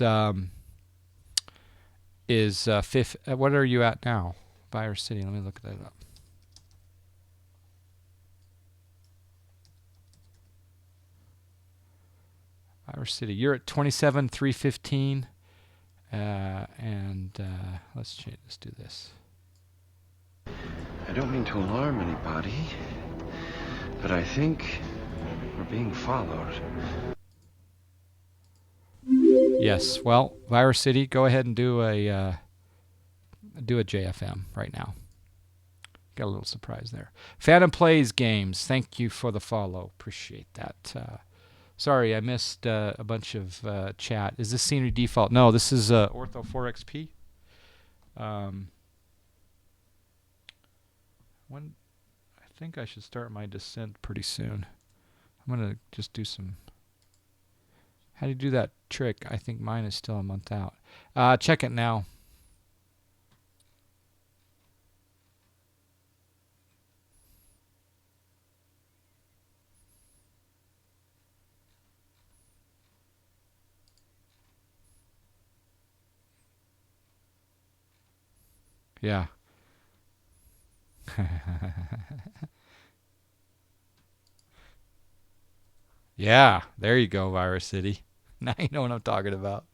fifth. What are you at now? Virus City. Let me look that up. Virus City. You're at 27,315. Let's do this. I don't mean to alarm anybody, but I think we're being followed. Yes. Well, Virus City, go ahead and do a JFM right now. Got a little surprise there. Phantom Plays Games, thank you for the follow. Appreciate that. Sorry, I missed a bunch of chat. Is this scenery default? No, this is Ortho 4XP. When I think I should start my descent pretty soon. I'm going to just do some... How do you do that trick? I think mine is still a month out. Check it now. Yeah. Yeah, there you go, Virus City. Now you know what I'm talking about.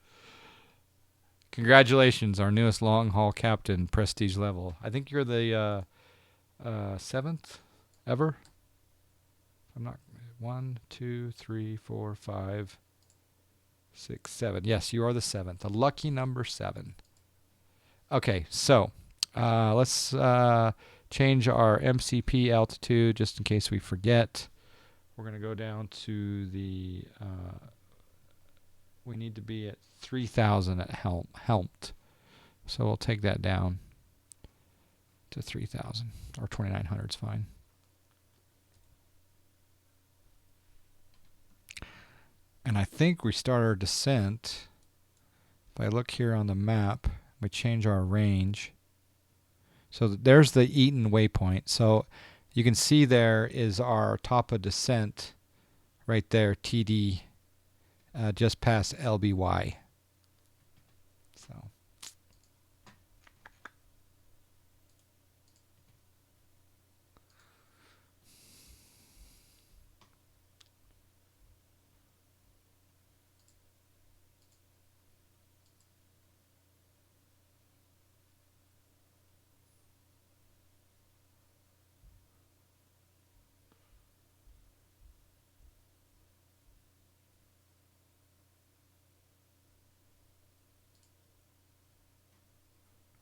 Congratulations, our newest long-haul captain, prestige level. I think you're the 7th ever. I'm not. 1, 2, 3, 4, 5, 6, 7. Yes, you are the 7th. The lucky number 7. Okay, so let's change our MCP altitude just in case we forget. We're going to go down to the... we need to be at 3,000 at Helmt. So we'll take that down to 3,000. Or 2,900 is fine. And I think we start our descent. If I look here on the map, we change our range. So there's the Eaton waypoint. So you can see there is our top of descent right there, TD, just past LBY. So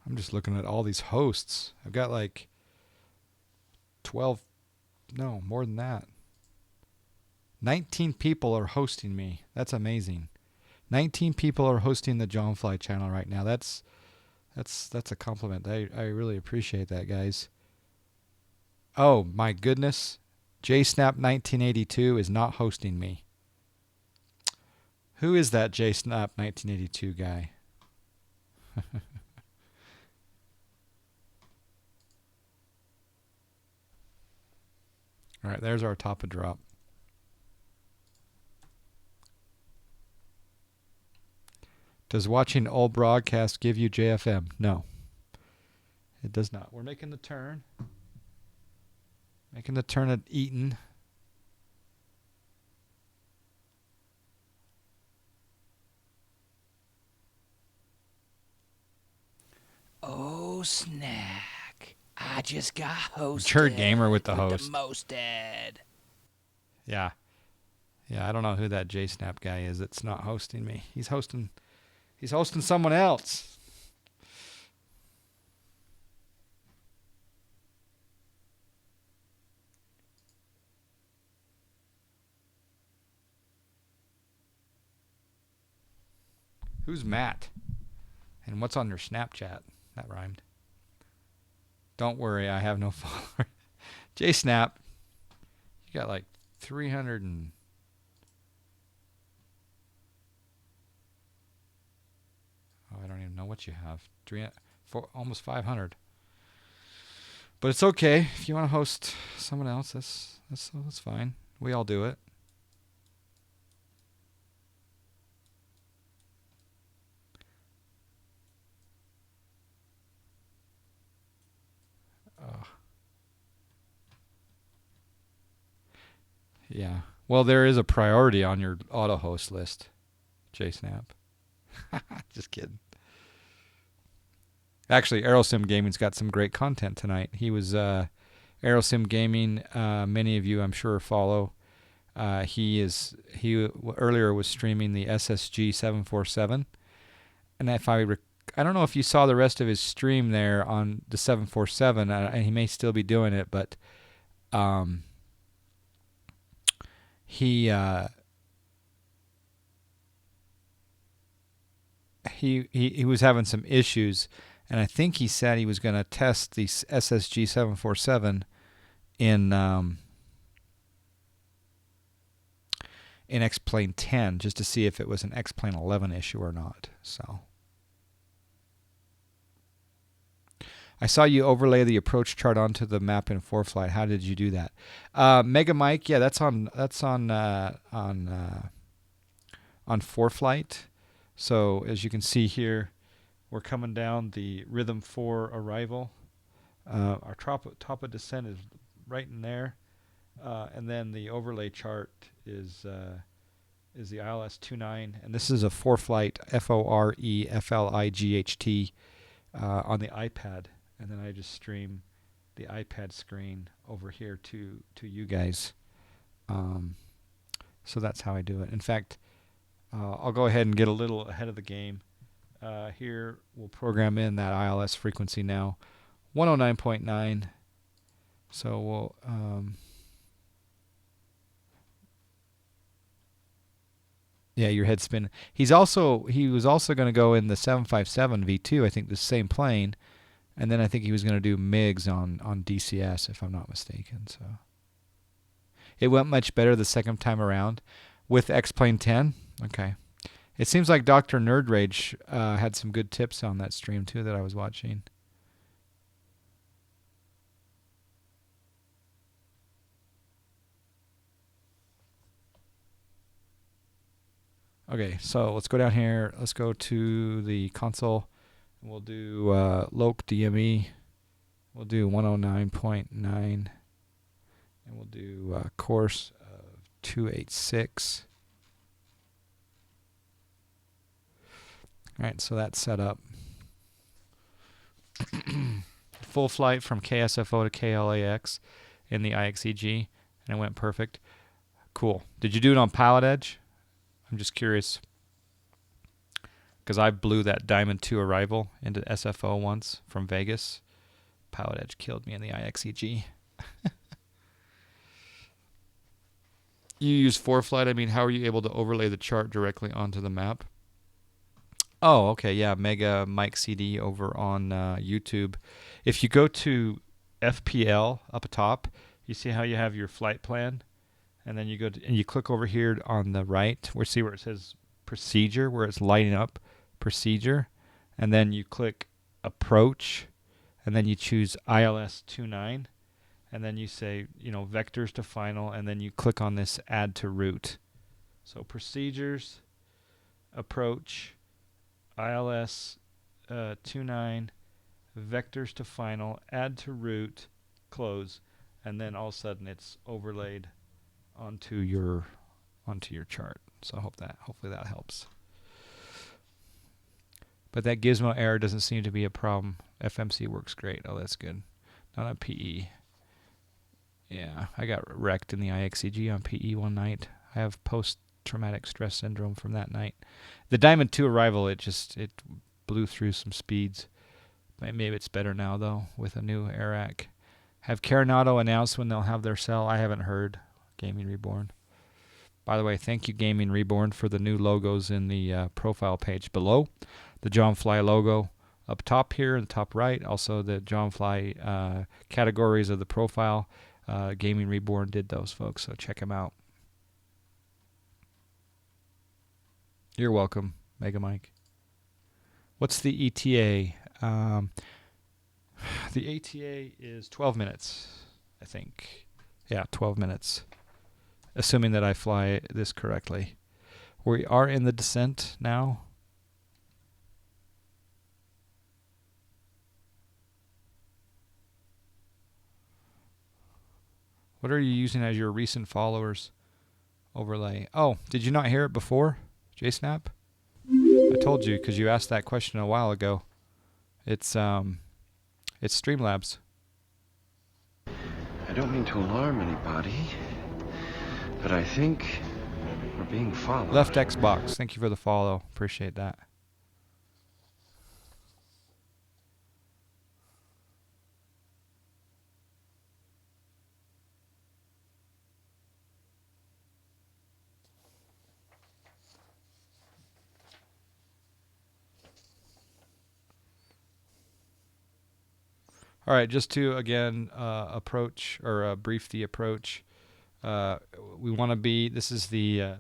I'm just looking at all these hosts. I've got like 12, no, more than that. 19 people are hosting me. That's amazing. 19 people are hosting the John Fly channel right now. That's a compliment. I really appreciate that, guys. Oh my goodness. JSnap1982 is not hosting me. Who is that JSnap1982 guy? All right, there's our top of drop. Does watching old broadcasts give you JFM? No, it does not. We're making the turn. Making the turn at Eaton. Oh, snack. I just got hosted. Mature gamer with the host. The most dead. Yeah. Yeah, I don't know who that JSnap guy is that's not hosting me. He's hosting someone else. Who's Matt? And what's on your Snapchat? That rhymed. Don't worry, I have no followers. JSnap, you got like 300 and... Oh, I don't even know what you have. Almost 500. But it's okay. If you want to host someone else, that's fine. We all do it. Yeah. Well, there is a priority on your auto host list, JSnap. Just kidding. Actually, Aerosim Gaming's got some great content tonight. He was Aerosim Gaming. Many of you, I'm sure, follow. He earlier was streaming the SSG 747, and if I don't know if you saw the rest of his stream there on the 747, and he may still be doing it, but he was having some issues, and I think he said he was going to test the SSG 747 in X-Plane 10 just to see if it was an X-Plane 11 issue or not. So I saw you overlay the approach chart onto the map in ForeFlight. How did you do that? Mega Mike, yeah, that's on ForeFlight. So as you can see here, we're coming down the Rhythm 4 arrival. Our top of descent is right in there, and then the overlay chart is is the ILS 29, and this is a ForeFlight, FOREFLIGHT, on the iPad, and then I just stream the iPad screen over here to you guys. So that's how I do it. In fact, I'll go ahead and get a little ahead of the game. Here we'll program in that ILS frequency now, 109.9. So we'll yeah, your head spin. He was also going to go in the 757 V2, I think the same plane, and then I think he was going to do MiGs on DCS, if I'm not mistaken. So it went much better the second time around with X-Plane 10. Okay. It seems like Dr. Nerd Rage had some good tips on that stream too that I was watching. Okay, so let's go down here. Let's go to the console. We'll do LOC DME. We'll do 109.9. And we'll do course of 286. All right, so that's set up. Full flight from KSFO to KLAX in the IXEG, and it went perfect. Cool. Did you do it on Pilot Edge? I'm just curious, because I blew that Diamond 2 arrival into SFO once from Vegas. Pilot Edge killed me in the IXEG. You use ForeFlight. I mean, how are you able to overlay the chart directly onto the map? Oh, okay, yeah, Mega Mike CD over on YouTube. If you go to FPL up top, you see how you have your flight plan? And then you go and you click over here on the right, where it says procedure, where it's lighting up procedure, and then you click approach, and then you choose ILS 29, and then you say, vectors to final, and then you click on this add to route. So procedures, approach, ILS 29, vectors to final, add to route, close, and then all of a sudden it's overlaid onto your chart. So hopefully that helps. But that gizmo error doesn't seem to be a problem. FMC works great. Oh, that's good. Not on PE. Yeah, I got wrecked in the IXEG on PE one night. I have post-traumatic stress syndrome from that night. The Diamond 2 arrival, it blew through some speeds. Maybe it's better now though with a new AirAC. Have Carenado announced when they'll have their cell? I haven't heard. Gaming Reborn. By the way, thank you, Gaming Reborn, for the new logos in the profile page below. The John Fly logo up top here in the top right. Also the John Fly categories of the profile. Gaming Reborn did those, folks, so check them out. You're welcome, Mega Mike. What's the ETA? The ETA is 12 minutes, I think. Yeah, 12 minutes. Assuming that I fly this correctly. We are in the descent now. What are you using as your recent followers overlay? Oh, did you not hear it before, JSnap? I told you because you asked that question a while ago. It's Streamlabs. I don't mean to alarm anybody, but I think we're being followed. Left Xbox, thank you for the follow. Appreciate that. All right, just to again approach or brief the approach. We want to be. This is the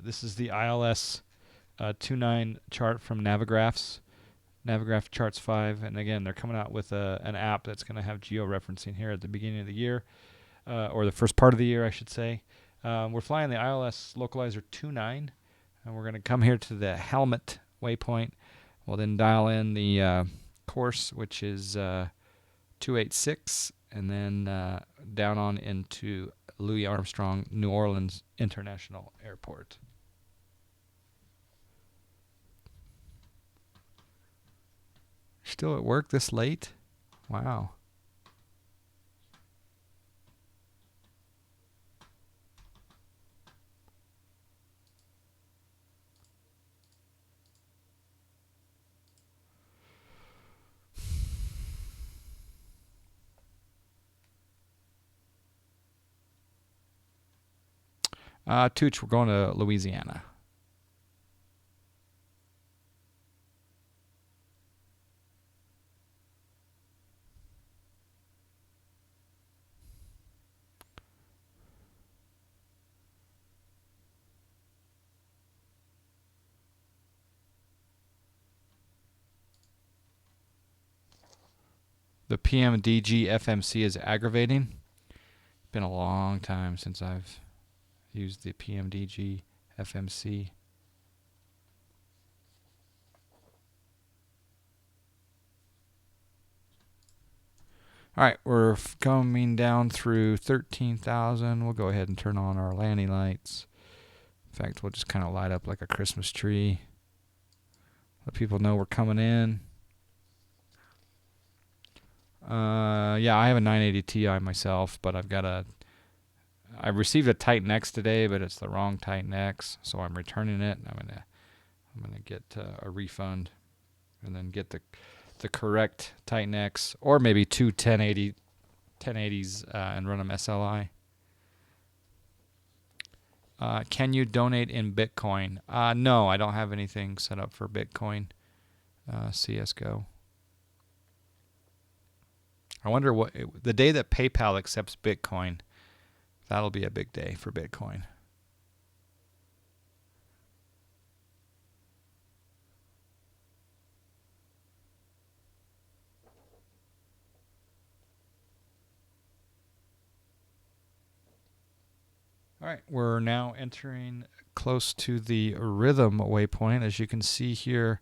ILS 29 chart from Navigraphs. Navigraph Charts 5, and again, they're coming out with an app that's going to have geo-referencing here at the beginning of the year, or the first part of the year, I should say. We're flying the ILS Localizer 29, and we're going to come here to the helmet waypoint. We'll then dial in the course, which is 286, and then down on into Louis Armstrong New Orleans International Airport. still at work this late? Wow. Tooch, we're going to Louisiana. The PMDG FMC is aggravating. Been a long time since I've used the PMDG FMC. All right, we're coming down through 13,000. We'll go ahead and turn on our landing lights. In fact, we'll just kind of light up like a Christmas tree. Let people know we're coming in. Yeah, I have a 980 Ti myself, but I received a Titan X today, but it's the wrong Titan X, so I'm returning it. I'm gonna get a refund, and then get the correct Titan X, or maybe two 1080s and run them SLI. Can you donate in Bitcoin? No, I don't have anything set up for Bitcoin. CSGO. I wonder what the day that PayPal accepts Bitcoin. That'll be a big day for Bitcoin. All right, we're now entering close to the rhythm waypoint. As you can see here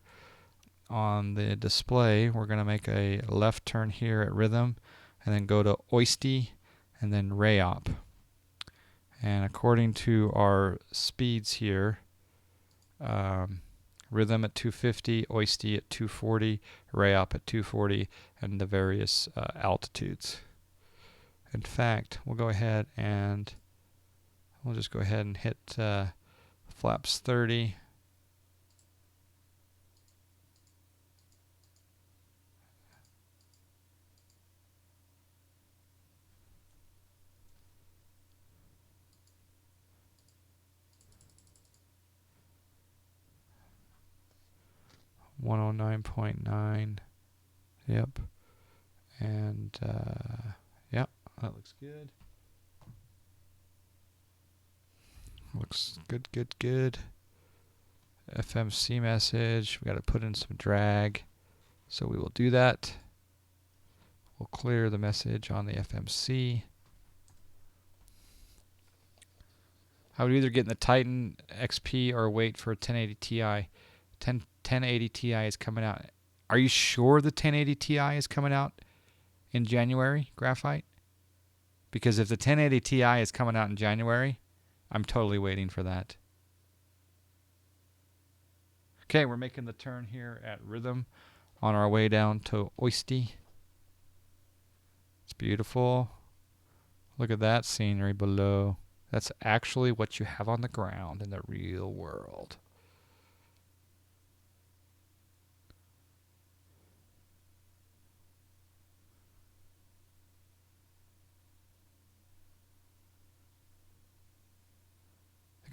on the display, we're going to make a left turn here at rhythm, and then go to Oisty, and then Rayop. And according to our speeds here, rhythm at 250, Oisty at 240, Rayop at 240, and the various altitudes. In fact, we'll go ahead and we'll just go ahead and hit flaps 30. .9. Yep. And yep, that looks good. Looks good. FMC message. We got to put in some drag, so we will do that. We'll clear the message on the FMC. I would either get in the Titan XP or wait for a 1080 Ti. 1080 Ti is coming out. Are you sure the 1080 Ti is coming out in January, Graphite? Because if the 1080 Ti is coming out in January, I'm totally waiting for that. Okay, we're making the turn here at rhythm on our way down to Oisty. It's beautiful. Look at that scenery below. That's actually what you have on the ground in the real world.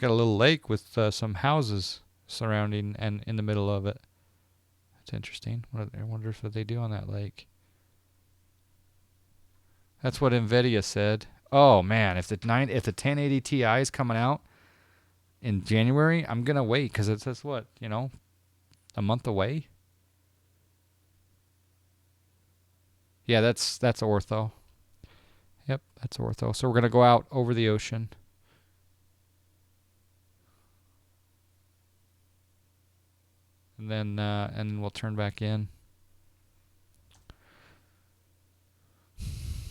Got a little lake with some houses surrounding and in the middle of it. That's interesting. I wonder if what they do on that lake. That's what NVIDIA said. Oh man, if the 1080 Ti is coming out in January, I'm gonna wait because it's what, a month away. Yeah, that's ortho. Yep, that's ortho. So we're gonna go out over the ocean. And then we'll turn back in.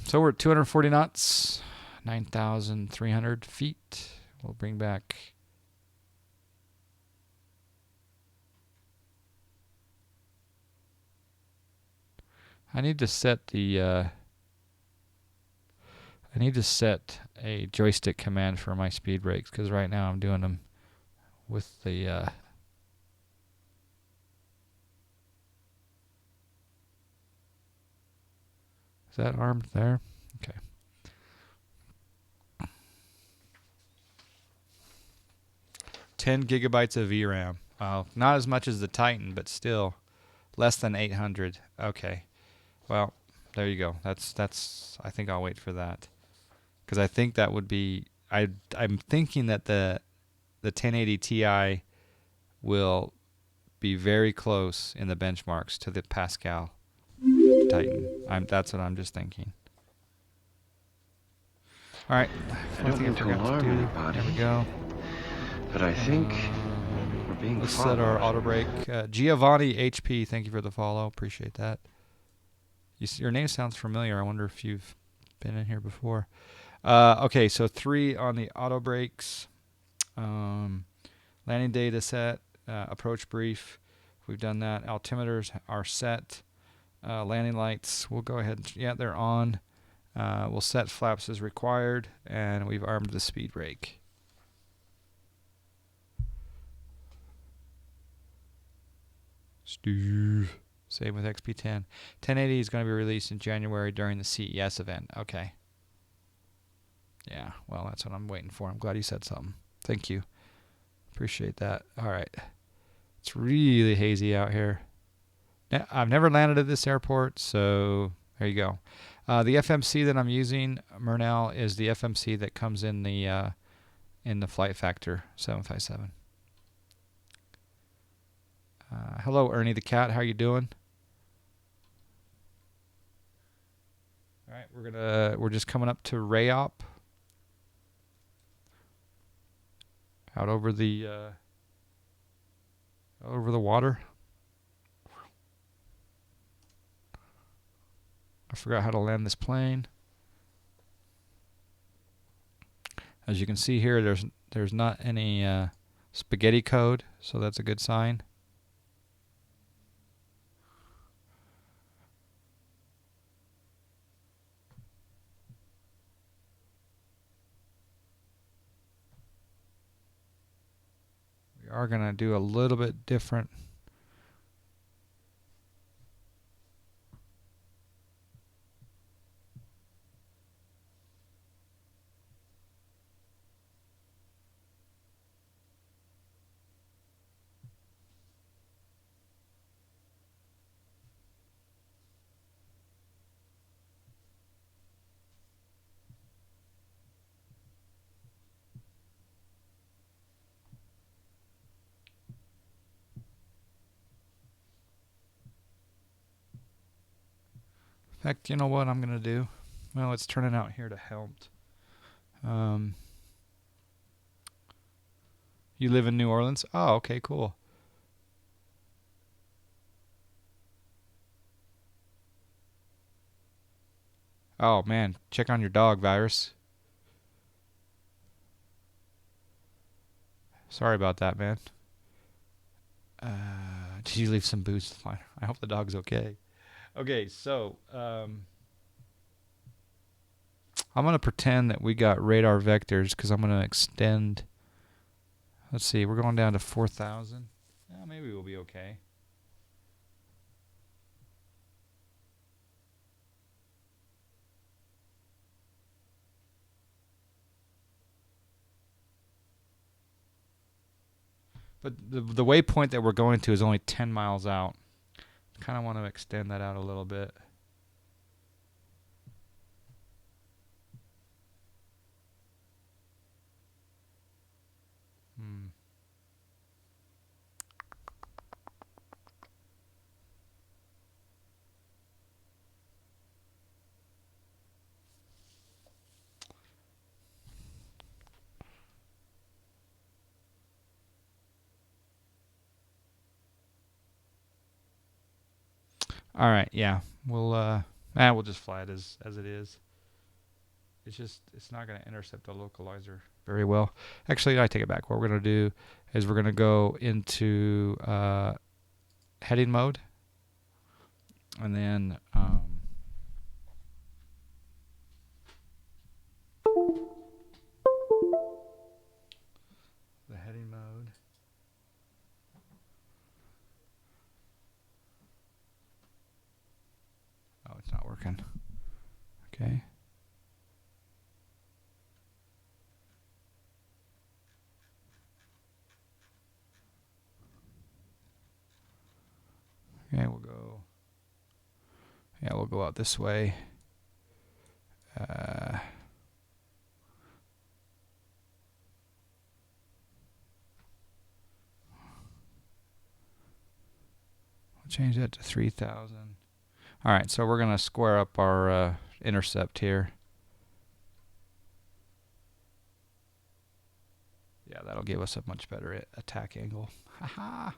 So we're at 240 knots, 9,300 feet. We'll bring back I need to set the I need to set a joystick command for my speed brakes, because right now I'm doing them with the is that armed there? Okay. $10 gigabytes of VRAM. Not as much as the Titan, but still less than 800. Okay. Well, there you go. That's. I think I'll wait for that, because I think that would be. I'm thinking that the 1080 Ti will be very close in the benchmarks to the Pascal Titan. That's what I'm just thinking. All right. I don't mean to alarm anybody. There we go. But I think we're being Let's followed. set our auto brake. Giovanni HP, thank you for the follow. Appreciate that. Your name sounds familiar. I wonder if you've been in here before. Okay, so 3 on the auto brakes. Landing data set. Approach brief. We've done that. Altimeters are set. Landing lights. We'll go ahead. Yeah, they're on. We'll set flaps as required. And we've armed the speed brake. Steve. Same with XP10. 1080 is going to be released in January during the CES event. Okay. Yeah, well, that's what I'm waiting for. I'm glad you said something. Thank you. Appreciate that. All right. It's really hazy out here. Now, I've never landed at this airport, so there you go. The FMC that I'm using, Murnell, is the FMC that comes in the Flight Factor 757. Hello, Ernie the cat. How you doing? All right, we're just coming up to Rayop, out over the water. I forgot how to land this plane. As you can see here, there's not any spaghetti code, so that's a good sign. We are going to do a little bit different. In fact, you know what I'm going to do? Well, it's turning out here to Helmt. You live in New Orleans? Oh, okay, cool. Oh, man. Check on your dog, Virus. Sorry about that, man. Did you leave some booze? I hope the dog's okay. Okay, so I'm going to pretend that we got radar vectors, because I'm going to extend. Let's see, we're going down to 4,000. Maybe we'll be okay. But the waypoint that we're going to is only 10 miles out. Kind of want to extend that out a little bit. All right, yeah, we'll just fly it as it is. It's not going to intercept the localizer very well. Actually, I take it back. What we're going to do is we're going to go into heading mode. And then the heading mode. Oh, it's not working. Okay. Okay, we'll go. Yeah, we'll go out this way. We'll change that to 3,000. All right, so we're going to square up our intercept here. Yeah, that'll give us a much better attack angle. Haha.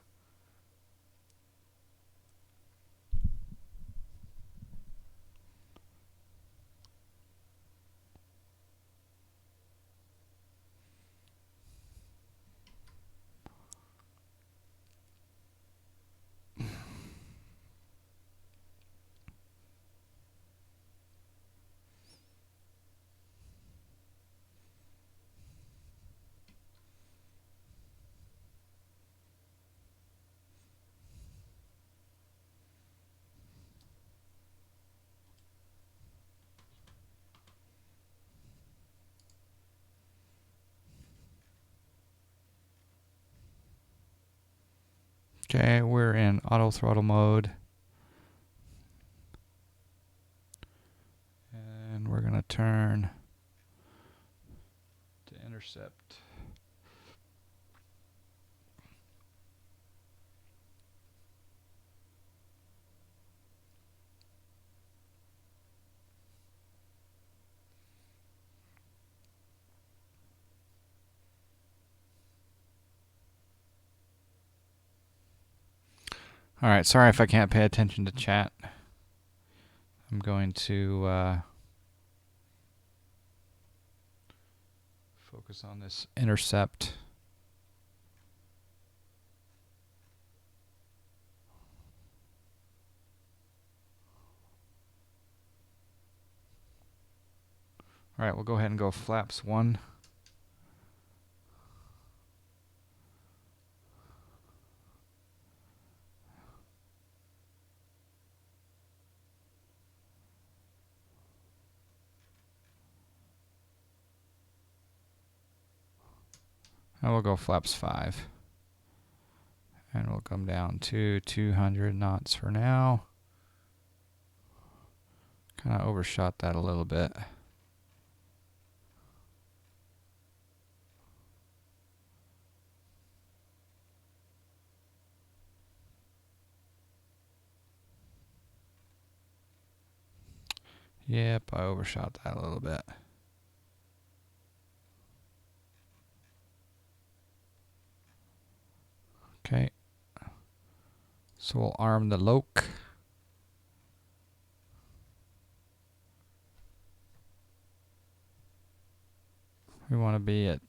Okay, we're in auto throttle mode. And we're going to turn to intercept. All right, sorry if I can't pay attention to chat. I'm going to focus on this intercept. All right, we'll go ahead and go flaps 1. And we'll go flaps 5. And we'll come down to 200 knots for now. Kind of overshot that a little bit. Yep, I overshot that a little bit. Okay, so we'll arm the loc. We want to be at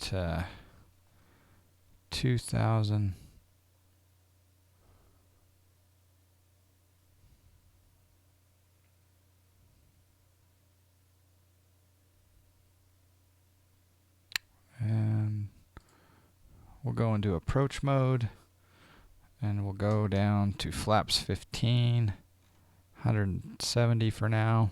2,000. And we'll go into approach mode. And we'll go down to flaps 15, 170 for now.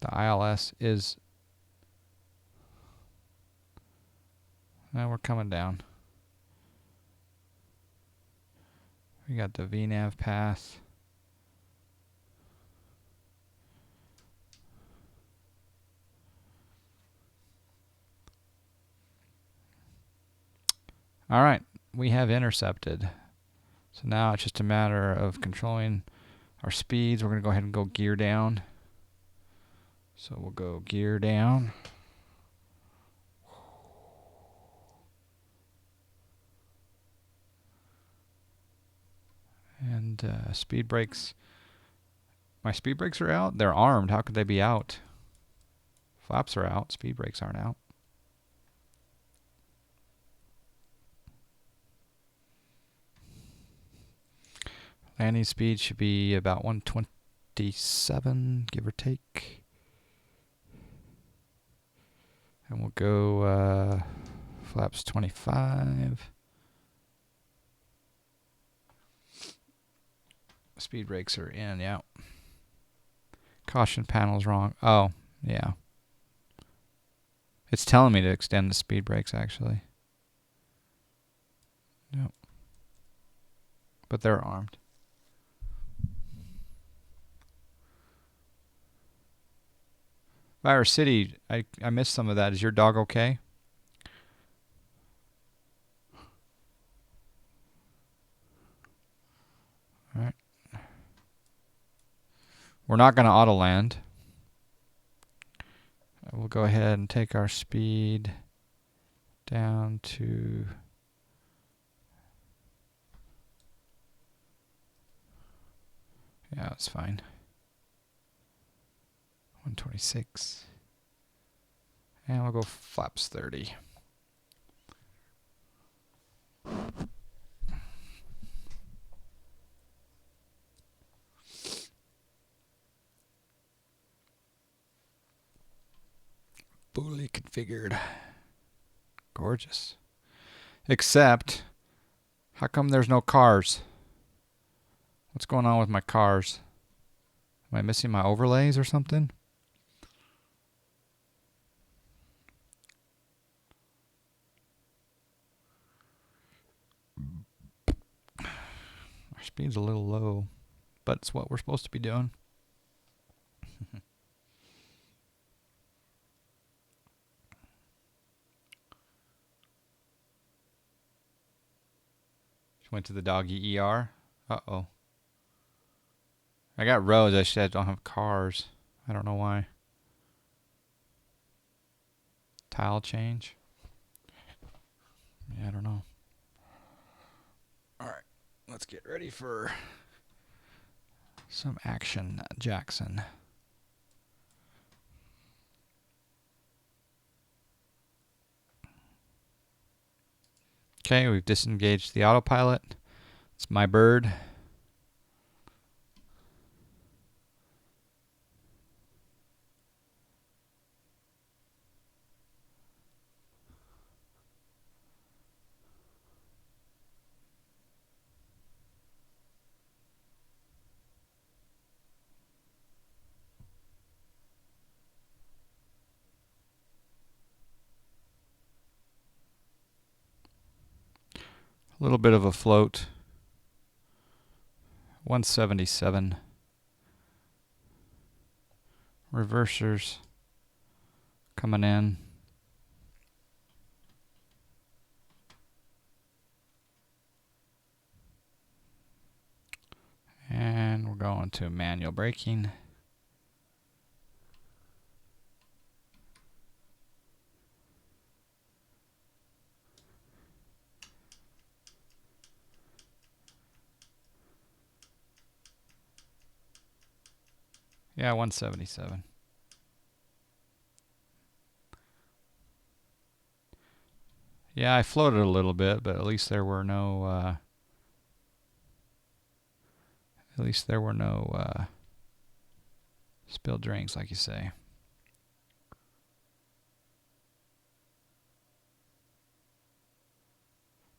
The ILS is, now we're coming down. We got the VNAV path. All right, we have intercepted. So now it's just a matter of controlling our speeds. We're going to go ahead and go gear down. So we'll go gear down. And speed brakes. My speed brakes are out. They're armed. How could they be out? Flaps are out. Speed brakes aren't out. Landing speed should be about 127, give or take. And we'll go flaps 25. Speed brakes are in, yeah. Caution panel's wrong. Oh, yeah. It's telling me to extend the speed brakes, actually. Yep. But they're armed. Virus City, I missed some of that. Is your dog okay? All right. We're not going to auto land. We'll go ahead and take our speed down to yeah, it's fine. 126. And we'll go flaps 30. Fully configured. Gorgeous. Except, how come there's no cars? What's going on with my cars? Am I missing my overlays or something? Our speed's a little low, but it's what we're supposed to be doing. Went to the doggy ER. Uh-oh. I got roads. I said I don't have cars. I don't know why. Tile change. Yeah, I don't know. Alright. Let's get ready for some action, Jackson. Okay, we've disengaged the autopilot. It's my bird. A little bit of a float. 177. Reversers coming in. And we're going to manual braking. Yeah, 177. Yeah, I floated a little bit, but at least there were no spilled drinks, like you say.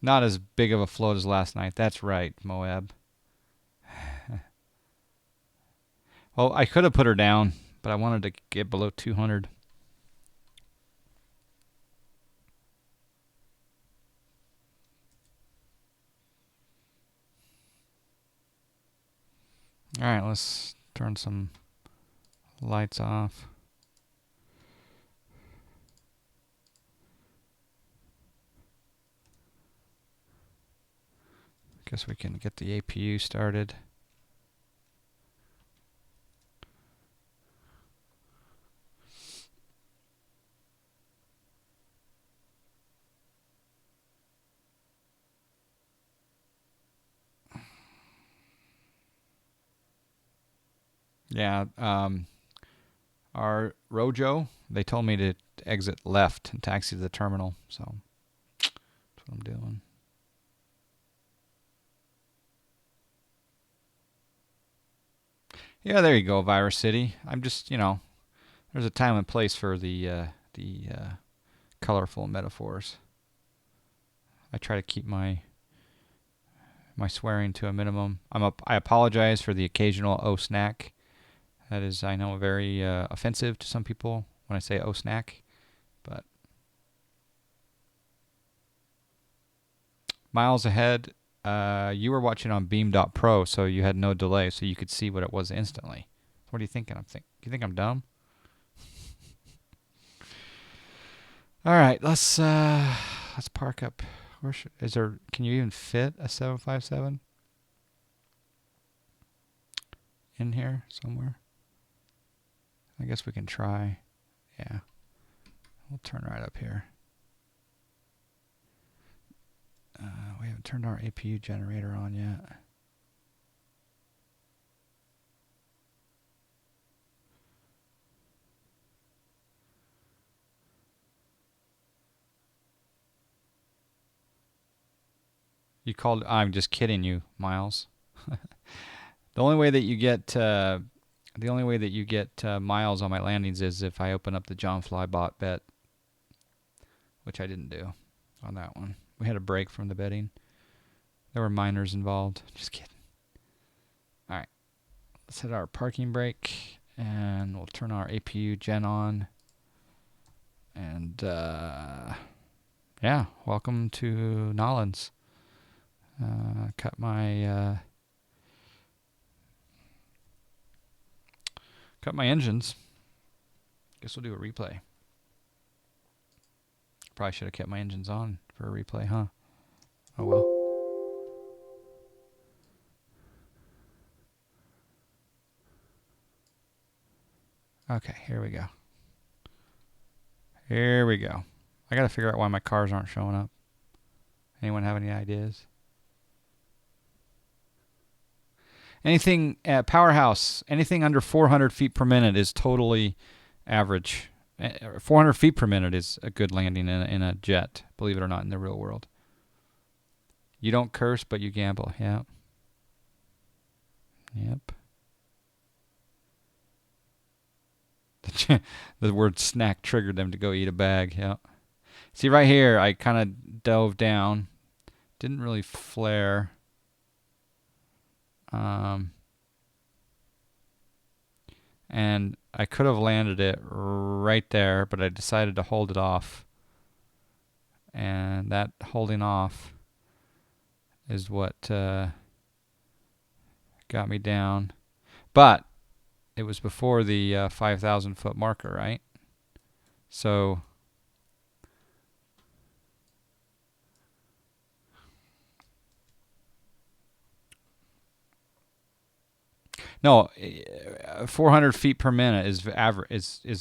Not as big of a float as last night. That's right, Moab. Well, I could have put her down, but I wanted to get below 200. All right, let's turn some lights off. Guess we can get the APU started. Yeah, our Rojo, they told me to exit left and taxi to the terminal, so that's what I'm doing. Yeah, there you go, Virus City. I'm just, you know, there's a time and place for the colorful metaphors. I try to keep my swearing to a minimum. I apologize for the occasional "oh snack." That is, I know, very offensive to some people when I say "oh snack," but miles ahead. You were watching on Beam.pro, so you had no delay, so you could see what it was instantly. What are you thinking? You think I'm dumb? All right, let's park up. Can you even fit a 757 in here somewhere? I guess we can try. Yeah, we'll turn right up here. We haven't turned our APU generator on yet. You called? I'm just kidding you, Miles. The only way that you get miles on my landings is if I open up the John Fly bot bet, which I didn't do on that one. We had a break from the betting. There were minors involved. Just kidding. All right, let's hit our parking brake, and we'll turn our APU gen on. And yeah, welcome to Nolans. Cut my engines. Guess we'll do a replay. Probably should have kept my engines on for a replay, huh? Oh well. Okay, here we go. Here we go. I gotta figure out why my cars aren't showing up. Anyone have any ideas? Anything at Powerhouse, anything under 400 feet per minute is totally average. 400 feet per minute is a good landing in a jet, believe it or not, in the real world. You don't curse, but you gamble. Yep. Yep. The word snack triggered them to go eat a bag. Yep. See, right here, I kind of dove down. Didn't really flare. And I could have landed it right there, but I decided to hold it off. And that holding off is what got me down. But it was before the 5,000 foot marker, right? So no, 400 feet per minute is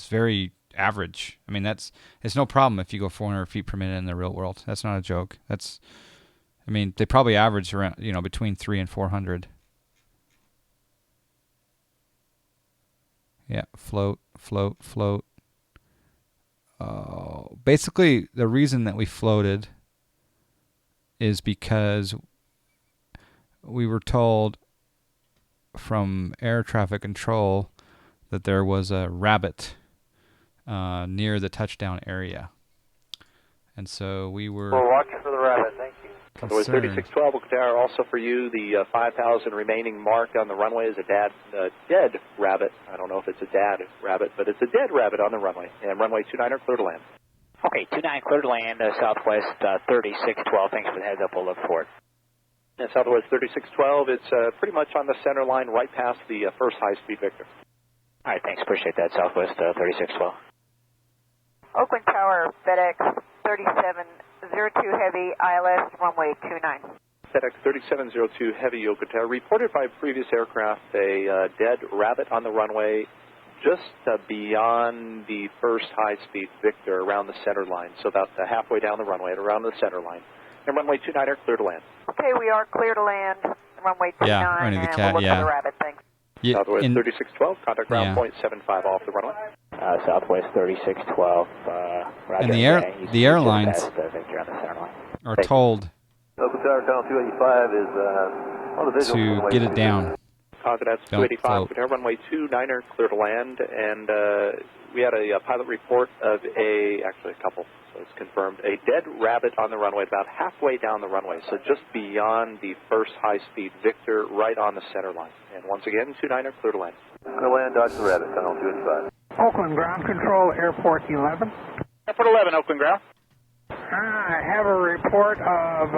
very average. I mean, it's no problem if you go 400 feet per minute in the real world. That's not a joke. I mean, they probably average around, between 300 and 400. Yeah, float, float, float. Basically, the reason that we floated is because we were told from air traffic control that there was a rabbit near the touchdown area. And so we were... We're watching for the rabbit, thank you. Otherwise, 3612, Qatar, also for you, the 5,000 remaining mark on the runway is a dead rabbit. I don't know if it's a dad rabbit, but it's a dead rabbit on the runway. And runway 29 clear to land. Okay, 29 clear to land, Southwest 3612. Thanks for the heads up. We'll look for it. And Southwest 3612, it's pretty much on the center line right past the first high-speed Victor. All right, thanks. Appreciate that, Southwest 3612. Oakland Tower, FedEx 3702 Heavy, ILS, runway 29. FedEx 3702 Heavy, Oakland Tower, reported by previous aircraft a dead rabbit on the runway just beyond the first high-speed Victor around the center line, so about halfway down the runway and around the center line. And runway 29 clear to land. Okay, we are clear to land. Runway 29, yeah, and the cat, we'll look for the rabbit. Thanks. Yeah, Southwest 3612, contact ground point 75 off the runway. Southwest 3612. Roger. And the airlines are told Oakland Tower, Channel 285 is on the visual to get it down. That's Don't 285, float. Hotel Runway 29er, clear to land, and we had a pilot report of actually a couple, so it's confirmed, a dead rabbit on the runway about halfway down the runway, so just beyond the first high-speed Victor, right on the center line. And once again, 29er, clear to land. Clear to land, dodge the rabbit, tunnel 285. Oakland Ground Control, Airport 11. Airport 11, Oakland Ground. I have a report of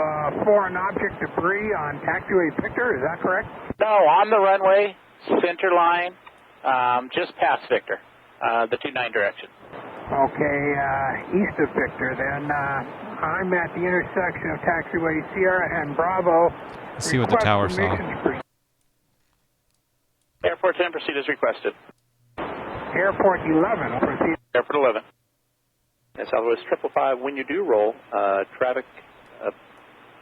foreign object debris on taxiway Victor, is that correct? No, on the runway, center line, just past Victor, the 29 direction. Okay, east of Victor, then. I'm at the intersection of taxiway Sierra and Bravo. Let's see what the tower saw. Airport 10, proceed as requested. Airport 11, proceed. Airport 11. And Southwest 555, when you do roll, traffic,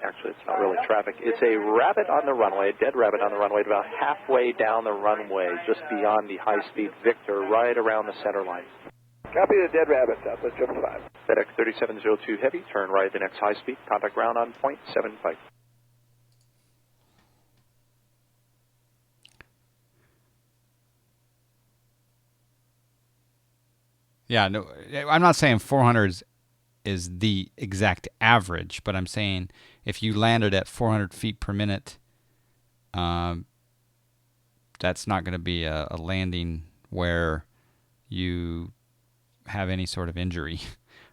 actually it's not really traffic, it's a rabbit on the runway, a dead rabbit on the runway, about halfway down the runway, just beyond the high-speed Victor, right around the center line. Copy the dead rabbit, Southwest 555. FedEx 3702 Heavy, turn right the next high-speed, contact ground on point 75. Yeah, no, I'm not saying 400 is the exact average, but I'm saying if you landed at 400 feet per minute, that's not going to be a landing where you have any sort of injury,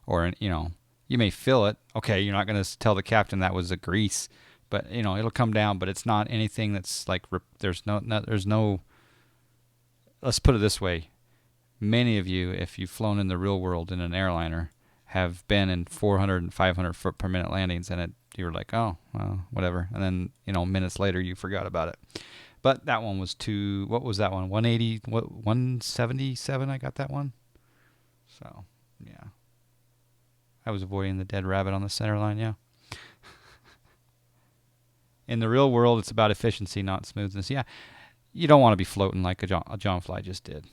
or you may feel it. Okay, you're not going to tell the captain that was a grease, but it'll come down. But it's not anything that's like there's no. Let's put it this way. Many of you, if you've flown in the real world in an airliner, have been in 400 and 500 foot per minute landings, and you were like, oh, well, whatever. And then, minutes later, you forgot about it. But that one was what was that one? 180, 177, I got that one. So, yeah. I was avoiding the dead rabbit on the center line, yeah. In the real world, it's about efficiency, not smoothness. Yeah, you don't want to be floating like a John Fly just did.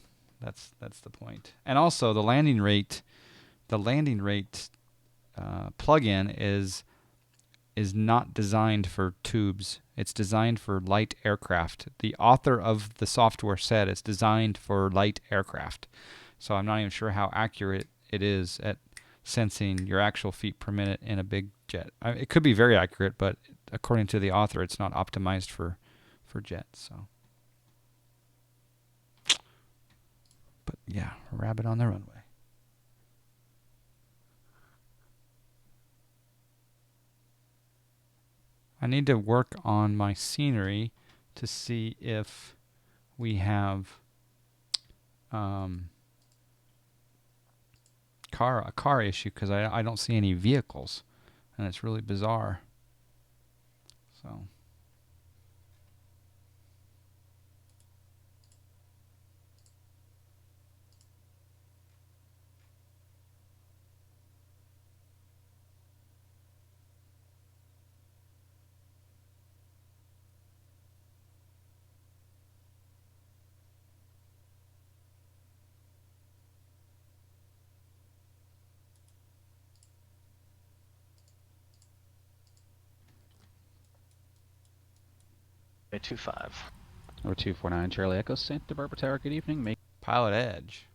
That's the point. And also the landing rate plug-in is not designed for tubes. It's designed for light aircraft. The author of the software said it's designed for light aircraft. So I'm not even sure how accurate it is at sensing your actual feet per minute in a big jet. It could be very accurate, but according to the author, it's not optimized for jets. So. But yeah, a rabbit on the runway. I need to work on my scenery to see if we have a car issue, because I don't see any vehicles, and it's really bizarre. So. Bay 25. Over 249 Charlie Echo, Santa Barbara Tower, good evening. Make Pilot Edge.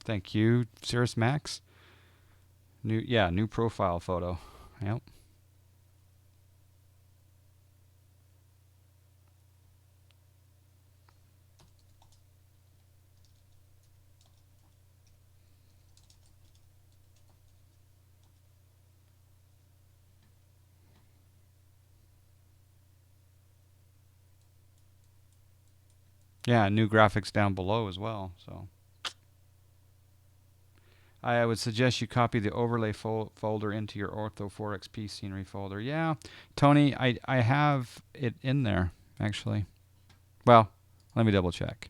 Thank you, Cirrus Max. New profile photo. Yep. Yeah, new graphics down below as well. So I would suggest you copy the overlay folder into your Ortho 4XP scenery folder. Yeah, Tony, I have it in there, actually. Well, let me double check,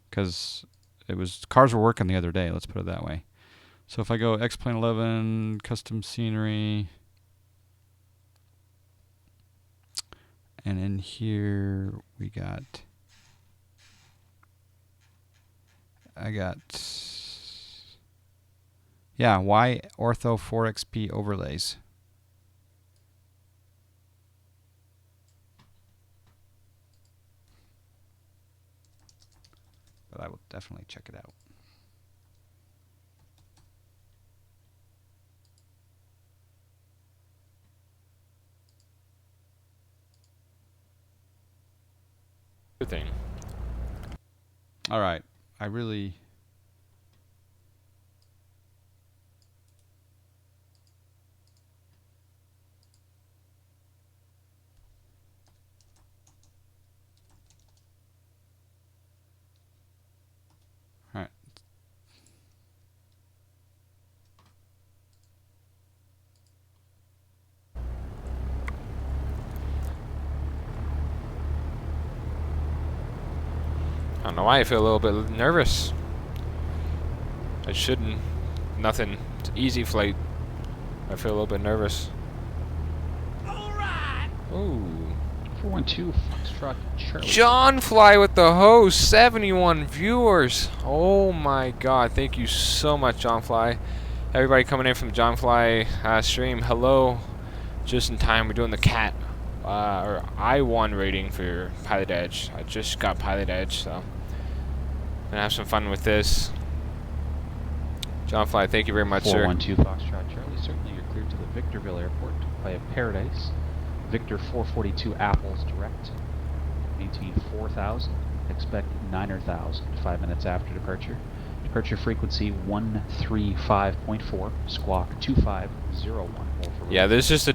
because cars were working the other day, let's put it that way. So if I go X-Plane 11, custom scenery, and in here we got yeah, Y Ortho 4XP overlays. But I will definitely check it out. Good thing. All right, I really. All right. I don't know why I feel a little bit nervous. I shouldn't. Nothing. It's an easy flight. I feel a little bit nervous. Alright! Ooh. 412 Foxtrot Charlie. John Fly with the host. 71 viewers. Oh my god. Thank you so much, John Fly. Everybody coming in from John Fly stream. Hello. Just in time. We're doing the CAT. Or I1 rating for Pilot Edge. I just got Pilot Edge, so gonna have some fun with this. John Fly, thank you very much, 412 Foxtrot Charlie. Certainly you're cleared to the Victorville Airport via Paradise. Victor 442 Apples direct. Maintain 4,000. Expect 9,000 5 minutes after departure. Departure frequency 135.4. Squawk 2501. Yeah, there's just a